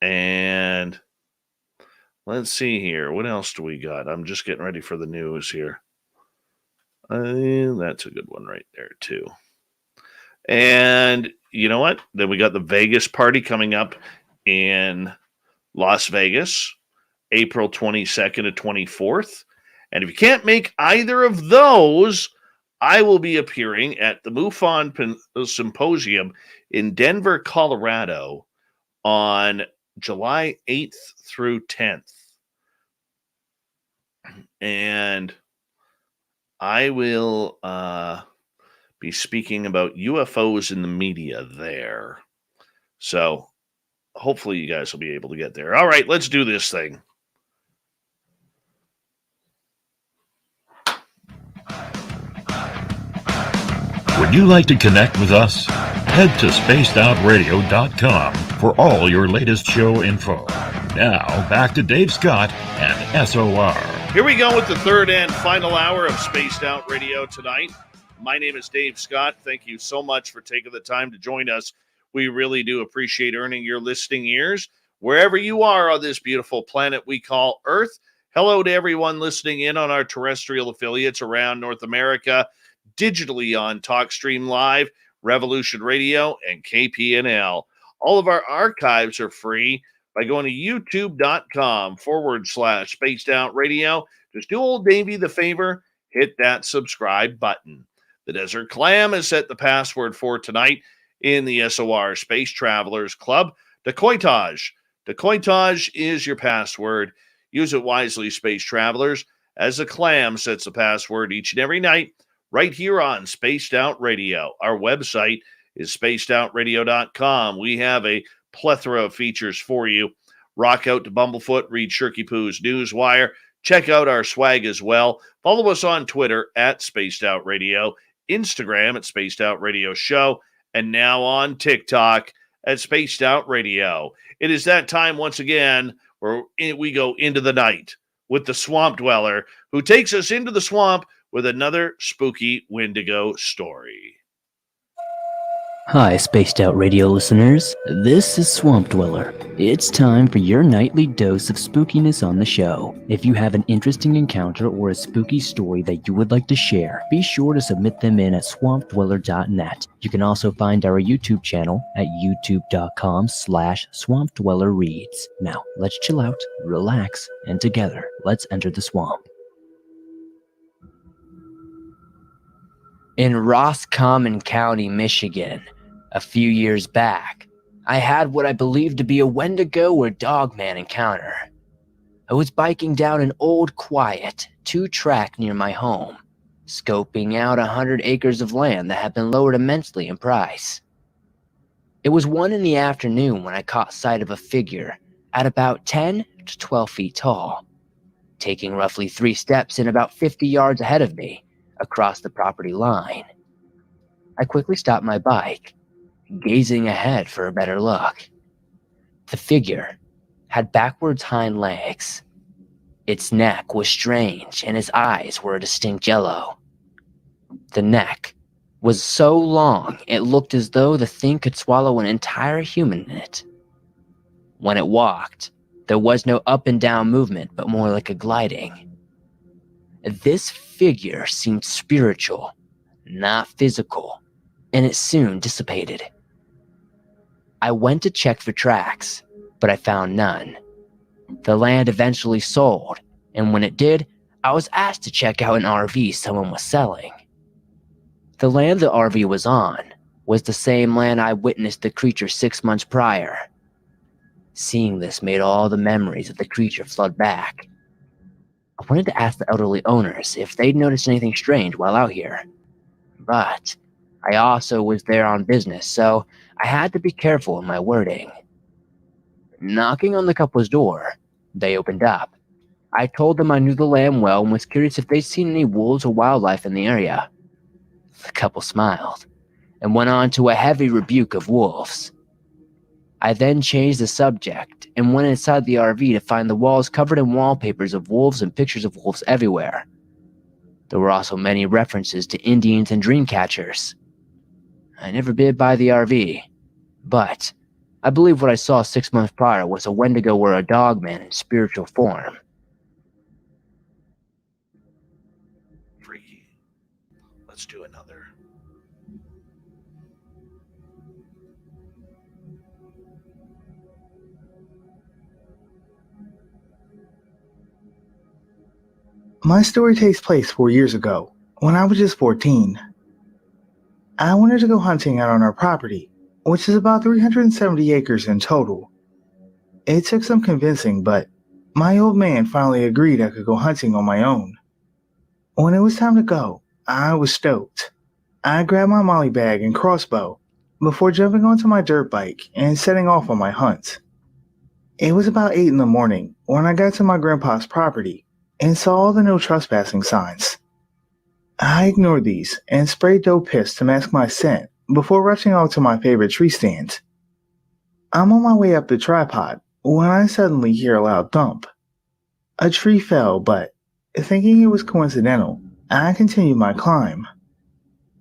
And let's see here. What else do we got? I'm just getting ready for the news here. That's a good one right there, too. And you know what? Then we got the Vegas party coming up in Las Vegas, April 22nd to 24th. And if you can't make either of those, I will be appearing at the MUFON Symposium in Denver, Colorado on July 8th through 10th. And I will be speaking about UFOs in the media there. So hopefully you guys will be able to get there. All right, let's do this thing. Would you like to connect with us? Head to spacedoutradio.com for all your latest show info. Now, back to Dave Scott and SOR. Here we go with the third and final hour of Spaced Out Radio tonight. My name is Dave Scott. Thank you so much for taking the time to join us. We really do appreciate earning your listening ears wherever you are on this beautiful planet we call Earth. Hello to everyone listening in on our terrestrial affiliates around North America, digitally on TalkStream Live, Revolution Radio, and KPNL. All of our archives are free by going to youtube.com/Spaced Out Radio. Just do old Davey the favor, hit that subscribe button. The Desert Clam has set the password for tonight in the SOR Space Travelers Club. Decoitage. Decoitage is your password. Use it wisely, Space Travelers, as the Clam sets the password each and every night right here on Spaced Out Radio. Our website is spacedoutradio.com. We have a plethora of features for you. Rock out to Bumblefoot, read Shirky Poo's Newswire. Check out our swag as well. Follow us on Twitter at Spaced Out Radio, Instagram at Spaced Out Radio Show, and now on TikTok at Spaced Out Radio. It is that time once again where we go into the night with the Swamp Dweller, who takes us into the swamp with another spooky Wendigo story. Hi, Spaced Out Radio listeners. This is Swamp Dweller. It's time for your nightly dose of spookiness on the show. If you have an interesting encounter or a spooky story that you would like to share, be sure to submit them in at swampdweller.net. You can also find our YouTube channel at youtube.com/swampdwellerreads. Now, let's chill out, relax, and together, let's enter the swamp. In Roscommon County, Michigan, a few years back, I had what I believed to be a Wendigo or Dogman encounter. I was biking down an old, quiet, 2-track near my home, scoping out 100 acres of land that had been lowered immensely in price. It was 1 in the afternoon when I caught sight of a figure at about 10 to 12 feet tall, taking roughly 3 steps in about 50 yards ahead of me across the property line. I quickly stopped my bike, gazing ahead for a better look. The figure had backwards hind legs. Its neck was strange and its eyes were a distinct yellow. The neck was so long it looked as though the thing could swallow an entire human in it. When it walked, there was no up and down movement but more like a gliding. This figure seemed spiritual, not physical, and it soon dissipated. I went to check for tracks, but I found none. The land eventually sold, and when it did, I was asked to check out an RV someone was selling. The land the RV was on was the same land I witnessed the creature 6 months prior. Seeing this made all the memories of the creature flood back. I wanted to ask the elderly owners if they'd noticed anything strange while out here. But I also was there on business, so I had to be careful in my wording. Knocking on the couple's door, they opened up. I told them I knew the land well and was curious if they'd seen any wolves or wildlife in the area. The couple smiled and went on to a heavy rebuke of wolves. I then changed the subject and went inside the RV to find the walls covered in wallpapers of wolves and pictures of wolves everywhere. There were also many references to Indians and dream catchers. I never bid by the RV, but I believe what I saw 6 months prior was a Wendigo or a dogman in spiritual form. Freaky. Let's do another. My story takes place 4 years ago, when I was just 14. I wanted to go hunting out on our property, which is about 370 acres in total. It took some convincing, but my old man finally agreed I could go hunting on my own. When it was time to go, I was stoked. I grabbed my molly bag and crossbow before jumping onto my dirt bike and setting off on my hunt. It was about 8 in the morning when I got to my grandpa's property and saw all the no trespassing signs. I ignored these and sprayed dope piss to mask my scent before rushing off to my favorite tree stand. I'm on my way up the tripod when I suddenly hear a loud thump. A tree fell, but thinking it was coincidental, I continued my climb.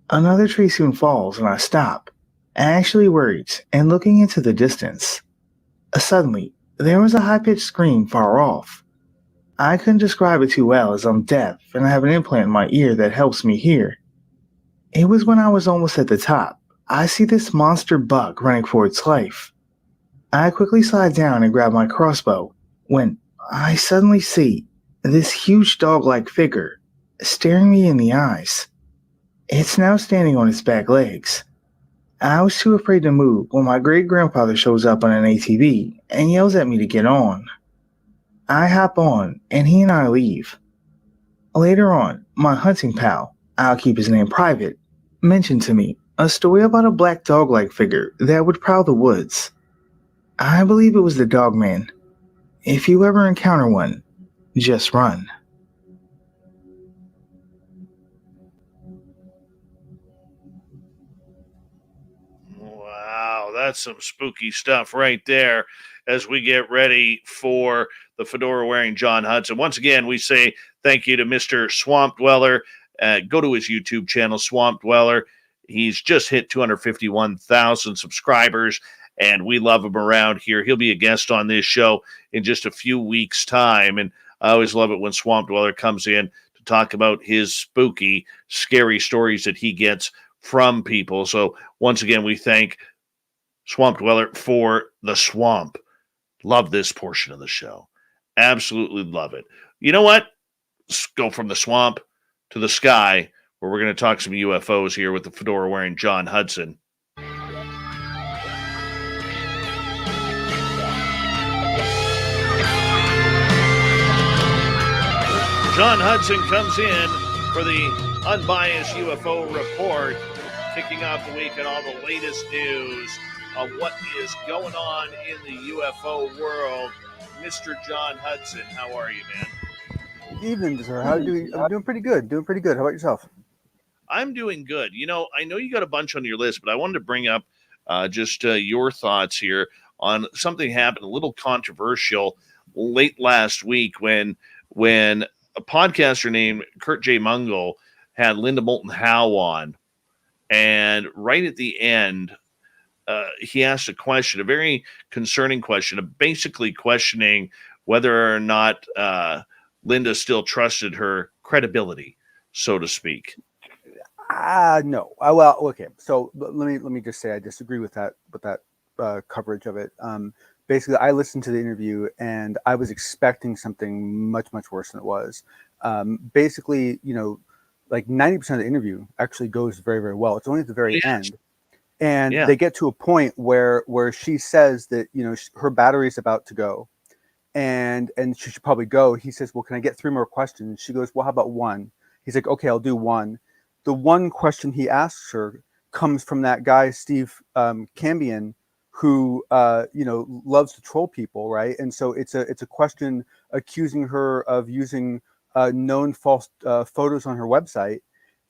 Another tree soon falls and I stop, actually worried and looking into the distance. Suddenly, there was a high-pitched scream far off. I couldn't describe it too well as I'm deaf and I have an implant in my ear that helps me hear. It was when I was almost at the top. I see this monster buck running for its life. I quickly slide down and grab my crossbow when I suddenly see this huge dog-like figure staring me in the eyes. It's now standing on its back legs. I was too afraid to move when my great-grandfather shows up on an ATV and yells at me to get on. I hop on, and he and I leave. Later on, my hunting pal, I'll keep his name private, mentioned to me a story about a black dog-like figure that would prowl the woods. I believe it was the Dogman. If you ever encounter one, just run. Wow, that's some spooky stuff right there as we get ready for the fedora-wearing John Hudson. Once again, we say thank you to Mr. Swamp Dweller. Go to his YouTube channel, Swamp Dweller. He's just hit 251,000 subscribers, and we love him around here. He'll be a guest on this show in just a few weeks' time, and I always love it when Swamp Dweller comes in to talk about his spooky, scary stories that he gets from people. So once again, we thank Swamp Dweller for the swamp. Love this portion of the show. Absolutely love it. You know what? Let's go from the swamp to the sky, where we're going to talk some UFOs here with the fedora-wearing John Hudson. John Hudson comes in for the unbiased UFO report, kicking off the week and all the latest news on what is going on in the UFO world. Mr. John Hudson, how are you, man? Good evening, sir. How are you doing? I'm doing pretty good. How about yourself? I'm doing good. You know, I know you got a bunch on your list, but I wanted to bring up just your thoughts here on something happened, a little controversial late last week when a podcaster named Kurt J. Mungle had Linda Moulton Howe on. And right at the end, he asked a question, a very concerning question, basically questioning whether or not Linda still trusted her credibility, so to speak. No. Well, okay. So let me just say I disagree with that coverage of it. Basically, I listened to the interview and I was expecting something much worse than it was. Basically, like 90% of the interview actually goes very well. It's only at the very end. And Yeah. they get to a point where she says that, you know, her battery is about to go, and she should probably go. He says, well, can I get 3 more questions? She goes, well, how about 1? He's like, okay, I'll do 1. The 1 question he asks her comes from that guy, Steve Cambion, who you know, loves to troll people, right? And so it's a question accusing her of using known false photos on her website,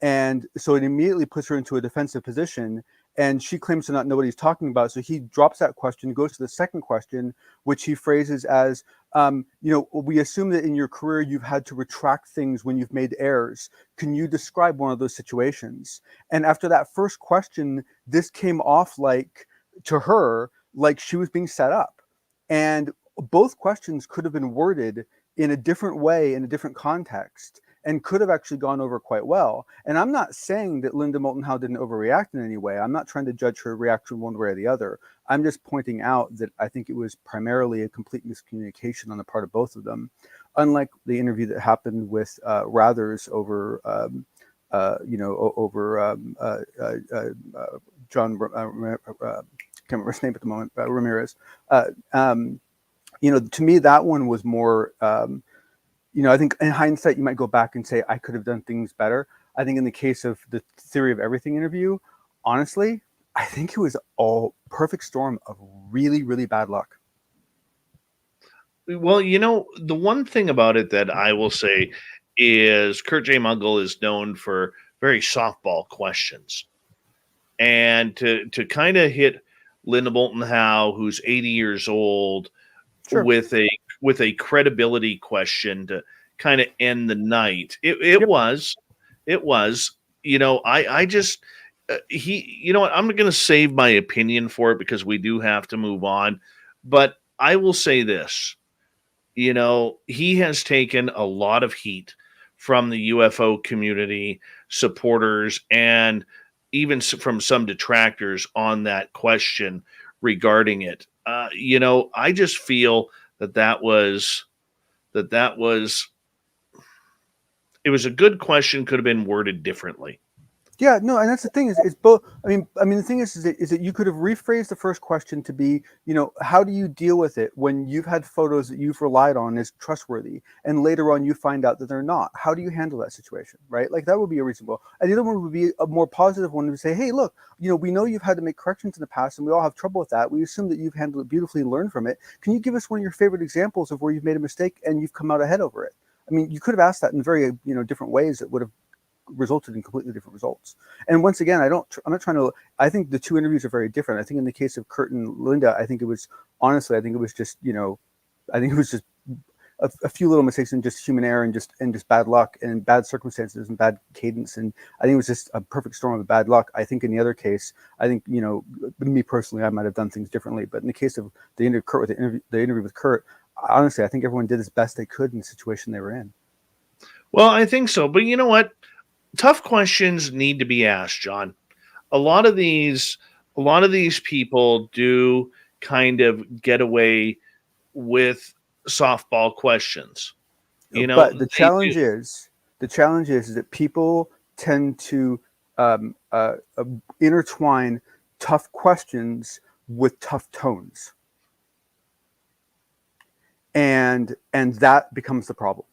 and so it immediately puts her into a defensive position. And she claims to not know what he's talking about. So he drops that question, goes to the second question, which he phrases as, you know, we assume that in your career you've had to retract things when you've made errors. Can you describe one of those situations? And after that first question, this came off like, to her, like she was being set up. And both questions could have been worded in a different way, in a different context, and could have actually gone over quite well. And I'm not saying that Linda Moulton Howe didn't overreact in any way. I'm not trying to judge her reaction one way or the other. I'm just pointing out that I think it was primarily a complete miscommunication on the part of both of them. Unlike the interview that happened with Rathers over, you know, over John, can't remember his name at the moment, Ramirez. You know, to me, that one was more, you know, I think in hindsight, you might go back and say, I could have done things better. I think in the case of the Theory of Everything interview, honestly, I think it was all perfect storm of really, really bad luck. Well, you know, the one thing about it that I will say is Kurt J. Muggle is known for very softball questions. And to kind of hit Linda Moulton Howe, who's 80 years old, Sure. with a credibility question to kind of end the night. It Yep. was, you know, I just, you know what, I'm going to save my opinion for it because we do have to move on. But I will say this, you know, he has taken a lot of heat from the UFO community supporters and even from some detractors on that question regarding it. You know, I just feel that was it was a good question, could have been worded differently. Yeah, no, and that's the thing is both. I mean, the thing is that you could have rephrased the first question to be, you know, how do you deal with it when you've had photos that you've relied on as trustworthy, and later on you find out that they're not? How do you handle that situation, right? Like that would be a reasonable. And the other one would be a more positive one to say, hey, look, you know, we know you've had to make corrections in the past, and we all have trouble with that. We assume that you've handled it beautifully and learned from it. Can you give us one of your favorite examples of where you've made a mistake and you've come out ahead over it? I mean, you could have asked that in very, you know, different ways that would have resulted in completely different results. And once again, I'm not trying to, I think the two interviews are very different. I think in the case of Kurt and Linda, I think it was, honestly, I think it was just, you know, I think it was just a few little mistakes and just human error and just bad luck and bad circumstances and bad cadence. And I think it was just a perfect storm of bad luck. I think in the other case, I think, you know, me personally, I might have done things differently. But in the case of the interview with Kurt, honestly, I think everyone did as best they could in the situation they were in. Well, I think so. But you know what? Tough questions need to be asked, John. A lot of these people do kind of get away with softball questions. You know, but the challenge is that people tend to intertwine tough questions with tough tones, and that becomes the problem.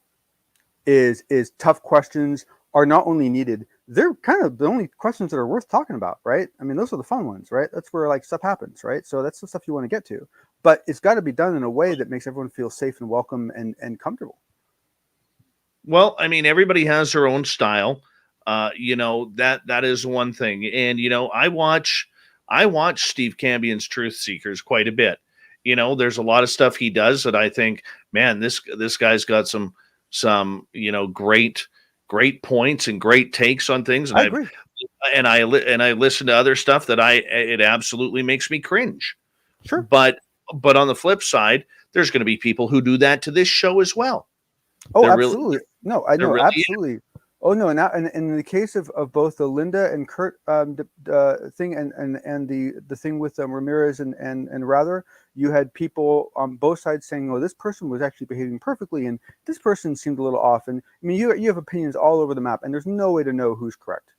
Is tough questions are not only needed, they're kind of the only questions that are worth talking about, right? I mean, those are the fun ones, right? That's where like stuff happens, right? So that's the stuff you want to get to, but it's got to be done in a way that makes everyone feel safe and welcome and comfortable. Well, I mean, everybody has their own style. You know, that is one thing. And, you know, I watch Steve Cambion's Truth Seekers quite a bit. You know, there's a lot of stuff he does that I think, man, this guy's got some, you know, great points and great takes on things. And I agree. I listen to other stuff that it absolutely makes me cringe. Sure. But on the flip side, there's going to be people who do that to this show as well. Oh, They're absolutely. No, I know, really absolutely. Oh no, and in the case of both the Linda and Kurt thing and the thing with Ramirez and Rather, you had people on both sides saying, "Oh, this person was actually behaving perfectly, and this person seemed a little off." And I mean, you have opinions all over the map, and there's no way to know who's correct.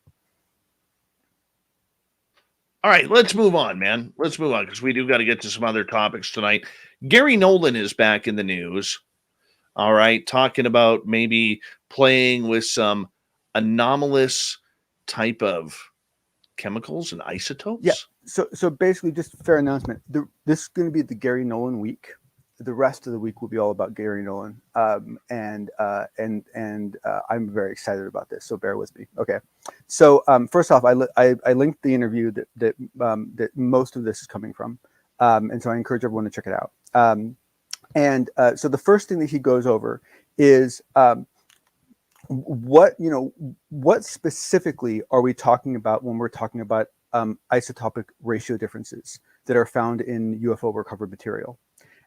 All right, let's move on, man. Let's move on because we do got to get to some other topics tonight. Gary Nolan is back in the news. All right, talking about maybe playing with some anomalous type of chemicals and isotopes. Yeah. So basically, just a fair announcement. This is going to be the Gary Nolan week. The rest of the week will be all about Gary Nolan, and I'm very excited about this. So bear with me. Okay. So first off, I linked the interview that most of this is coming from, and so I encourage everyone to check it out. So the first thing that he goes over is what specifically are we talking about when we're talking about isotopic ratio differences that are found in UFO recovered material.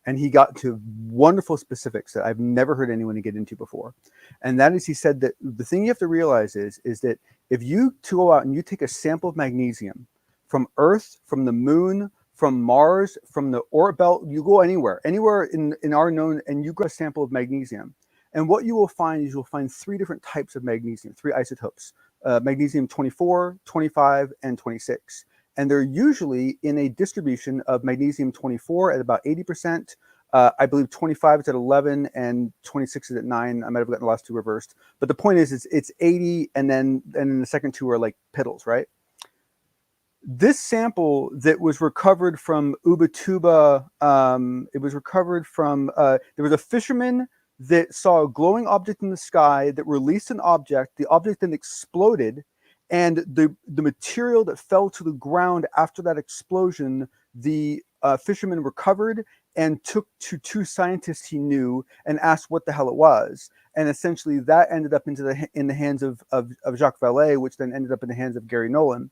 And he got to wonderful specifics that I've never heard anyone get into before. And that is, he said that the thing you have to realize is that if you go out and you take a sample of magnesium from Earth, from the moon, from Mars, from the Oort belt, you go anywhere in our known, and you grab a sample of magnesium. And what you will find is you'll find three different types of magnesium, three isotopes, magnesium 24, 25, and 26. And they're usually in a distribution of magnesium 24 at about 80%. I believe 25 is at 11 and 26 is at 9. I might have gotten the last two reversed. But the point is it's 80, and then the second two are like piddles, right? This sample that was recovered from Ubatuba, it was recovered from, there was a fisherman that saw a glowing object in the sky that released an object. The object then exploded, and the material that fell to the ground after that explosion, the fisherman recovered and took to two scientists he knew and asked what the hell it was. And essentially that ended up in the hands of Jacques Vallée, which then ended up in the hands of Gary Nolan.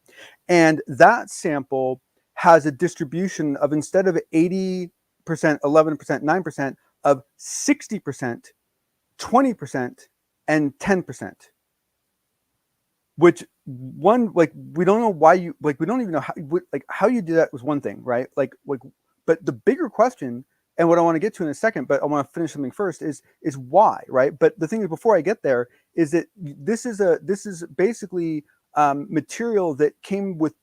And that sample has a distribution of, instead of 80%, 11%, 9%, of 60%, 20%, and 10%. Which one, like, we don't know why you, like, we don't even know how you do that was one thing, right? But the bigger question, and what I want to get to in a second, but I want to finish something first, is why, right? But the thing is, before I get there, is that this is basically material that came with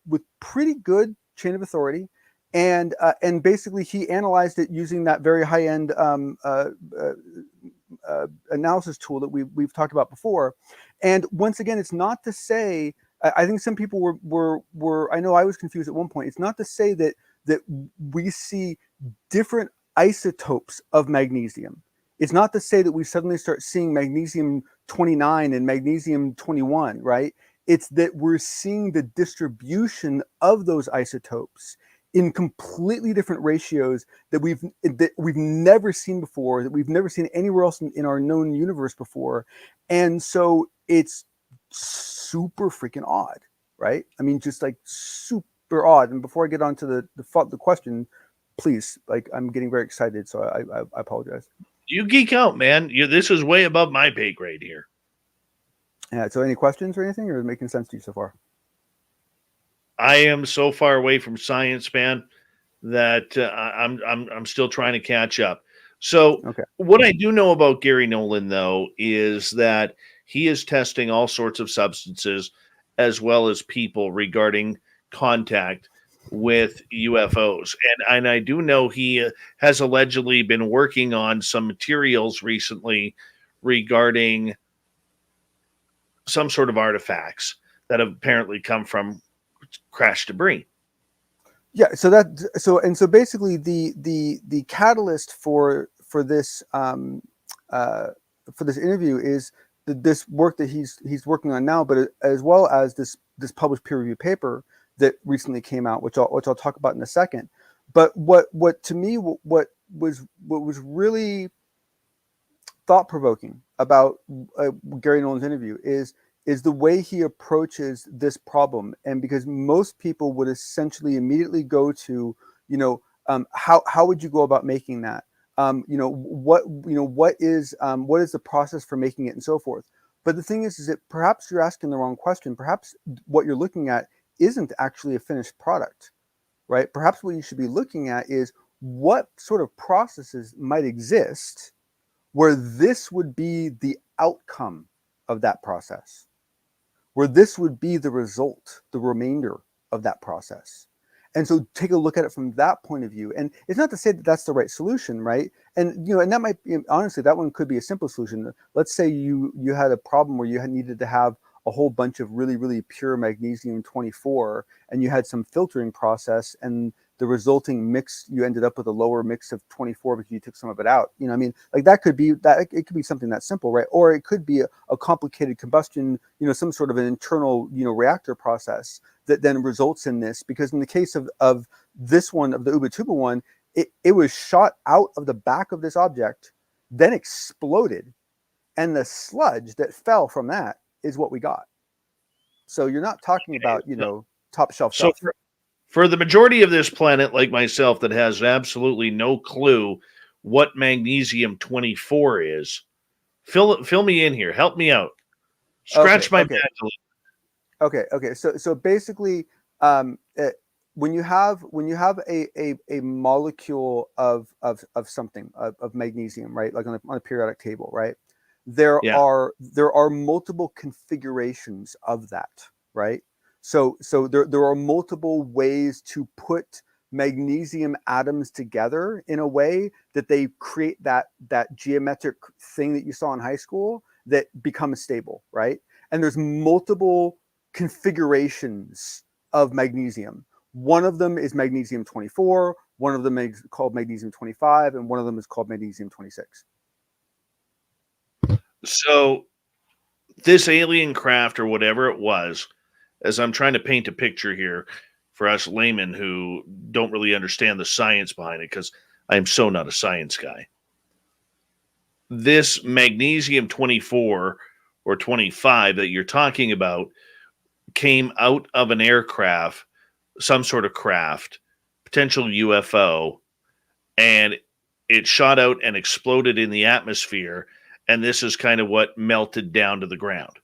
pretty good chain of authority, and basically he analyzed it using that very high end analysis tool that we've talked about before. And once again, it's not to say, I think some people were I know I was confused at one point. It's not to say that we see different isotopes of magnesium. It's not to say that we suddenly start seeing magnesium 29 and magnesium 21, right? It's that we're seeing the distribution of those isotopes in completely different ratios that we've never seen before, that we've never seen anywhere else in our known universe before. And so it's super freaking odd, right? I mean, just like super odd. And before I get on to the question, please, like, I'm getting very excited, so I apologize. You geek out, man. This is way above my pay grade here. Yeah. So any questions or anything, or is it making sense to you so far? I am so far away from science, man, that I'm still trying to catch up. So Okay. What I do know about Gary Nolan, though, is that he is testing all sorts of substances as well as people regarding contact with UFOs. And I do know he has allegedly been working on some materials recently regarding some sort of artifacts that have apparently come from crash debris. Yeah. So basically the catalyst for this interview is this work that he's working on now, but as well as this published peer review paper that recently came out, which I'll talk about in a second. But what to me, what was really thought provoking about Gary Nolan's interview is the way he approaches this problem. And because most people would essentially immediately go to, how would you go about making that? What is the process for making it, and so forth. But the thing is that perhaps you're asking the wrong question. Perhaps what you're looking at isn't actually a finished product, right? Perhaps what you should be looking at is what sort of processes might exist where this would be the outcome of that process, where this would be the result, the remainder of that process. And so take a look at it from that point of view. And it's not to say that that's the right solution, right? And and that might be, honestly, that one could be a simple solution. Let's say you had a problem where you needed to have a whole bunch of really, really pure magnesium 24, and you had some filtering process, and the resulting mix, you ended up with a lower mix of 24 because you took some of it out. Like that could be that. It could be something that simple, right? Or it could be a complicated combustion, some sort of an internal, reactor process that then results in this. Because in the case of this one, of the Ubatuba one, it was shot out of the back of this object, then exploded, and the sludge that fell from that is what we got. So you're not talking about, top shelf stuff. So for the majority of this planet, like myself, that has absolutely no clue what magnesium 24 is, fill me in here. Help me out. Scratch my back a little. Okay. So basically, when you have a molecule of something of magnesium, right, like on a periodic table, right, there are multiple configurations of that, right? So there are multiple ways to put magnesium atoms together in a way that they create that geometric thing that you saw in high school that becomes stable, right? And there's multiple configurations of magnesium. One of them is magnesium 24, one of them is called magnesium 25, and one of them is called magnesium 26. So this alien craft, or whatever it was, as I'm trying to paint a picture here for us laymen who don't really understand the science behind it, because I am so not a science guy. This magnesium 24 or 25 that you're talking about came out of an aircraft, some sort of craft, potential UFO, and it shot out and exploded in the atmosphere, and this is kind of what melted down to the ground.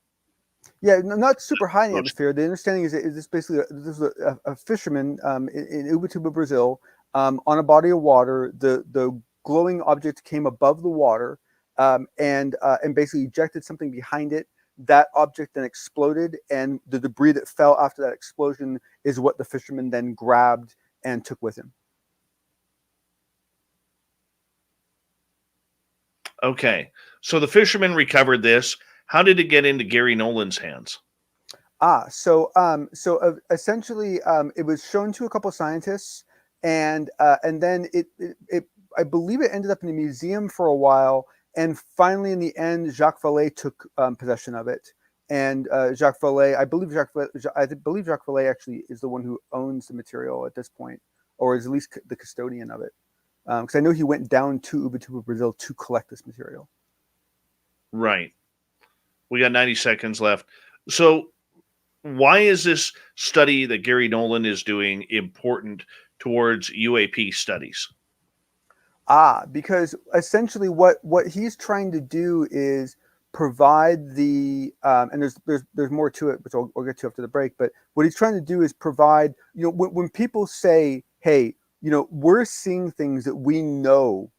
Yeah, not super high in the atmosphere. The understanding is this basically this is a fisherman in Ubatuba, Brazil, on a body of water. The glowing object came above the water and basically ejected something behind it. That object then exploded, and the debris that fell after that explosion is what the fisherman then grabbed and took with him. Okay, so the fisherman recovered this. How did it get into Gary Nolan's hands? So essentially, it was shown to a couple of scientists, and then it I believe it ended up in a museum for a while, and finally, in the end, Jacques Vallée took possession of it. And Jacques Vallée, I believe Jacques Vallée actually is the one who owns the material at this point, or is at least the custodian of it, because I know he went down to Ubatuba, Brazil, to collect this material. Right. We got 90 seconds left. So why is this study that Gary Nolan is doing important towards UAP studies? Because essentially what he's trying to do is provide the and there's more to it, which I'll get to after the break. But what he's trying to do is provide, when people say, hey, we're seeing things that we know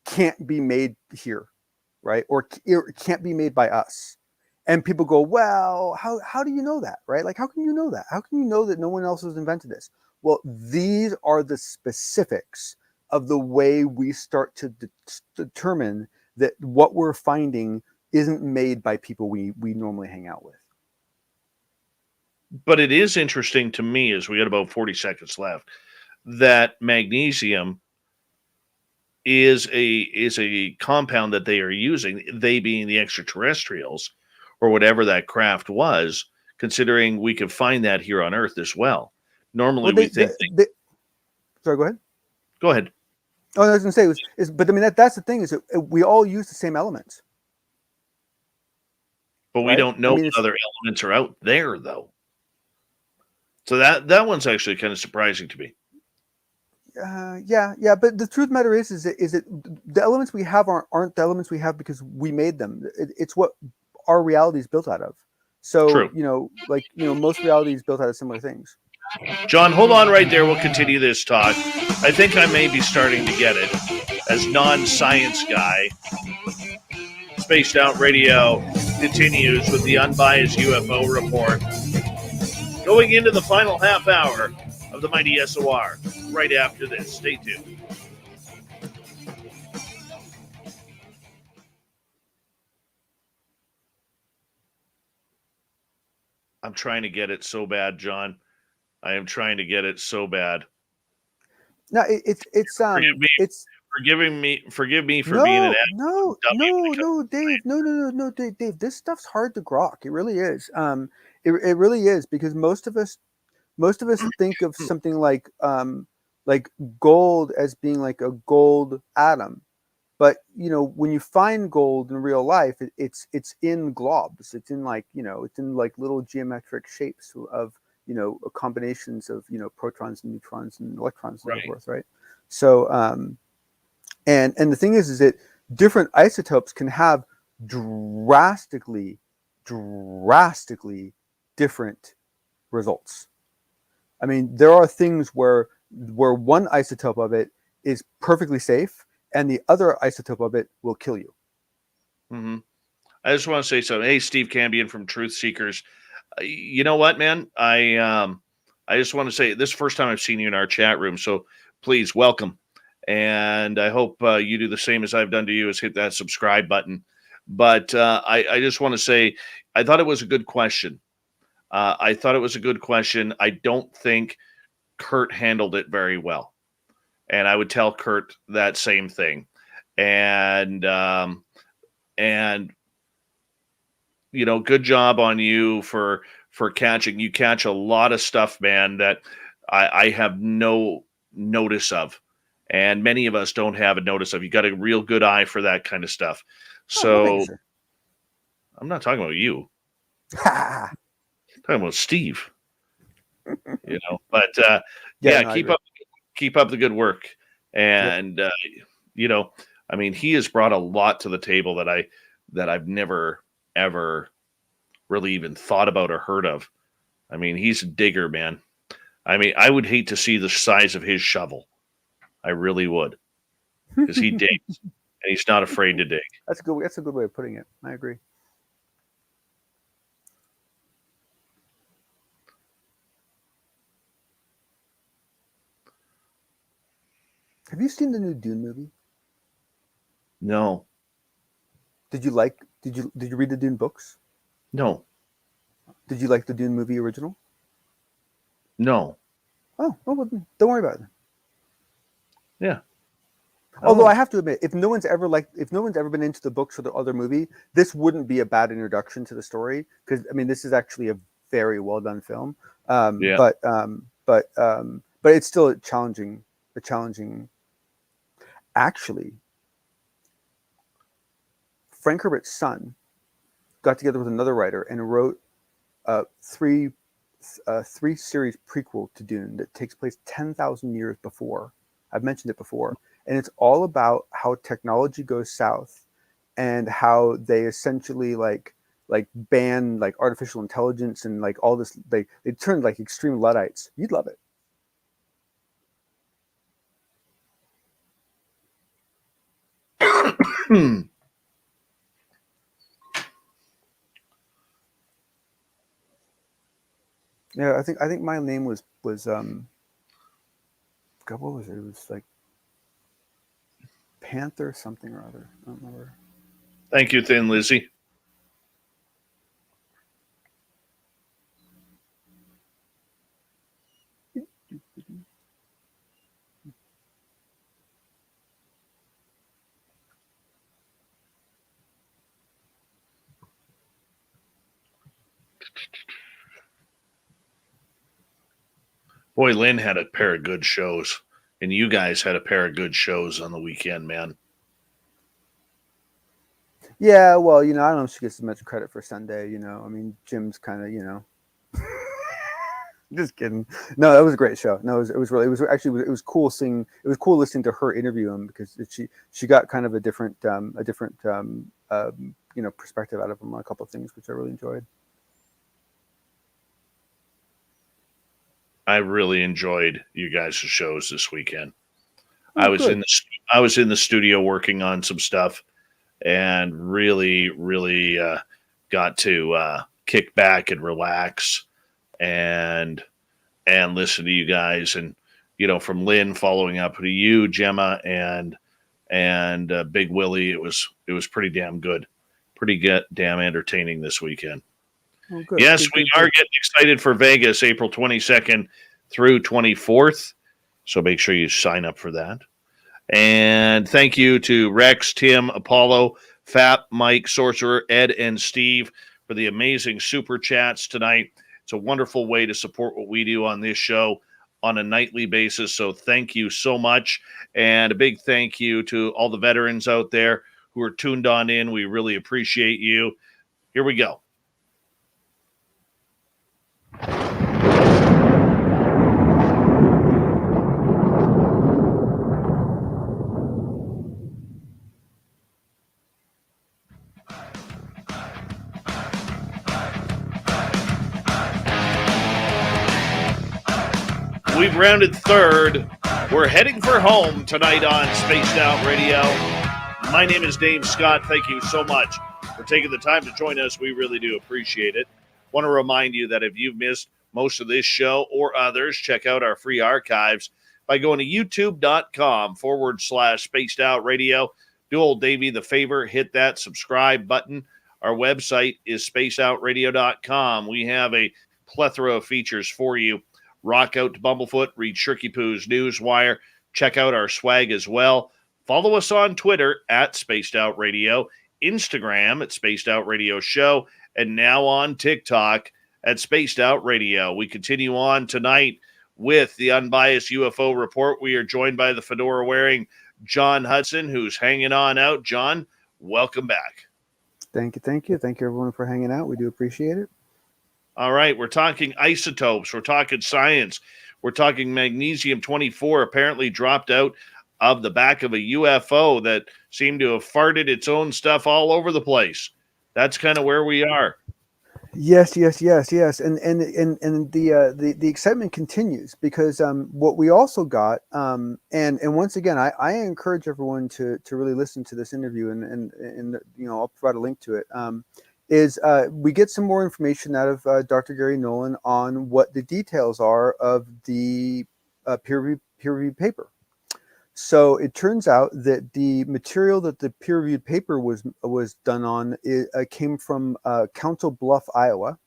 can't be made here, right? Or it can't be made by us. And people go, well, how do you know that, right? Like, how can you know that? How can you know that no one else has invented this? Well, these are the specifics of the way we start to determine that what we're finding isn't made by people we normally hang out with. But it is interesting to me, as we got about 40 seconds left, that magnesium is a compound that they are using, they being the extraterrestrials or whatever that craft was, considering we could find that here on Earth as well. Normally we think... Sorry, go ahead. Go ahead. Oh, I was going to say, but I mean, that's the thing, is that we all use the same elements. But we don't know what other elements are out there, though. So that one's actually kind of surprising to me. Yeah. But the truth of the matter is that the elements we have aren't the elements we have because we made them. It's what our reality is built out of. So, true. Most reality is built out of similar things. John, hold on right there. We'll continue this talk. I think I may be starting to get it. As non-science guy, Spaced Out Radio continues with the unbiased UFO report. Going into the final half hour of the mighty SOR right after this. Stay tuned. I'm trying to get it so bad, John. I am trying to get it so bad. No, it's Forgive me. it's Forgive me for being an Dave, no, Dave. This stuff's hard to grok. It really is. It really is, because most of us think of something like gold as being like a gold atom, but when you find gold in real life, it's in globs. It's in it's in like little geometric shapes of combinations of protons and neutrons and electrons and so forth, right? So and the thing is that different isotopes can have drastically different results. I mean, there are things where one isotope of it is perfectly safe and the other isotope of it will kill you. Mm-hmm. I just want to say something. Hey, Steve Cambion from Truth Seekers. You know what, man? I just want to say, this is the first time I've seen you in our chat room, so please welcome. And I hope you do the same as I've done to you, is hit that subscribe button. But I just want to say, I thought it was a good question. I don't think Kurt handled it very well. And I would tell Kurt that same thing. And good job on you for catching. You catch a lot of stuff, man, that I have no notice of. And many of us don't have a notice of. You got a real good eye for that kind of stuff. So I'm not talking about you. I'm talking about Steve. But keep up the good work. And I mean, he has brought a lot to the table that I've never ever really even thought about or heard of. I mean, he's a digger, man. I mean, I would hate to see the size of his shovel. I really would, because he digs and he's not afraid to dig. That's a good way of putting it. I agree. Have you seen the new Dune movie? No. Did you read the Dune books? No. Did you like the Dune movie original? No. Oh, well, don't worry about it. Yeah. Although I have to admit, if no one's ever been into the books or the other movie, this wouldn't be a bad introduction to the story, because I mean, this is actually a very well done film. But it's still challenging. Actually, Frank Herbert's son got together with another writer and wrote a three series prequel to Dune that takes place 10,000 years before. I've mentioned it before, and it's all about how technology goes south and how they essentially like ban like artificial intelligence and like all this. They turned like extreme Luddites. You'd love it. Yeah, I think my name was God, what was it? It was like Panther something or other. I don't remember. Thank you, Thin Lizzy. Boy, Lynn had a pair of good shows, and you guys had a pair of good shows on the weekend, man. Yeah, well, I don't know if she gets as much credit for Sunday. I mean, Jim's kind of, just kidding. No, that was a great show. No, it was cool seeing. It was cool listening to her interview him, because she got kind of a different perspective out of him on a couple of things, which I really enjoyed. I really enjoyed you guys' shows this weekend. Oh, I was in the studio working on some stuff, and really got to kick back and relax and and listen to you guys. And, from Lynn following up to you, Gemma, and Big Willie, it was pretty damn good. Pretty good, damn entertaining this weekend. Oh, good. Yes, Good, we good, are good. getting excited for Vegas, April 22nd through 24th. So make sure you sign up for that. And thank you to Rex, Tim, Apollo, Fap, Mike, Sorcerer, Ed, and Steve for the amazing super chats tonight. It's a wonderful way to support what we do on this show on a nightly basis. So thank you so much. And a big thank you to all the veterans out there who are tuned on in. We really appreciate you. Here we go. We've rounded third. We're heading for home tonight on Spaced Out Radio. My name is Dave Scott. Thank you so much for taking the time to join us. We really do appreciate it. Want to remind you that if you've missed most of this show or others, check out our free archives by going to youtube.com/Spaced Out Radio. Do old Davey the favor, hit that subscribe button. Our website is spacedoutradio.com. We have a plethora of features for you. Rock out to Bumblefoot, read Shirky Poo's Newswire, check out our swag as well. Follow us on Twitter at Spaced Out Radio, Instagram at Spaced Out Radio Show, and now on TikTok at Spaced Out Radio. We continue on tonight with the Unbiased UFO Report. We are joined by the fedora-wearing John Hudson, who's hanging on out. John, welcome back. Thank you. Thank you everyone for hanging out. We do appreciate it. All right, we're talking isotopes. We're talking science. We're talking magnesium-24 apparently dropped out of the back of a UFO that seemed to have farted its own stuff all over the place. That's kind of where we are. Yes. And the excitement continues because what we also got and once again I encourage everyone to really listen to this interview and I'll provide a link to it. Is we get some more information out of Dr. Gary Nolan on what the details are of the peer-reviewed paper. So it turns out that the material that the peer-reviewed paper was done on came from Council Bluff, Iowa.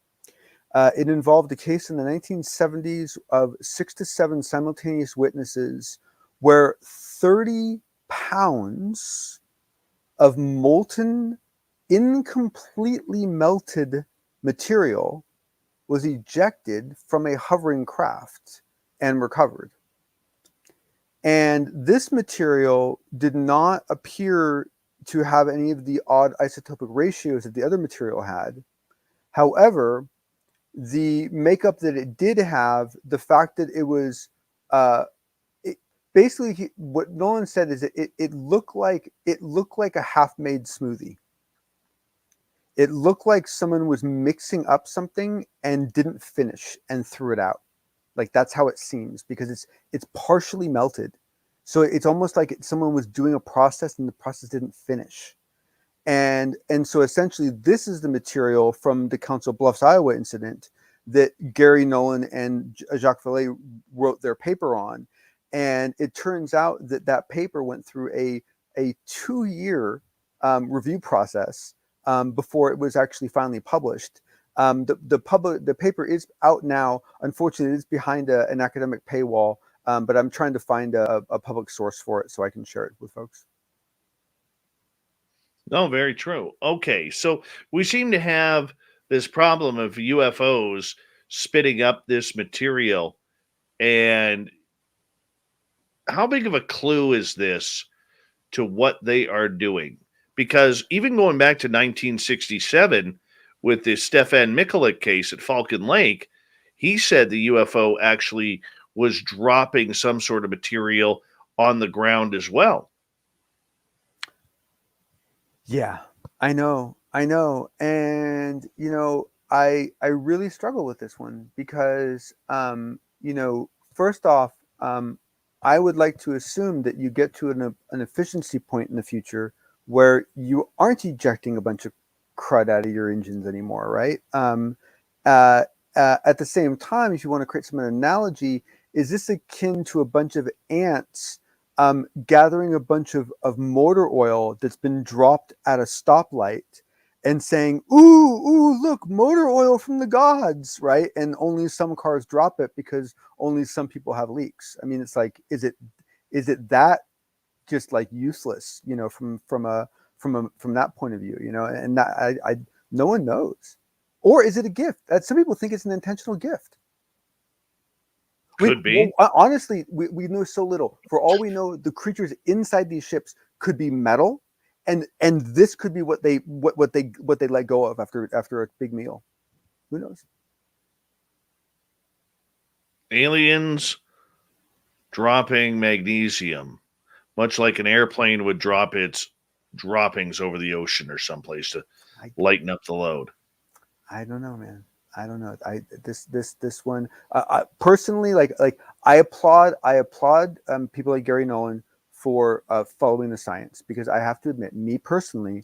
It involved a case in the 1970s of 6 to 7 simultaneous witnesses where 30 pounds of molten, incompletely melted material was ejected from a hovering craft and recovered. And this material did not appear to have any of the odd isotopic ratios that the other material had. However, the makeup that it did have, the fact that it was basically what Nolan said is that it looked like a half-made smoothie. It looked like someone was mixing up something and didn't finish and threw it out. Like that's how it seems because it's partially melted. So it's almost like someone was doing a process and the process didn't finish. And so essentially this is the material from the Council Bluffs, Iowa incident that Gary Nolan and Jacques Vallée wrote their paper on. And it turns out that paper went through a 2-year review process before it was actually finally published. The paper is out now. Unfortunately, it's behind an academic paywall, but I'm trying to find a public source for it so I can share it with folks. No, very true. Okay, so we seem to have this problem of UFOs spitting up this material. And how big of a clue is this to what they are doing? Because even going back to 1967 with the Stefan Mikulik case at Falcon Lake, he said the UFO actually was dropping some sort of material on the ground as well. Yeah, I know. And, I really struggle with this one because, first off, I would like to assume that you get to an efficiency point in the future where you aren't ejecting a bunch of crud out of your engines anymore, right? at the same time, if you want to create some analogy, is this akin to a bunch of ants gathering a bunch of motor oil that's been dropped at a stoplight and saying, ooh, look, motor oil from the gods, right? And only some cars drop it because only some people have leaks. I mean, it's like, is it that just like useless, you know, from that point of view, you know? And that, I no one knows. Or is it a gift? Some people think it's an intentional gift. Could be. Well, honestly, we know so little. For all we know, the creatures inside these ships could be metal, and this could be what they let go of after a big meal. Who knows? Aliens dropping magnesium, much like an airplane would drop its droppings over the ocean or someplace to lighten up the load. I don't know, man. I don't know. This one personally, like I applaud people like Gary Nolan for following the science, because I have to admit, me personally,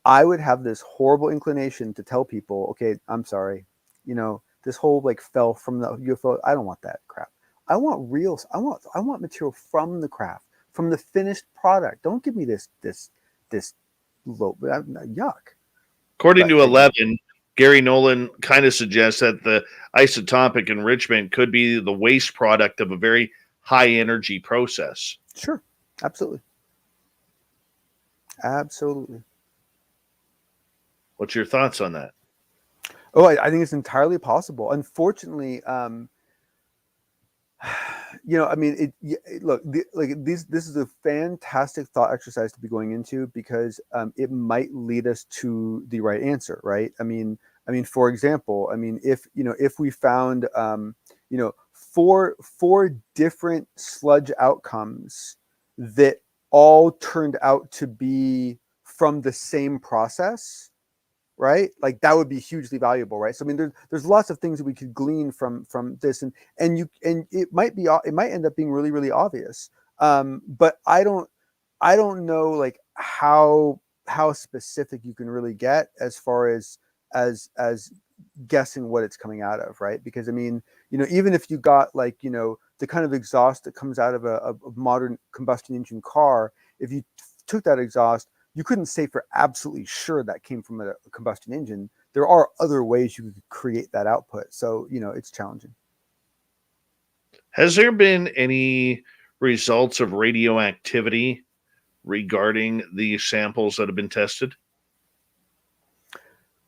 I would have this horrible inclination to tell people, okay, I'm sorry, you know, this whole like fell from the UFO. I don't want that crap. I want real. I want material from the craft, from the finished product. Don't give me this low yuck. According to 11, Gary Nolan kind of suggests that the isotopic enrichment could be the waste product of a very high energy process. Sure. Absolutely. Absolutely. What's your thoughts on that? Oh, I think it's entirely possible. Unfortunately, you know, I mean, look, this is a fantastic thought exercise to be going into, because it might lead us to the right answer, right? I mean, for example, I mean, if we found, you know, four different sludge outcomes that all turned out to be from the same process, right? Like that would be hugely valuable, right? So I mean, there's lots of things that we could glean from this, and it might end up being really, really obvious. But I don't know like how specific you can really get as far as guessing what it's coming out of, right? Because I mean, you know, even if you got like, you know, the kind of exhaust that comes out of a modern combustion engine car, if you took that exhaust, you couldn't say for absolutely sure that came from a combustion engine. There are other ways you could create that output. So, you know, it's challenging. Has there been any results of radioactivity regarding the samples that have been tested?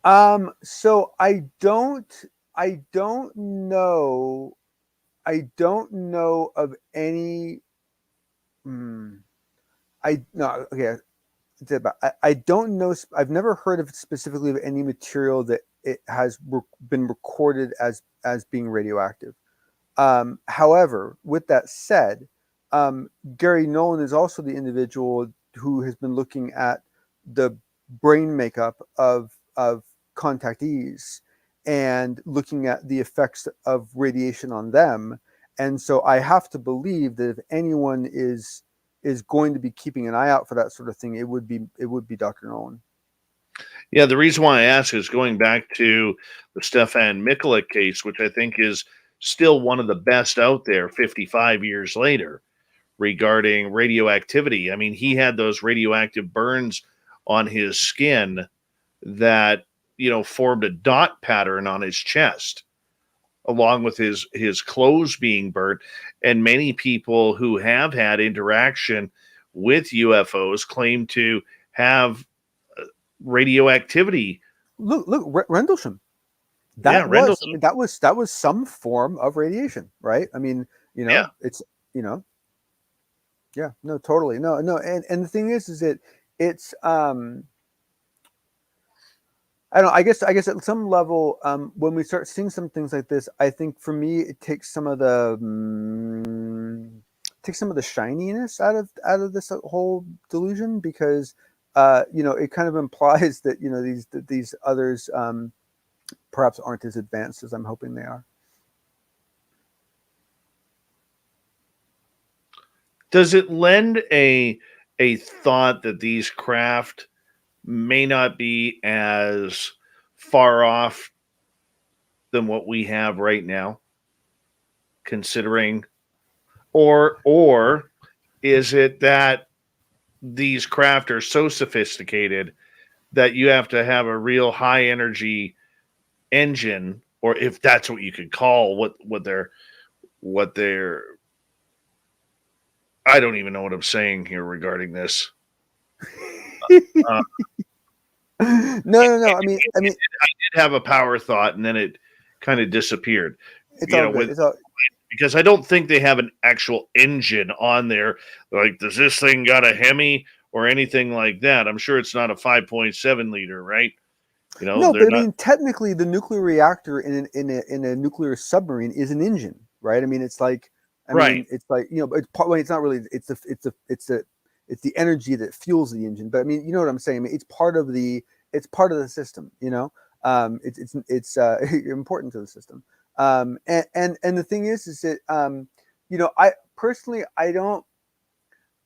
So I don't know of any. I don't know. I've never heard of specifically of any material that it has been recorded as being radioactive. However, with that said, Gary Nolan is also the individual who has been looking at the brain makeup of contactees and looking at the effects of radiation on them. And so I have to believe that if anyone is going to be keeping an eye out for that sort of thing, it would be Dr. Nolan. Yeah, the reason why I ask is going back to the Stefan Mikulik case, which I think is still one of the best out there 55 years later regarding radioactivity. I mean, he had those radioactive burns on his skin that, you know, formed a dot pattern on his chest, along with his clothes being burnt. And many people who have had interaction with UFOs claim to have radioactivity. Look, Rendlesham. Rendlesham. That was some form of radiation, right? I mean, you know, it's, you know, yeah, no, totally. No. And the thing is that it's, I don't know, I guess at some level, when we start seeing some things like this, I think for me, it takes some of the shininess out of this whole delusion, because, you know, it kind of implies that, you know, these others, perhaps aren't as advanced as I'm hoping they are. Does it lend a thought that these craft may not be as far off than what we have right now, considering, or is it that these craft are so sophisticated that you have to have a real high energy engine, or if that's what you could call what they're I don't even know what I'm saying here regarding this. Uh, No. I mean, I did have a power thought, and then it kind of disappeared. it's You all know, good. with because I don't think they have an actual engine on there. Like, does this thing got a Hemi or anything like that? I'm sure it's not a 5.7 liter, right? You know, No, they're but I not. mean, technically, the nuclear reactor in a nuclear submarine is an engine, right? I mean, it's like, Right. it's like, but it's part. Well, it's not really. It's the energy that fuels the engine. But I mean, you know what I'm saying? I mean, it's part of the system. It's important to the system. And the thing is that I personally, I don't.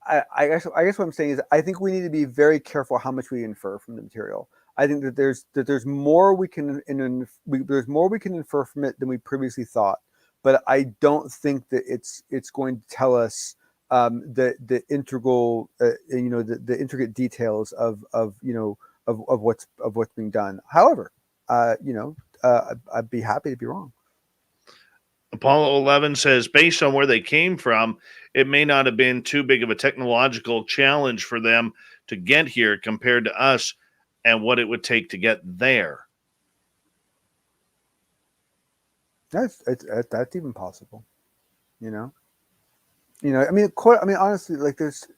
I guess what I'm saying is I think we need to be very careful how much we infer from the material. I think that there's more we can there's more we can infer from it than we previously thought. But I don't think that it's going to tell us the integral the intricate details of what's being done. However, I'd be happy to be wrong. Apollo 11 says, based on where they came from, it may not have been too big of a technological challenge for them to get here compared to us and what it would take to get there. That's even possible. I mean, honestly, like there's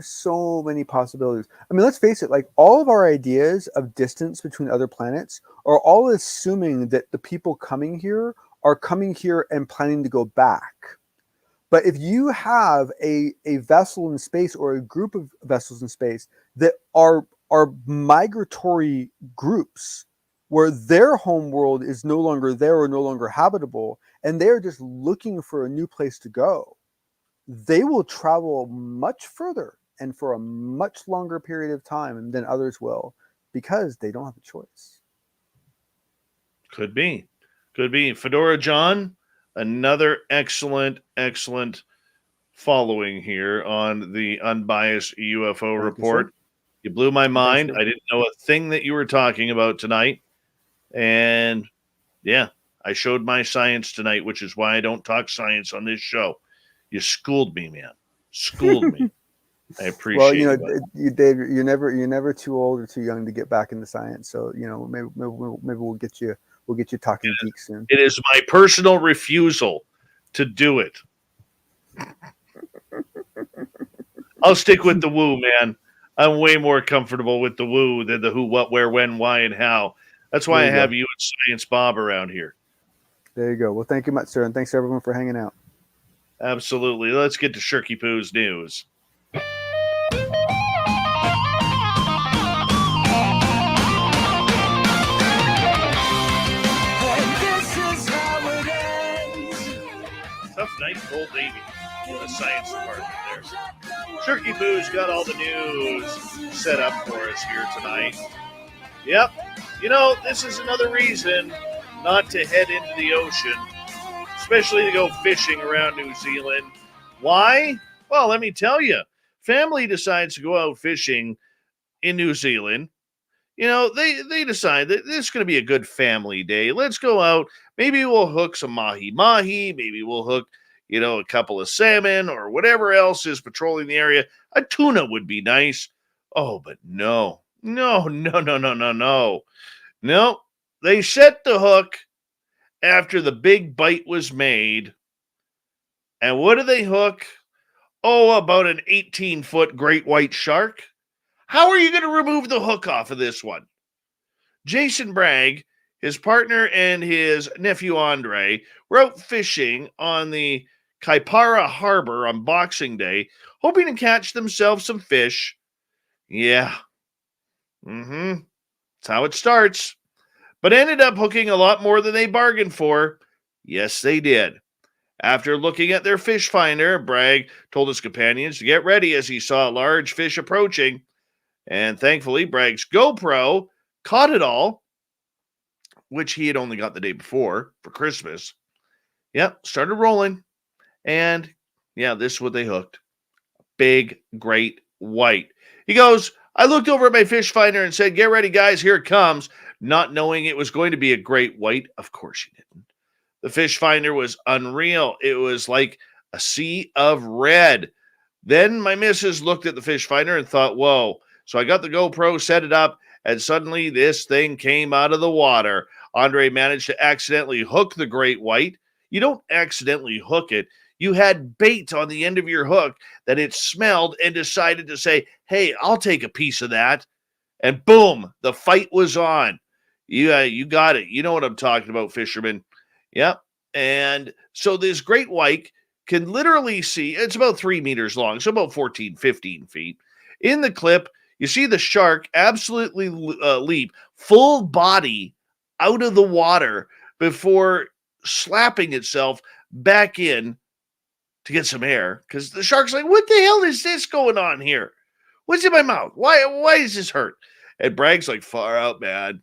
so many possibilities. I mean, let's face it, like all of our ideas of distance between other planets are all assuming that the people coming here are coming here and planning to go back. But if you have a vessel in space or a group of vessels in space that are migratory groups where their home world is no longer there or no longer habitable, and they're just looking for a new place to go, they will travel much further and for a much longer period of time than others will because they don't have a choice. Could be. Fedora John, another excellent following here on the Unbiased UFO Report. You blew my mind. I didn't know a thing that you were talking about tonight. And yeah, I showed my science tonight, which is why I don't talk science on this show. You schooled me, man. Schooled me. I appreciate it. Well, Dave, you're never too old or too young to get back into science. So, maybe we'll get you talking geek soon. It is my personal refusal to do it. I'll stick with the woo, man. I'm way more comfortable with the woo than the who, what, where, when, why, and how. That's why I have you and Science Bob around here. There you go. Well, thank you much, sir. And thanks everyone for hanging out. Absolutely. Let's get to Shirky Poo's news. Tough night for Old Davey in the science department there. Shirky Poo's got all the news set up for us here tonight. Yep. This is another reason not to head into the ocean, especially to go fishing around New Zealand. Why? Well, let me tell you. Family decides to go out fishing in New Zealand. They decide that this is going to be a good family day. Let's go out. Maybe we'll hook some mahi-mahi. Maybe we'll hook, a couple of salmon or whatever else is patrolling the area. A tuna would be nice. Oh, but no. No. They set the hook after the big bite was made. And what do they hook? Oh, about an 18-foot great white shark. How are you going to remove the hook off of this one? Jason Bragg, his partner, and his nephew Andre were out fishing on the Kaipara Harbor on Boxing Day, hoping to catch themselves some fish. Yeah. That's how it starts. But ended up hooking a lot more than they bargained for. Yes, they did. After looking at their fish finder, Bragg told his companions to get ready as he saw a large fish approaching. And thankfully, Bragg's GoPro caught it all. which he had only got the day before for Christmas. Yep, started rolling. And yeah, this is what they hooked. Big, great white. He goes, I looked over at my fish finder and said, get ready, guys, here it comes. Not knowing it was going to be a great white. Of course you didn't. The fish finder was unreal. It was like a sea of red. Then my missus looked at the fish finder and thought, whoa. So I got the GoPro, set it up, and suddenly this thing came out of the water. Andre managed to accidentally hook the great white. You don't accidentally hook it. You had bait on the end of your hook that it smelled and decided to say, hey, I'll take a piece of that. And boom, the fight was on. You got it. You know what I'm talking about, fishermen. Yep. And so this great white can literally see, it's about 3 meters long, so about 14, 15 feet. In the clip, you see the shark absolutely leap full body out of the water before slapping itself back in to get some air, because the shark's like, what the hell is this going on here? What's in my mouth? Why does this hurt? And Bragg's like, far out, man,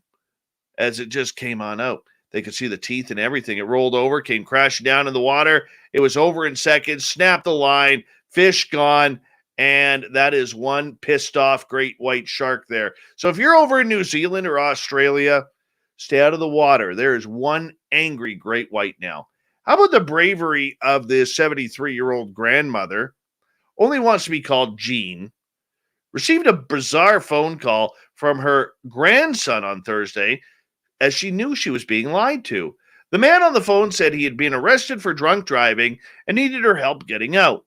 as it just came on out. They could see the teeth and everything. It rolled over, came crashing down in the water. It was over in seconds, snapped the line, fish gone, and that is one pissed off great white shark there. So if you're over in New Zealand or Australia, stay out of the water. There is one angry great white now. How about the bravery of this 73-year-old grandmother? Only wants to be called Jean. Received a bizarre phone call from her grandson on Thursday as she knew she was being lied to. The man on the phone said he had been arrested for drunk driving and needed her help getting out.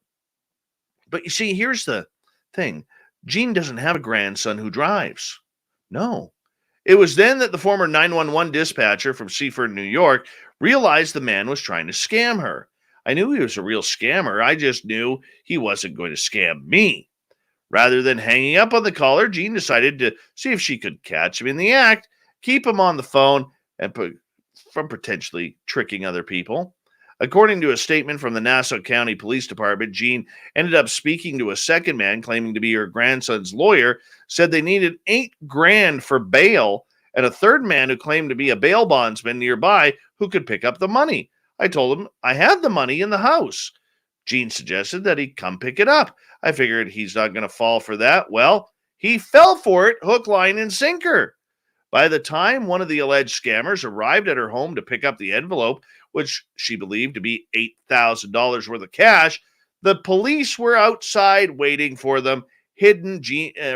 But you see, here's the thing. Jean doesn't have a grandson who drives. No. It was then that the former 911 dispatcher from Seaford, New York, realized the man was trying to scam her. I knew he was a real scammer. I just knew he wasn't going to scam me. Rather than hanging up on the caller, Jean decided to see if she could catch him in the act, keep him on the phone, and from potentially tricking other people. According to a statement from the Nassau County Police Department, Jean ended up speaking to a second man claiming to be her grandson's lawyer, said they needed $8,000 for bail, and a third man who claimed to be a bail bondsman nearby who could pick up the money. I told him I had the money in the house. Jean suggested that he come pick it up. I figured he's not going to fall for that. Well, he fell for it, hook, line, and sinker. By the time one of the alleged scammers arrived at her home to pick up the envelope, which she believed to be $8,000 worth of cash, the police were outside waiting for them, hidden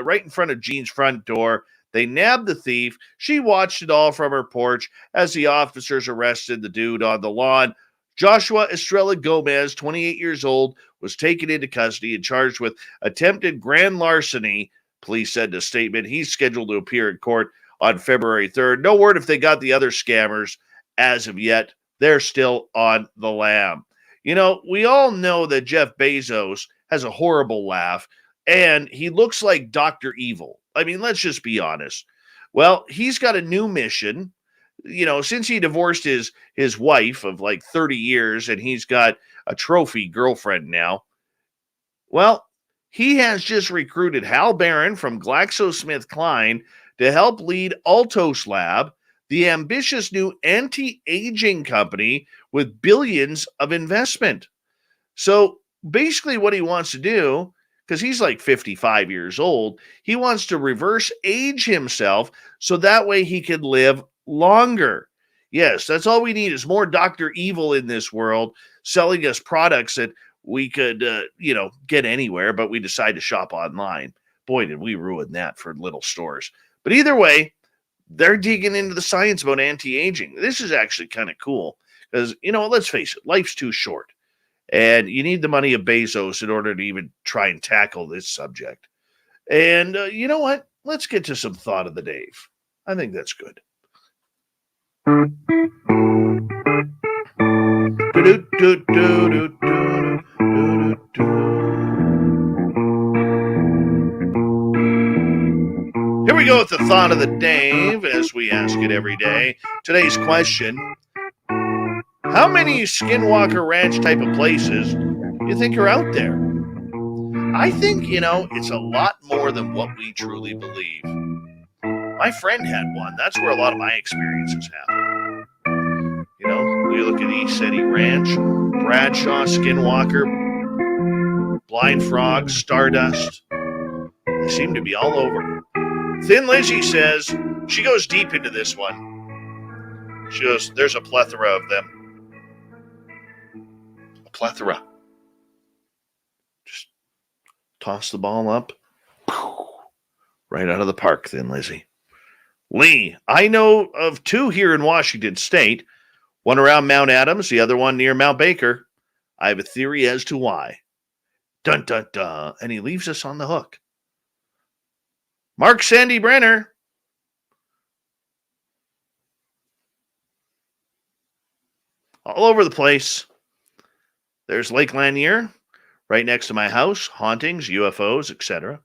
right in front of Jean's front door. They nabbed the thief. She watched it all from her porch as the officers arrested the dude on the lawn. Joshua Estrella Gomez, 28 years old, was taken into custody and charged with attempted grand larceny. Police said in a statement he's scheduled to appear in court on February 3rd. No word if they got the other scammers as of yet. They're still on the lam. You know, we all know that Jeff Bezos has a horrible laugh, and he looks like Dr. Evil. I mean, let's just be honest. Well, he's got a new mission. You know, since he divorced his wife of like 30 years and he's got a trophy girlfriend now, well, he has just recruited Hal Barron from GlaxoSmithKline to help lead Altos Lab, the ambitious new anti-aging company with billions of investment. So basically what he wants to do, because he's like 55 years old, he wants to reverse age himself so that way he can live longer. Yes, that's all we need is more Dr. Evil in this world selling us products that we could, get anywhere, but we decide to shop online. Boy, did we ruin that for little stores. But either way, they're digging into the science about anti-aging. This is actually kind of cool because, let's face it, life's too short. And you need the money of Bezos in order to even try and tackle this subject. And you know what? Let's get to some thought of the day. I think that's good. Here we go with the thought of the day, as we ask it every day. Today's question: how many Skinwalker Ranch type of places do you think are out there? I think, it's a lot more than what we truly believe. My friend had one. That's where a lot of my experiences happen. We look at East City Ranch, Bradshaw, Skinwalker, Blind Frog, Stardust. They seem to be all over. Thin Lizzy says she goes deep into this one. She goes, there's a plethora of them. A plethora. Just toss the ball up. Right out of the park, Thin Lizzy. Lee, I know of 2 here in Washington State. One around Mount Adams, the other one near Mount Baker. I have a theory as to why. Dun, dun, dun. And he leaves us on the hook. Mark Sandy Brenner. All over the place. There's Lake Lanier, right next to my house. Hauntings, UFOs, etc.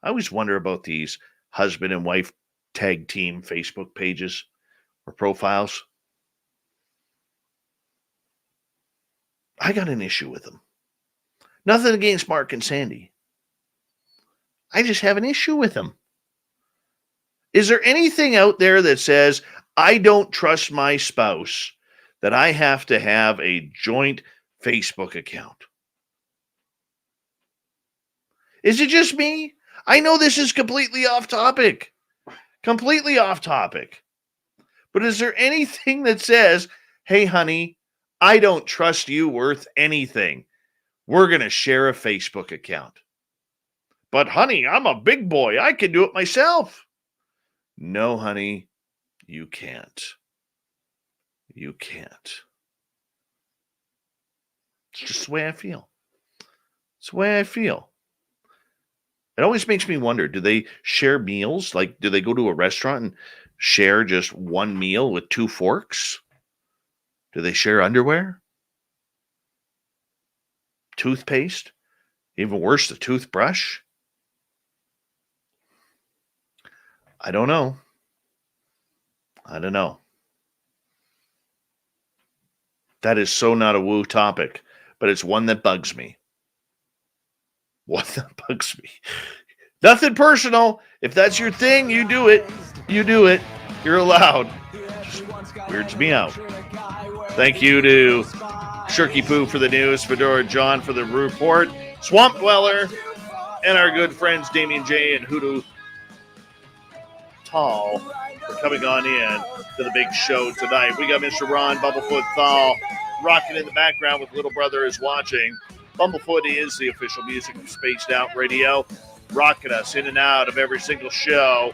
I always wonder about these husband and wife tag team Facebook pages or profiles. I got an issue with them. Nothing against Mark and Sandy. I just have an issue with them. Is there anything out there that says, I don't trust my spouse, that I have to have a joint Facebook account? Is it just me? I know this is completely off topic. Completely off topic. But is there anything that says, hey, honey, I don't trust you worth anything. We're going to share a Facebook account. But, honey, I'm a big boy. I can do it myself. No, honey, you can't. You can't. It's just the way I feel. It's the way I feel. It always makes me wonder, do they share meals? Like, do they go to a restaurant and share just one meal with 2 forks? Do they share underwear? Toothpaste? Even worse, the toothbrush? I don't know. I don't know. That is so not a woo topic, but it's one that bugs me. One that bugs me. Nothing personal. If that's your thing, you do it. You do it. You're allowed. Just weirds me out. Thank you to Shirky Poo for the news, Fedora John for the report, Swamp Dweller, and our good friends Damien J and Hoodoo Tall for coming on in to the big show tonight. We got Mr. Ron Bumblefoot Thal rocking in the background with Little Brother is watching. Bumblefoot is the official music of Spaced Out Radio, rocking us in and out of every single show.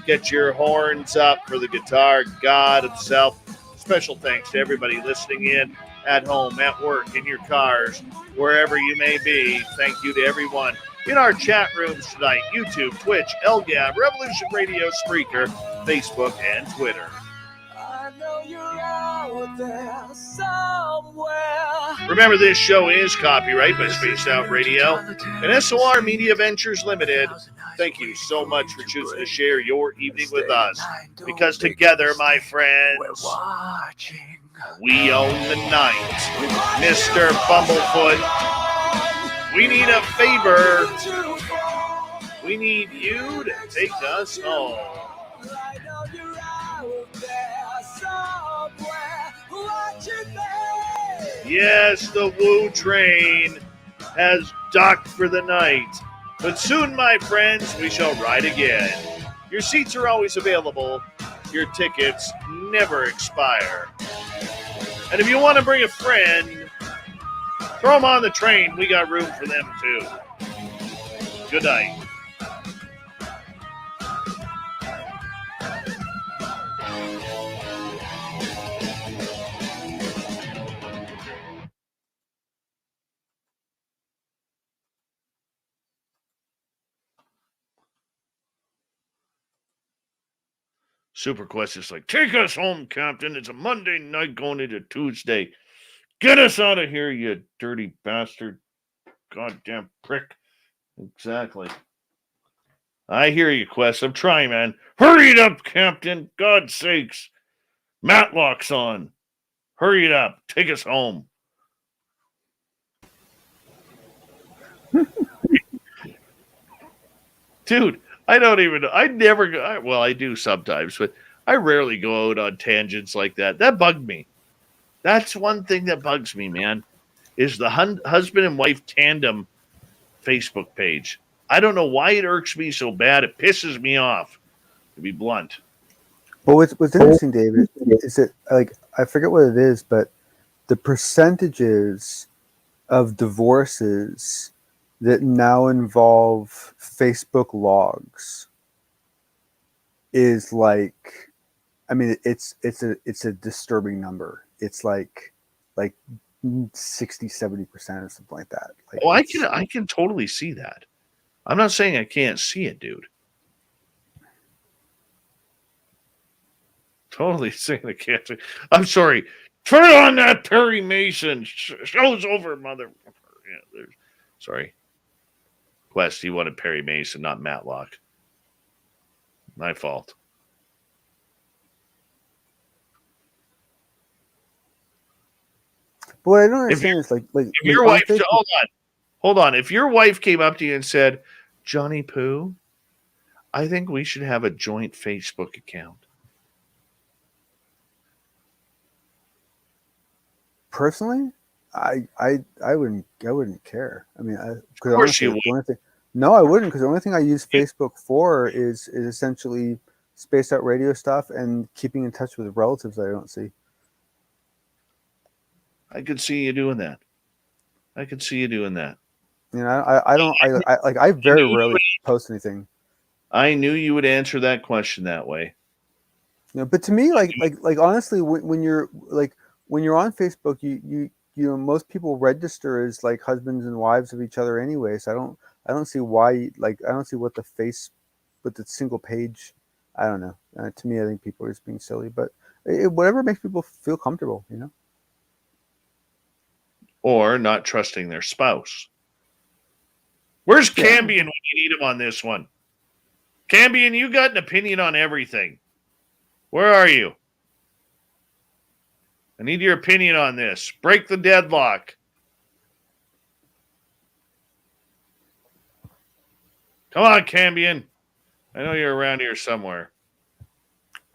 Get your horns up for the guitar god himself. Special thanks to everybody listening in at home, at work, in your cars, wherever you may be. Thank you to everyone in our chat rooms tonight. YouTube, Twitch, LGAB, Revolution Radio, Spreaker, Facebook, and Twitter. Remember, this show is copyright by Spaced Out Radio and SOR Media Ventures Limited. Thank you so much for choosing to share your evening with us. Because together, my friends, we own the night. Mr. Bumblefoot, we need a favor. We need you to take us home. Yes, the Woo train has docked for the night. But soon, my friends, we shall ride again. Your seats are always available. Your tickets never expire. And if you want to bring a friend, throw them on the train. We got room for them, too. Good night. Super Quest is like, take us home, Captain. It's a Monday night going into Tuesday. Get us out of here, you dirty bastard. Goddamn prick. Exactly. I hear you, Quest. I'm trying, man. Hurry it up, Captain. God's sakes. Matlock's on. Hurry it up. Take us home. Dude, I do sometimes, but I rarely go out on tangents like that. That bugged me. That's one thing that bugs me, man, is the husband and wife tandem Facebook page. I don't know why it irks me so bad. It pisses me off, to be blunt. Well, what's interesting, David, is that, like, I forget what it is, but the percentages of divorces that now involve Facebook logs is like, I mean, it's a disturbing number. It's like 60-70% or something like that. Like, Oh, I can totally see that. I'm not saying I can't see it, dude. Totally saying I can't see. I'm sorry. Turn on that Perry Mason. Show's over, mother. Yeah, sorry. Quest, he wanted Perry Mason, not Matlock. My fault. but what I don't understand is like If your wife, hold on. If your wife came up to you and said, Johnny Pooh, I think we should have a joint Facebook account. personally, I wouldn't care. I mean, Of course you would. No, I wouldn't, because the only thing I use Facebook for is essentially spaced out radio stuff and keeping in touch with relatives that I don't see. I could see you doing that. You know, I very rarely post anything. I knew you would answer that question that way. You know, but to me, like honestly, when you're on Facebook, you know, most people register as like husbands and wives of each other anyway. So I don't see why, like, I don't see what the single page. I don't know. To me, I think people are just being silly, but whatever makes people feel comfortable, you know. Or not trusting their spouse. Where's Cambion when you need him on this one? Cambion, you got an opinion on everything. Where are you? I need your opinion on this. Break the deadlock. Come on, Cambion. I know you're around here somewhere.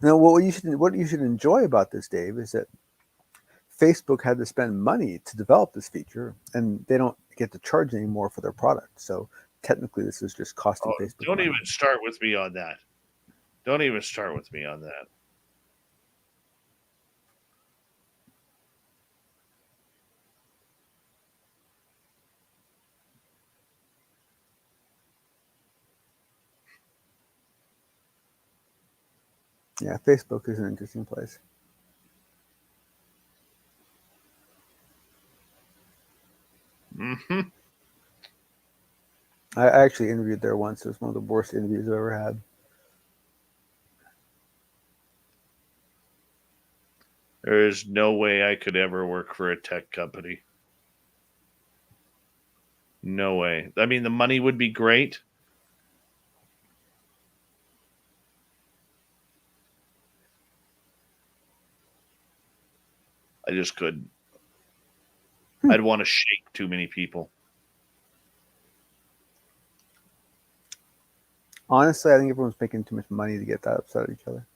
Now, what you should enjoy about this, Dave, is that Facebook had to spend money to develop this feature, and they don't get to charge anymore for their product. So technically, this is just costing Facebook. Don't money. even start with me on that. Yeah, Facebook is an interesting place. Mm-hmm. I actually interviewed there once. It was one of the worst interviews I've ever had. There is no way I could ever work for a tech company. No way. I mean, the money would be great. I just couldn't. I'd want to shake too many people. Honestly, I think everyone's making too much money to get that upset at each other.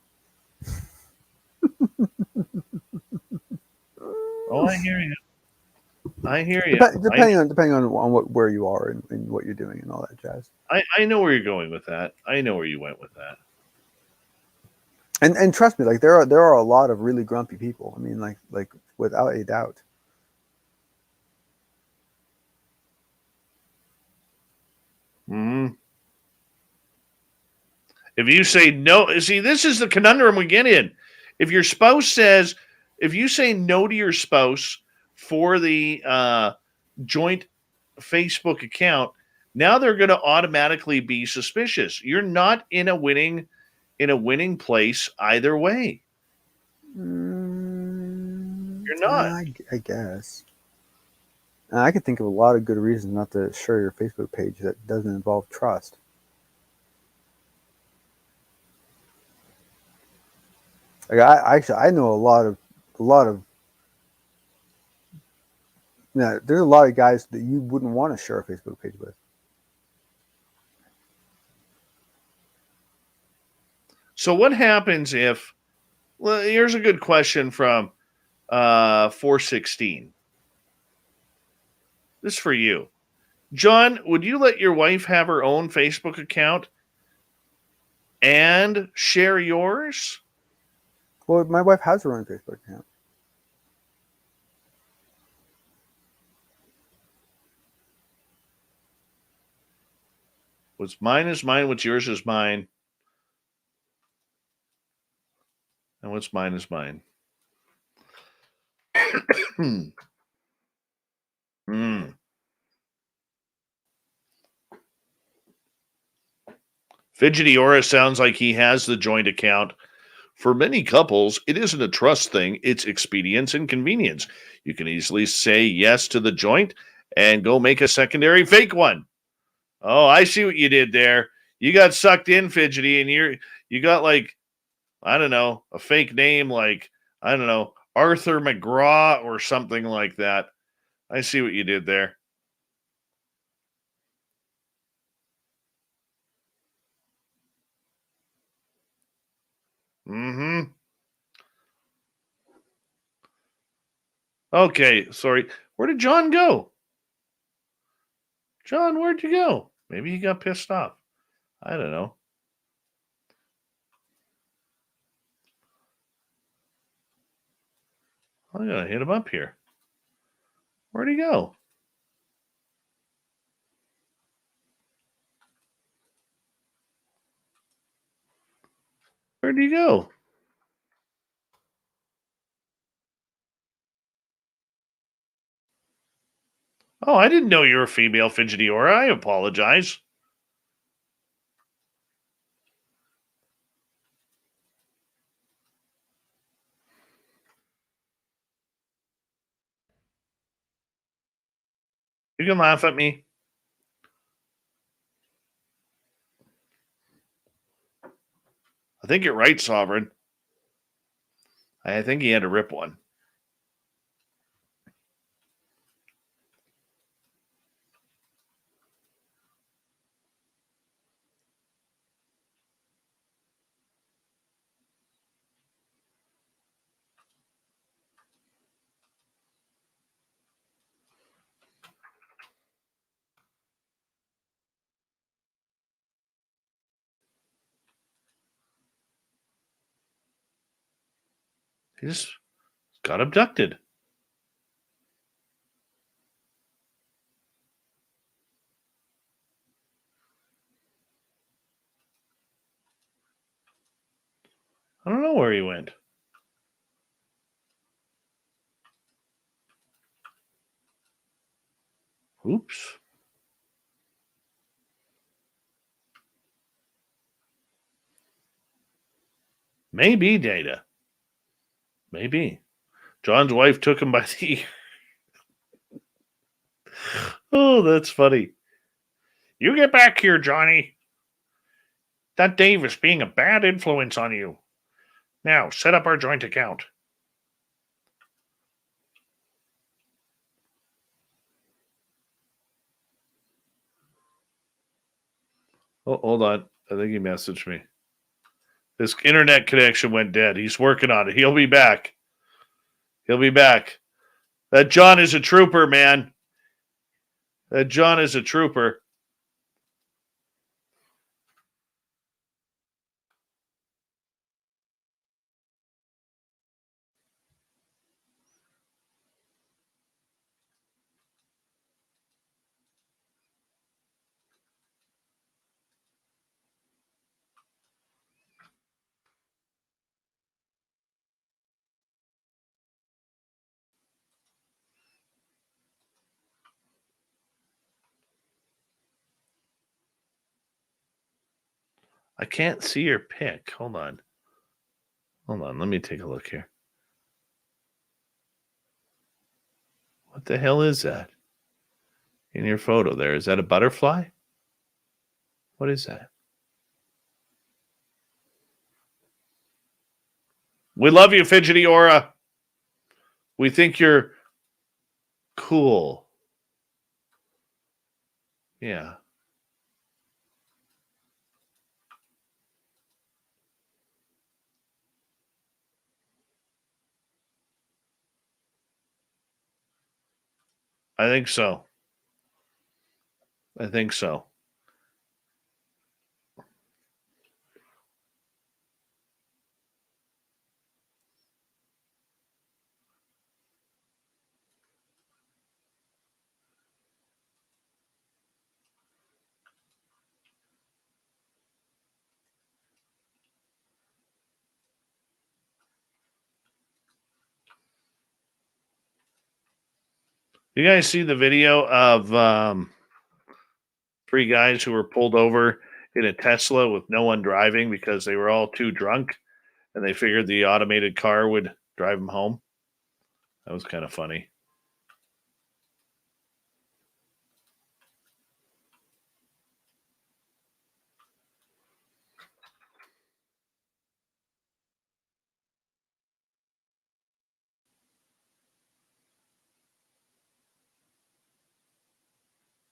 Oh, I hear you. Depending on where you are and what you're doing and all that jazz. I know where you're going with that. I know where you went with that. And trust me, like there are a lot of really grumpy people. I mean, like without a doubt. Hmm. If you say no, see, this is the conundrum we get in. If your spouse says, if you say no to your spouse for the joint Facebook account, now they're going to automatically be suspicious. You're not in a winning place either way. You're not. I guess. I could think of a lot of good reasons not to share your Facebook page that doesn't involve trust. Like I know a lot of there's a lot of guys that you wouldn't want to share a Facebook page with. So what happens if, well, here's a good question from 416. This is for you. John, would you let your wife have her own Facebook account and share yours? Well, my wife has her own Facebook account. What's mine is mine. What's yours is mine. And what's mine is mine. Fidgety Aura sounds like he has the joint account. For many couples, it isn't a trust thing. It's expedience and convenience. You can easily say yes to the joint and go make a secondary fake one. Oh, I see what you did there. You got sucked in, Fidgety, and you got like, I don't know, a fake name like, I don't know, Arthur McGraw or something like that. I see what you did there. Okay, sorry. Where did John go? John, where'd you go? Maybe he got pissed off. I don't know. I'm going to hit him up here. Where'd he go? Where'd he go? Oh, I didn't know you were a female, Fidgety Aura. I apologize. You can laugh at me. I think you're right, Sovereign. I think he had to rip one. He just got abducted. I don't know where he went. Oops. Maybe Data. Maybe. John's wife took him by the ear. Oh, that's funny. You get back here, Johnny. That Dave is being a bad influence on you. Now, set up our joint account. Oh, hold on. I think he messaged me. His internet connection went dead. He's working on it. He'll be back. He'll be back. That John is a trooper, man. That John is a trooper. I can't see your pic. Hold on. Hold on. Let me take a look here. What the hell is that? In your photo there. Is that a butterfly? What is that? We love you, Fidgety Aura. We think you're cool. Yeah. I think so. I think so. You guys see the video of three guys who were pulled over in a Tesla with no one driving because they were all too drunk and they figured the automated car would drive them home? That was kind of funny.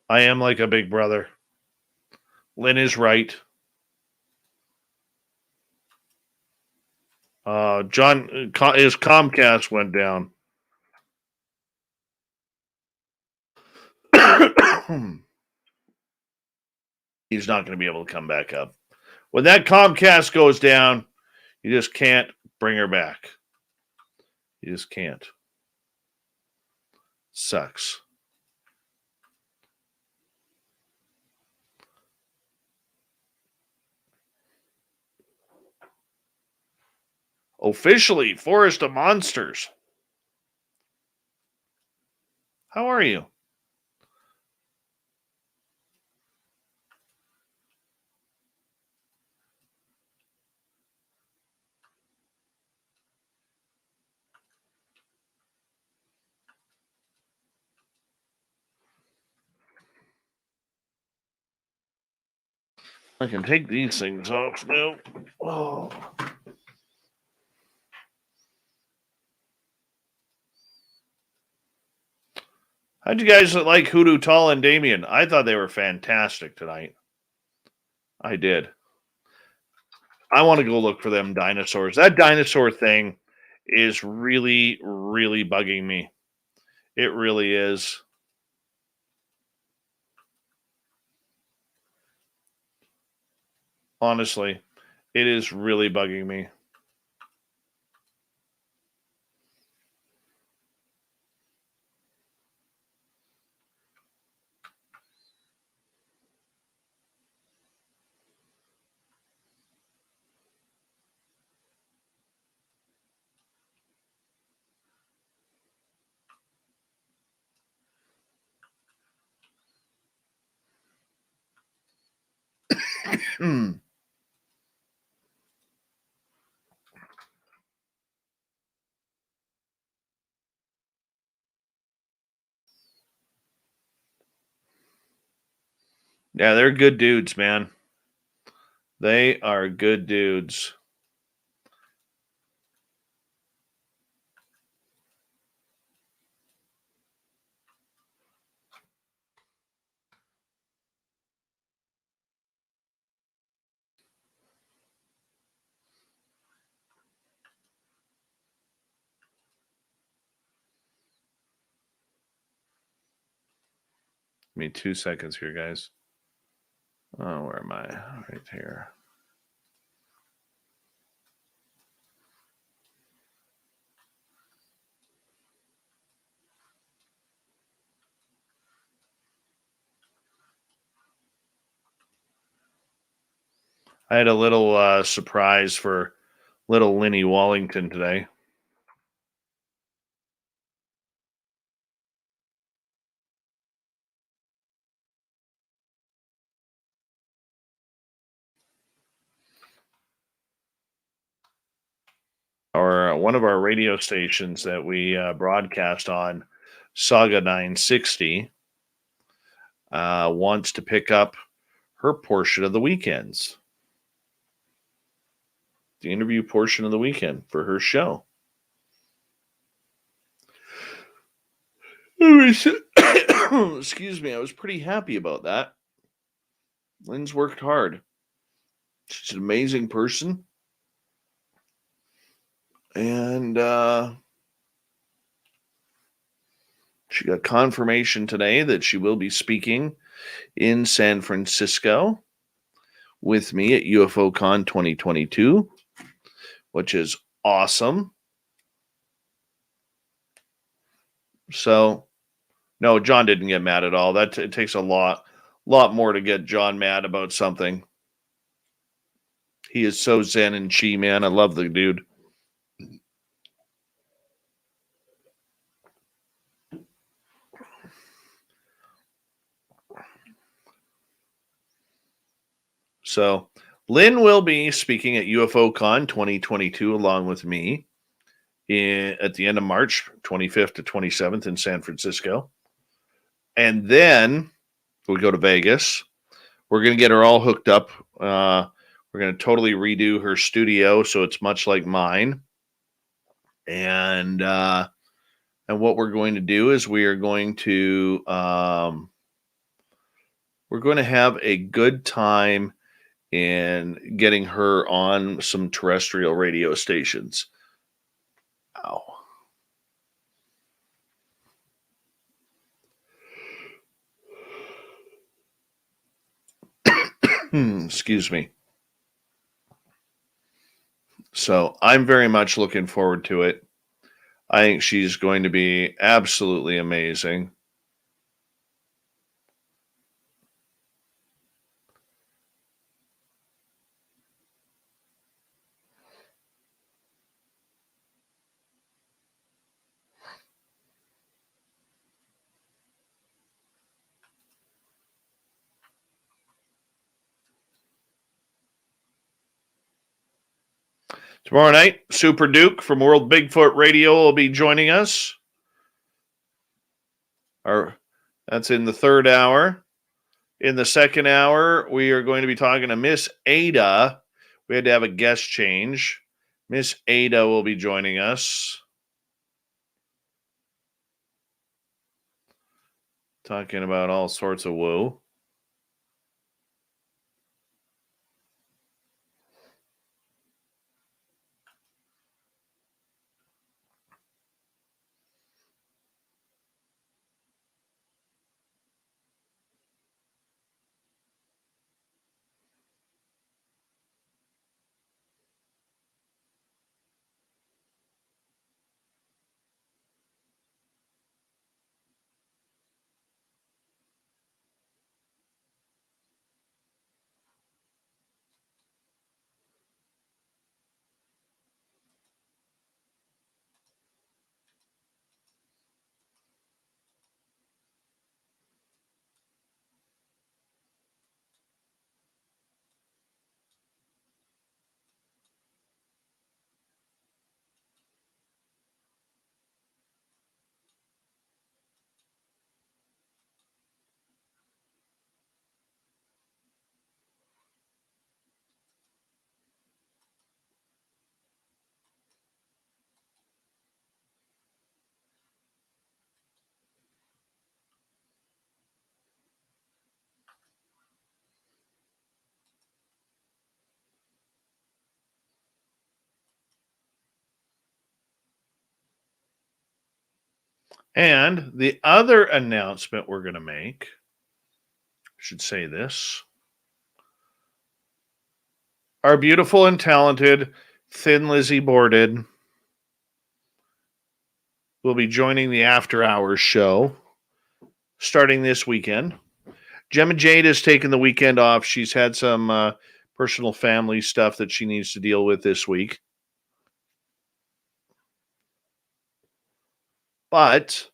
I am like a big brother. Lynn is right. John, his Comcast went down. He's not going to be able to come back up. When that Comcast goes down, you just can't bring her back. You just can't. Sucks. Officially, Forest of Monsters. How are you? I can take these things off now. Oh. How'd you guys like Hoodoo Tall and Damien? I thought they were fantastic tonight. I did. I want to go look for them dinosaurs. That dinosaur thing is really, really bugging me. It really is. Honestly, it is really bugging me. Yeah, they're good dudes, man. They are good dudes. Give me 2 seconds here, guys. Oh, where am I? Right here. I had a little surprise for little Linny Wallington today. One of our radio stations that we broadcast on, Saga 960, wants to pick up her portion of the weekends. The interview portion of the weekend for her show. Excuse me, I was pretty happy about that. Lynn's worked hard. She's an amazing person. And She got confirmation today that she will be speaking in San Francisco with me at UFOCon 2022, which is awesome. So, no, John didn't get mad at all. It takes a lot more to get John mad about something. He is so zen and chi, man. I love the dude. So, Lynn will be speaking at UFOCon 2022 along with me at the end of March, 25th to 27th in San Francisco. And then we go to Vegas. We're going to get her all hooked up. We're going to totally redo her studio so it's much like mine. And what we're going to do is we're going to have a good time in getting her on some terrestrial radio stations. Ow. Excuse me. So I'm very much looking forward to it. I think she's going to be absolutely amazing. Tomorrow night, Super Duke from World Bigfoot Radio will be joining us. That's in the third hour. In the second hour, we are going to be talking to Miss Ada. We had to have a guest change. Miss Ada will be joining us. Talking about all sorts of woo. And the other announcement we're going to make, I should say this. Our beautiful and talented Thin Lizzy Borden will be joining the After Hours show starting this weekend. Gemma Jade has taken the weekend off. She's had some personal family stuff that she needs to deal with this week. But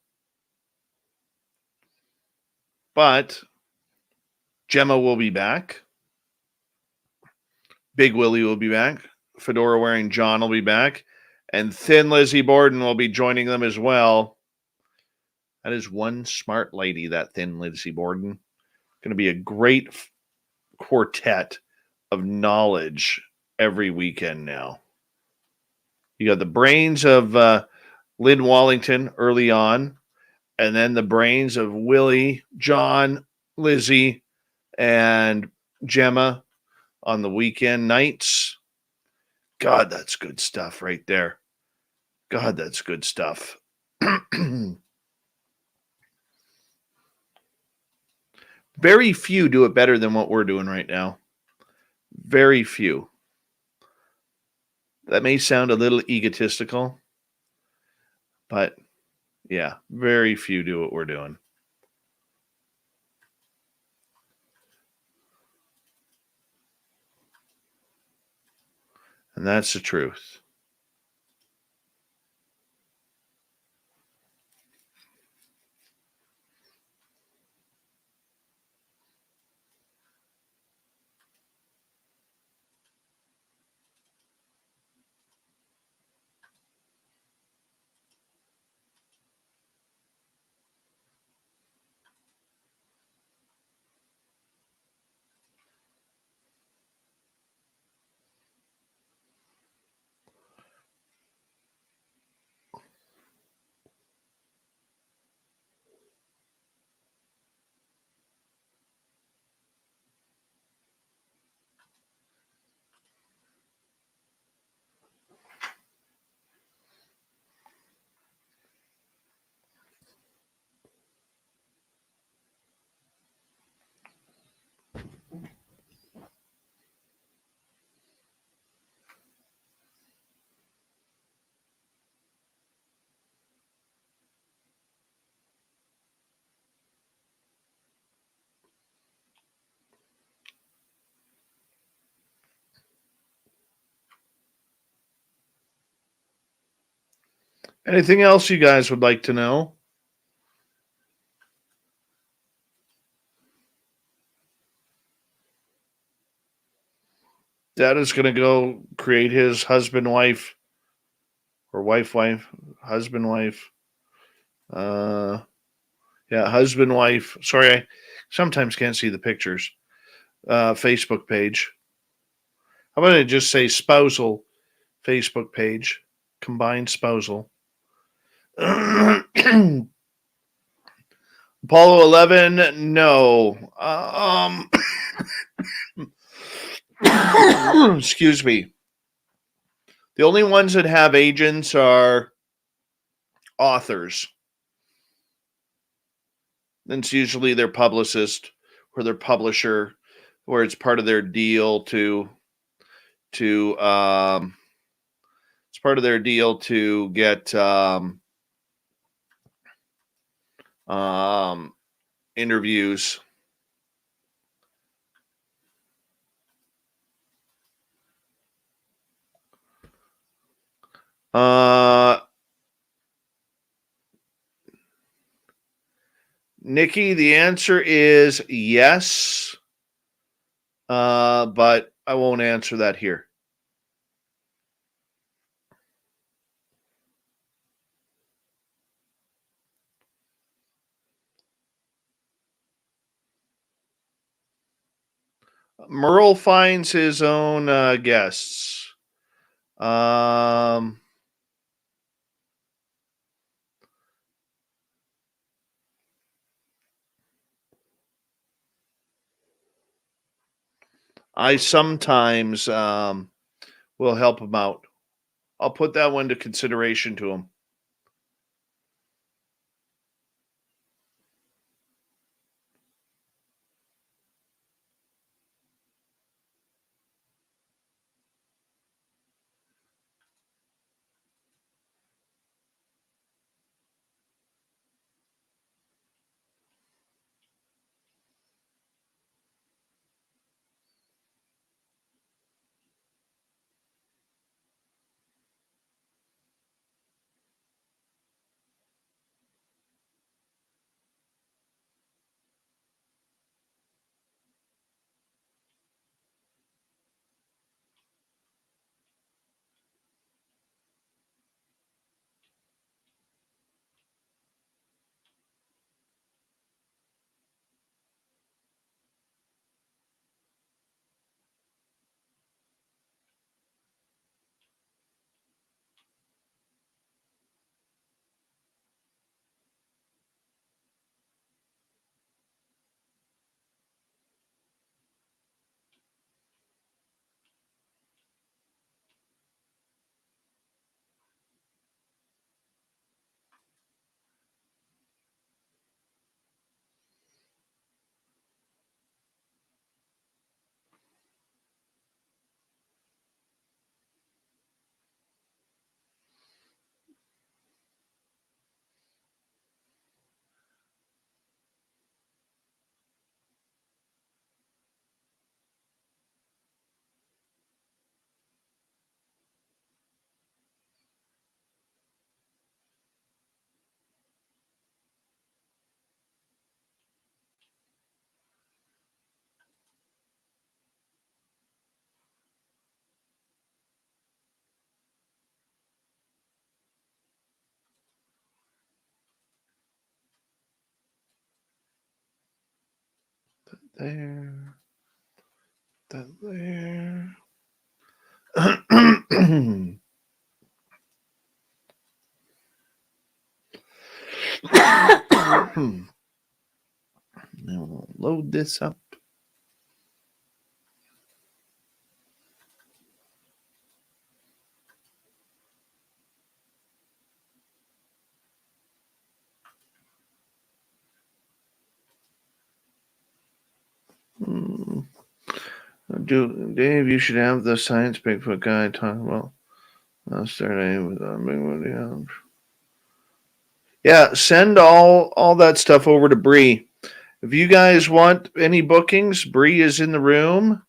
Gemma will be back. Big Willie will be back. Fedora wearing John will be back. And Thin Lizzy Borden will be joining them as well. That is one smart lady, that Thin Lizzy Borden. Going to be a great quartet of knowledge every weekend now. You got the brains of Lynn Wallington early on, and then the brains of Willie, John, Lizzie, and Gemma on the weekend nights. God, that's good stuff right there. God, that's good stuff. Very few do it better than what we're doing right now. Very few. That may sound a little egotistical, but yeah, very few do what we're doing. And that's the truth. Anything else you guys would like to know? Dad is going to go create his husband wife or wife husband wife. Yeah, husband wife. Sorry, I sometimes can't see the pictures. Facebook page. How about I just say spousal Facebook page? Combined spousal. Apollo 11, no. Excuse me. The only ones that have agents are authors. It's usually their publicist or their publisher, where it's part of their deal to it's part of their deal to get interviews. Nikki, the answer is yes, but I won't answer that here. Merle finds his own guests. I sometimes will help him out. I'll put that one to consideration to him. there. That there. Now we'll load this up. Dave, you should have the science Bigfoot guy talk about. I'll start with Bigfoot. Yeah, send all that stuff over to Bree. If you guys want any bookings, Bree is in the room.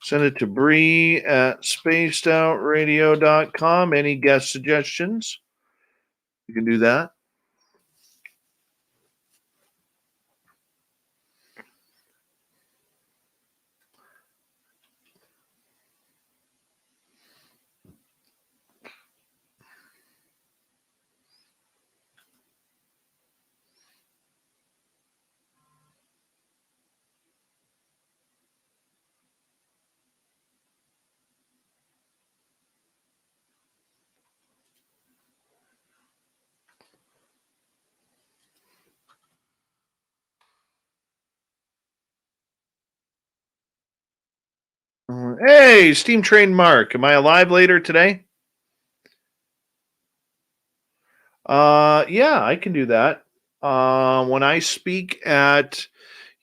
Send it to Bree at spacedoutradio.com. Any guest suggestions? You can do that. Hey, Steam Train Mark. Am I alive later today? Yeah, I can do that. When I speak at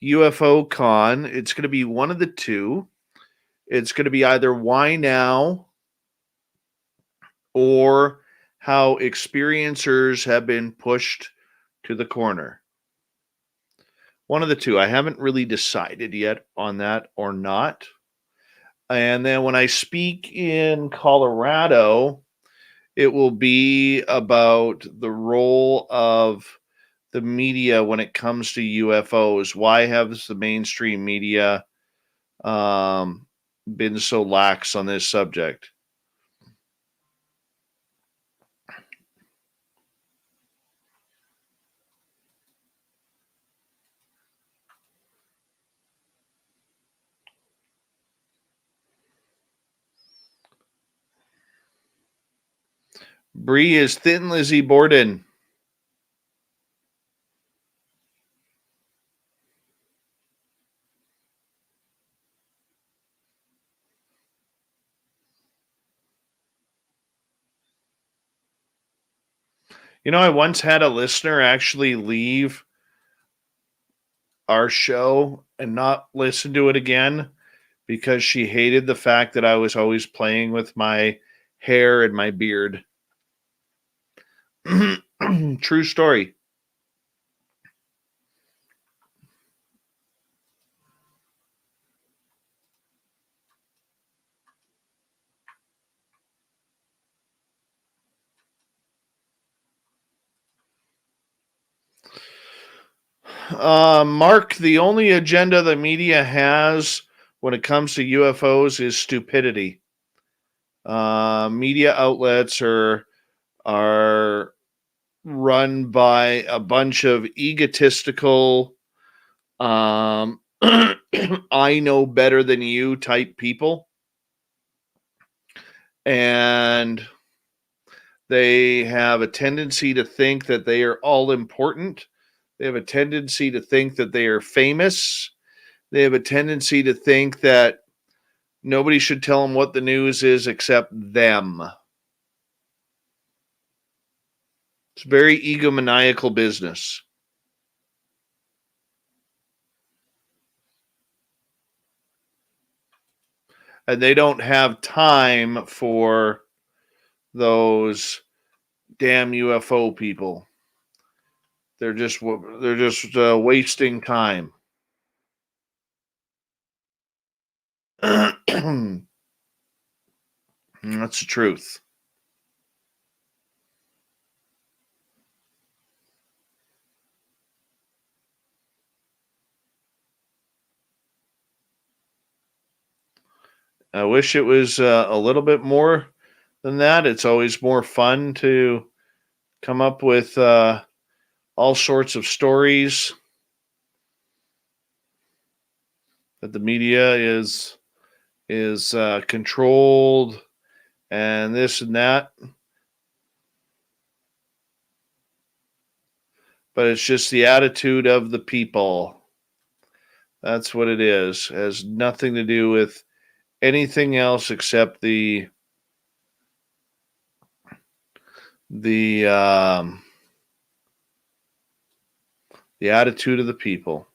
UFO Con, it's going to be one of the two. It's going to be either Why Now or How Experiencers Have Been Pushed to the Corner. One of the two. I haven't really decided yet on that or not. And then when I speak in Colorado, it will be about the role of the media when it comes to UFOs. Why has the mainstream media been so lax on this subject? Bree is Thin Lizzie Borden. You know, I once had a listener actually leave our show and not listen to it again because she hated the fact that I was always playing with my hair and my beard. True story. Mark, the only agenda the media has when it comes to UFOs is stupidity. Media outlets are run by a bunch of egotistical, I know better than you type people. And they have a tendency to think that they are all important. They have a tendency to think that they are famous. They have a tendency to think that nobody should tell them what the news is except them. It's very egomaniacal business. And they don't have time for those damn UFO people. They're just wasting time. That's the truth. I wish it was a little bit more than that. It's always more fun to come up with all sorts of stories. that the media is controlled and this and that. But it's just the attitude of the people. That's what it is. It has nothing to do with anything else except the attitude of the people.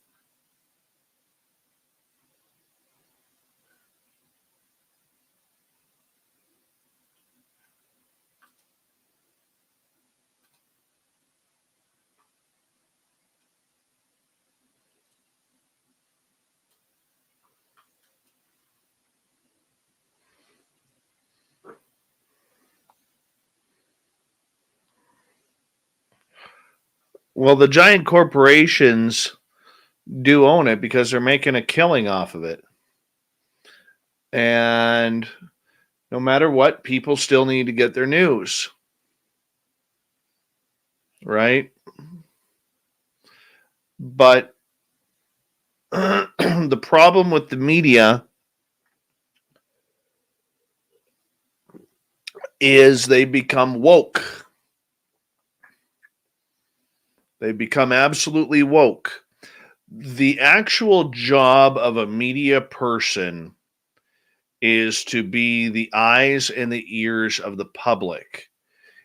Well, the giant corporations do own it because they're making a killing off of it. And no matter what, people still need to get their news. Right? But the problem with the media is they become woke. They become absolutely woke. The actual job of a media person is to be the eyes and the ears of the public.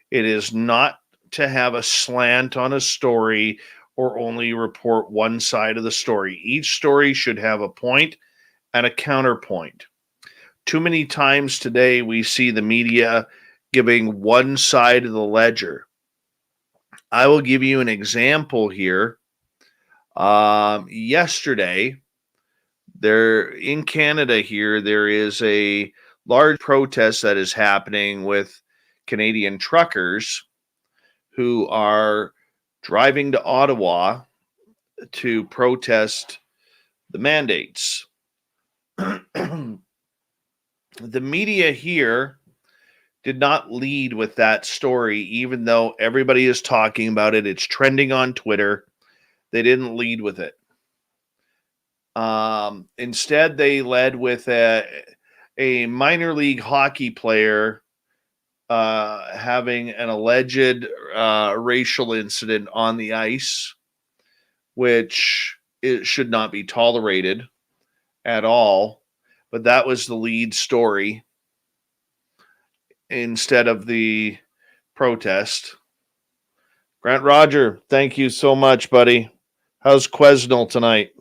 It is not to have a slant on a story or only report one side of the story. Each story should have a point and a counterpoint. Too many times today we see the media giving one side of the ledger. I will give you an example here. Yesterday, there in Canada here, there is a large protest that is happening with Canadian truckers who are driving to Ottawa to protest the mandates. The media here did not lead with that story, even though everybody is talking about it. It's trending on Twitter. They didn't lead with it. Instead, they led with a minor league hockey player having an alleged racial incident on the ice, which it should not be tolerated at all. But that was the lead story instead of the protest. Grant Roger, thank you so much, buddy. How's Quesnel tonight?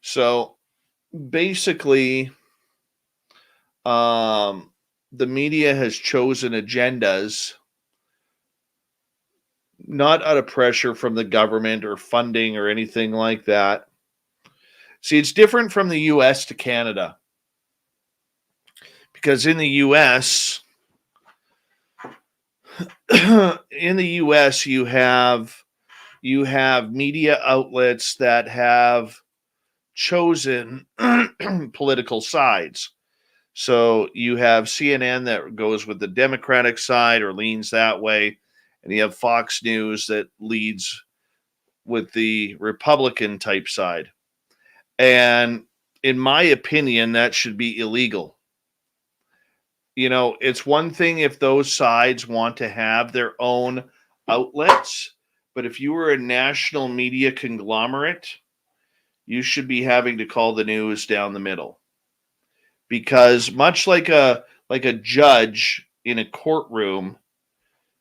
So basically, the media has chosen agendas not out of pressure from the government or funding or anything like that. See, it's different from the US to Canada. Because in the US, you have media outlets that have chosen political sides. So you have CNN that goes with the Democratic side or leans that way, and you have Fox News that leads with the Republican type side. And in my opinion, that should be illegal. You know, it's one thing if those sides want to have their own outlets, but if you were a national media conglomerate, you should be having to call the news down the middle. Because much like a judge in a courtroom,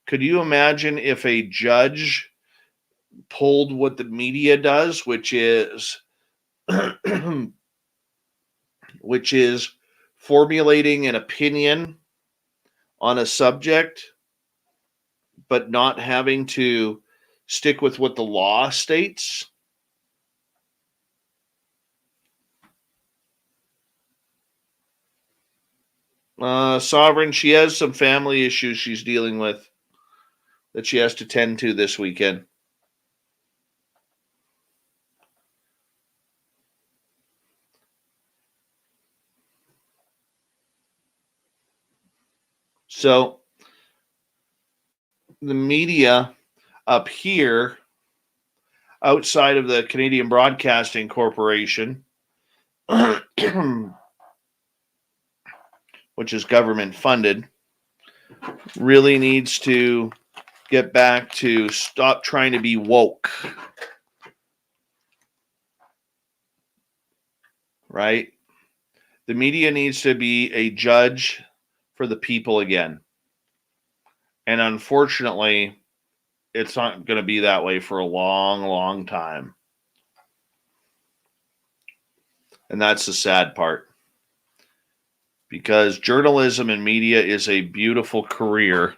could you imagine if a judge pulled what the media does, which is formulating an opinion on a subject, but not having to stick with what the law states? Sovereign, she has some family issues she's dealing with that she has to tend to this weekend. So the media up here outside of the Canadian Broadcasting Corporation, which is government funded, really needs to get back to stop trying to be woke. Right? The media needs to be a judge for the people again. And unfortunately, it's not going to be that way for a long, long time. And that's the sad part. Because journalism and media is a beautiful career.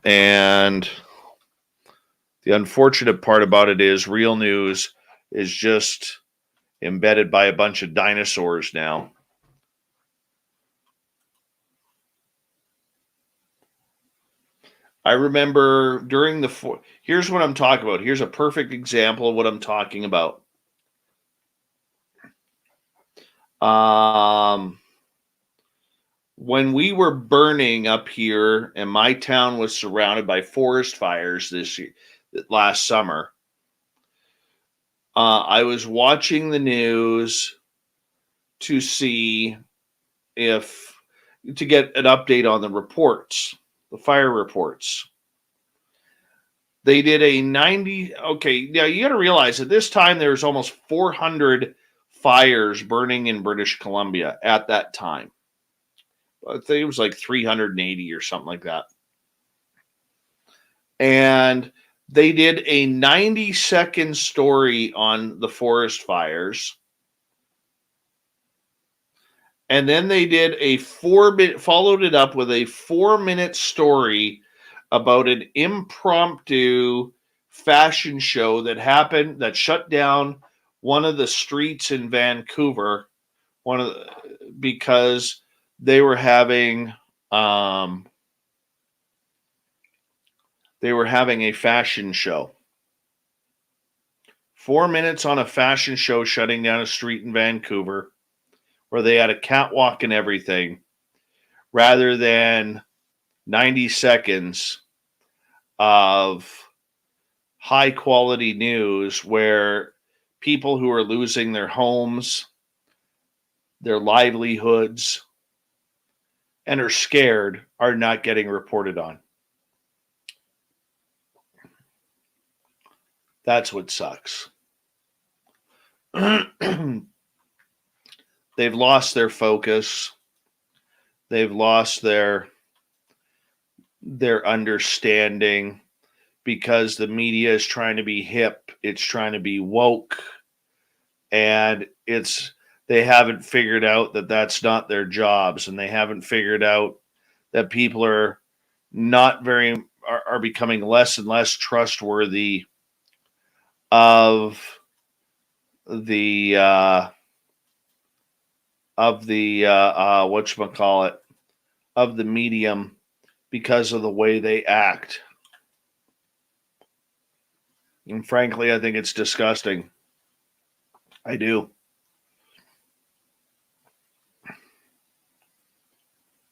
And the unfortunate part about it is real news is just embedded by a bunch of dinosaurs now. I remember during the here's what I'm talking about. Here's a perfect example of what I'm talking about. When we were burning up here and my town was surrounded by forest fires last summer, I was watching the news to see to get an update on the reports, the fire reports. They did a 90, okay, now you got to realize at this time there was almost 400 fires burning in British Columbia at that time. I think it was like 380 or something like that. And they did a 90-second story on the forest fires. And then they did followed it up with a 4-minute story about an impromptu fashion show that shut down one of the streets in Vancouver, because they were having a fashion show. 4 minutes on a fashion show shutting down a street in Vancouver where they had a catwalk and everything, rather than 90 seconds of high quality news where people who are losing their homes, their livelihoods, and are scared are not getting reported on. That's what sucks. They've lost their focus. They've lost their understanding because the media is trying to be hip. It's trying to be woke. And they haven't figured out that that's not their jobs. And they haven't figured out that people are becoming less and less trustworthy of the medium because of the way they act. And frankly, I think it's disgusting. I do.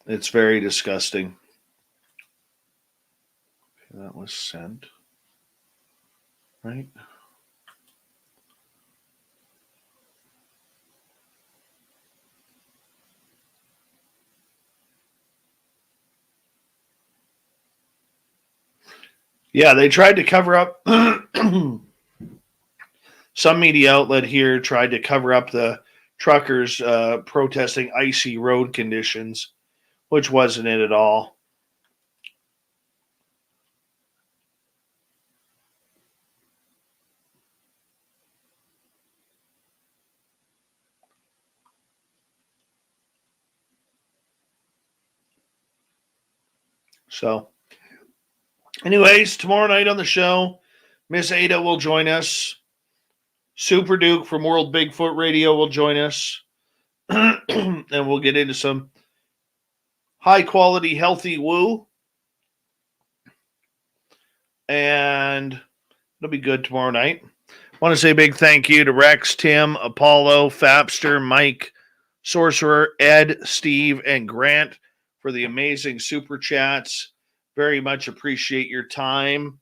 It's very disgusting. Okay, that was sent. Right? Yeah, they tried to cover up. Some media outlet here tried to cover up the truckers protesting icy road conditions, which wasn't it at all. So, anyways, tomorrow night on the show, Miss Ada will join us. Super Duke from World Bigfoot Radio will join us. And we'll get into some high quality, healthy woo. And it'll be good tomorrow night. I want to say a big thank you to Rex, Tim, Apollo, Fapster, Mike, Sorcerer, Ed, Steve, and Grant for the amazing super chats. very much appreciate your time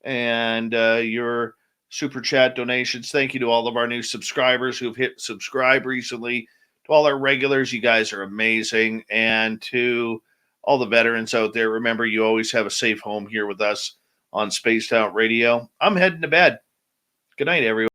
and your super chat donations. Thank you to all of our new subscribers who've hit subscribe recently. To all our regulars, you guys are amazing. And to all the veterans out there, remember, you always have a safe home here with us on Spaced Out Radio. I'm heading to bed. Good night, everyone.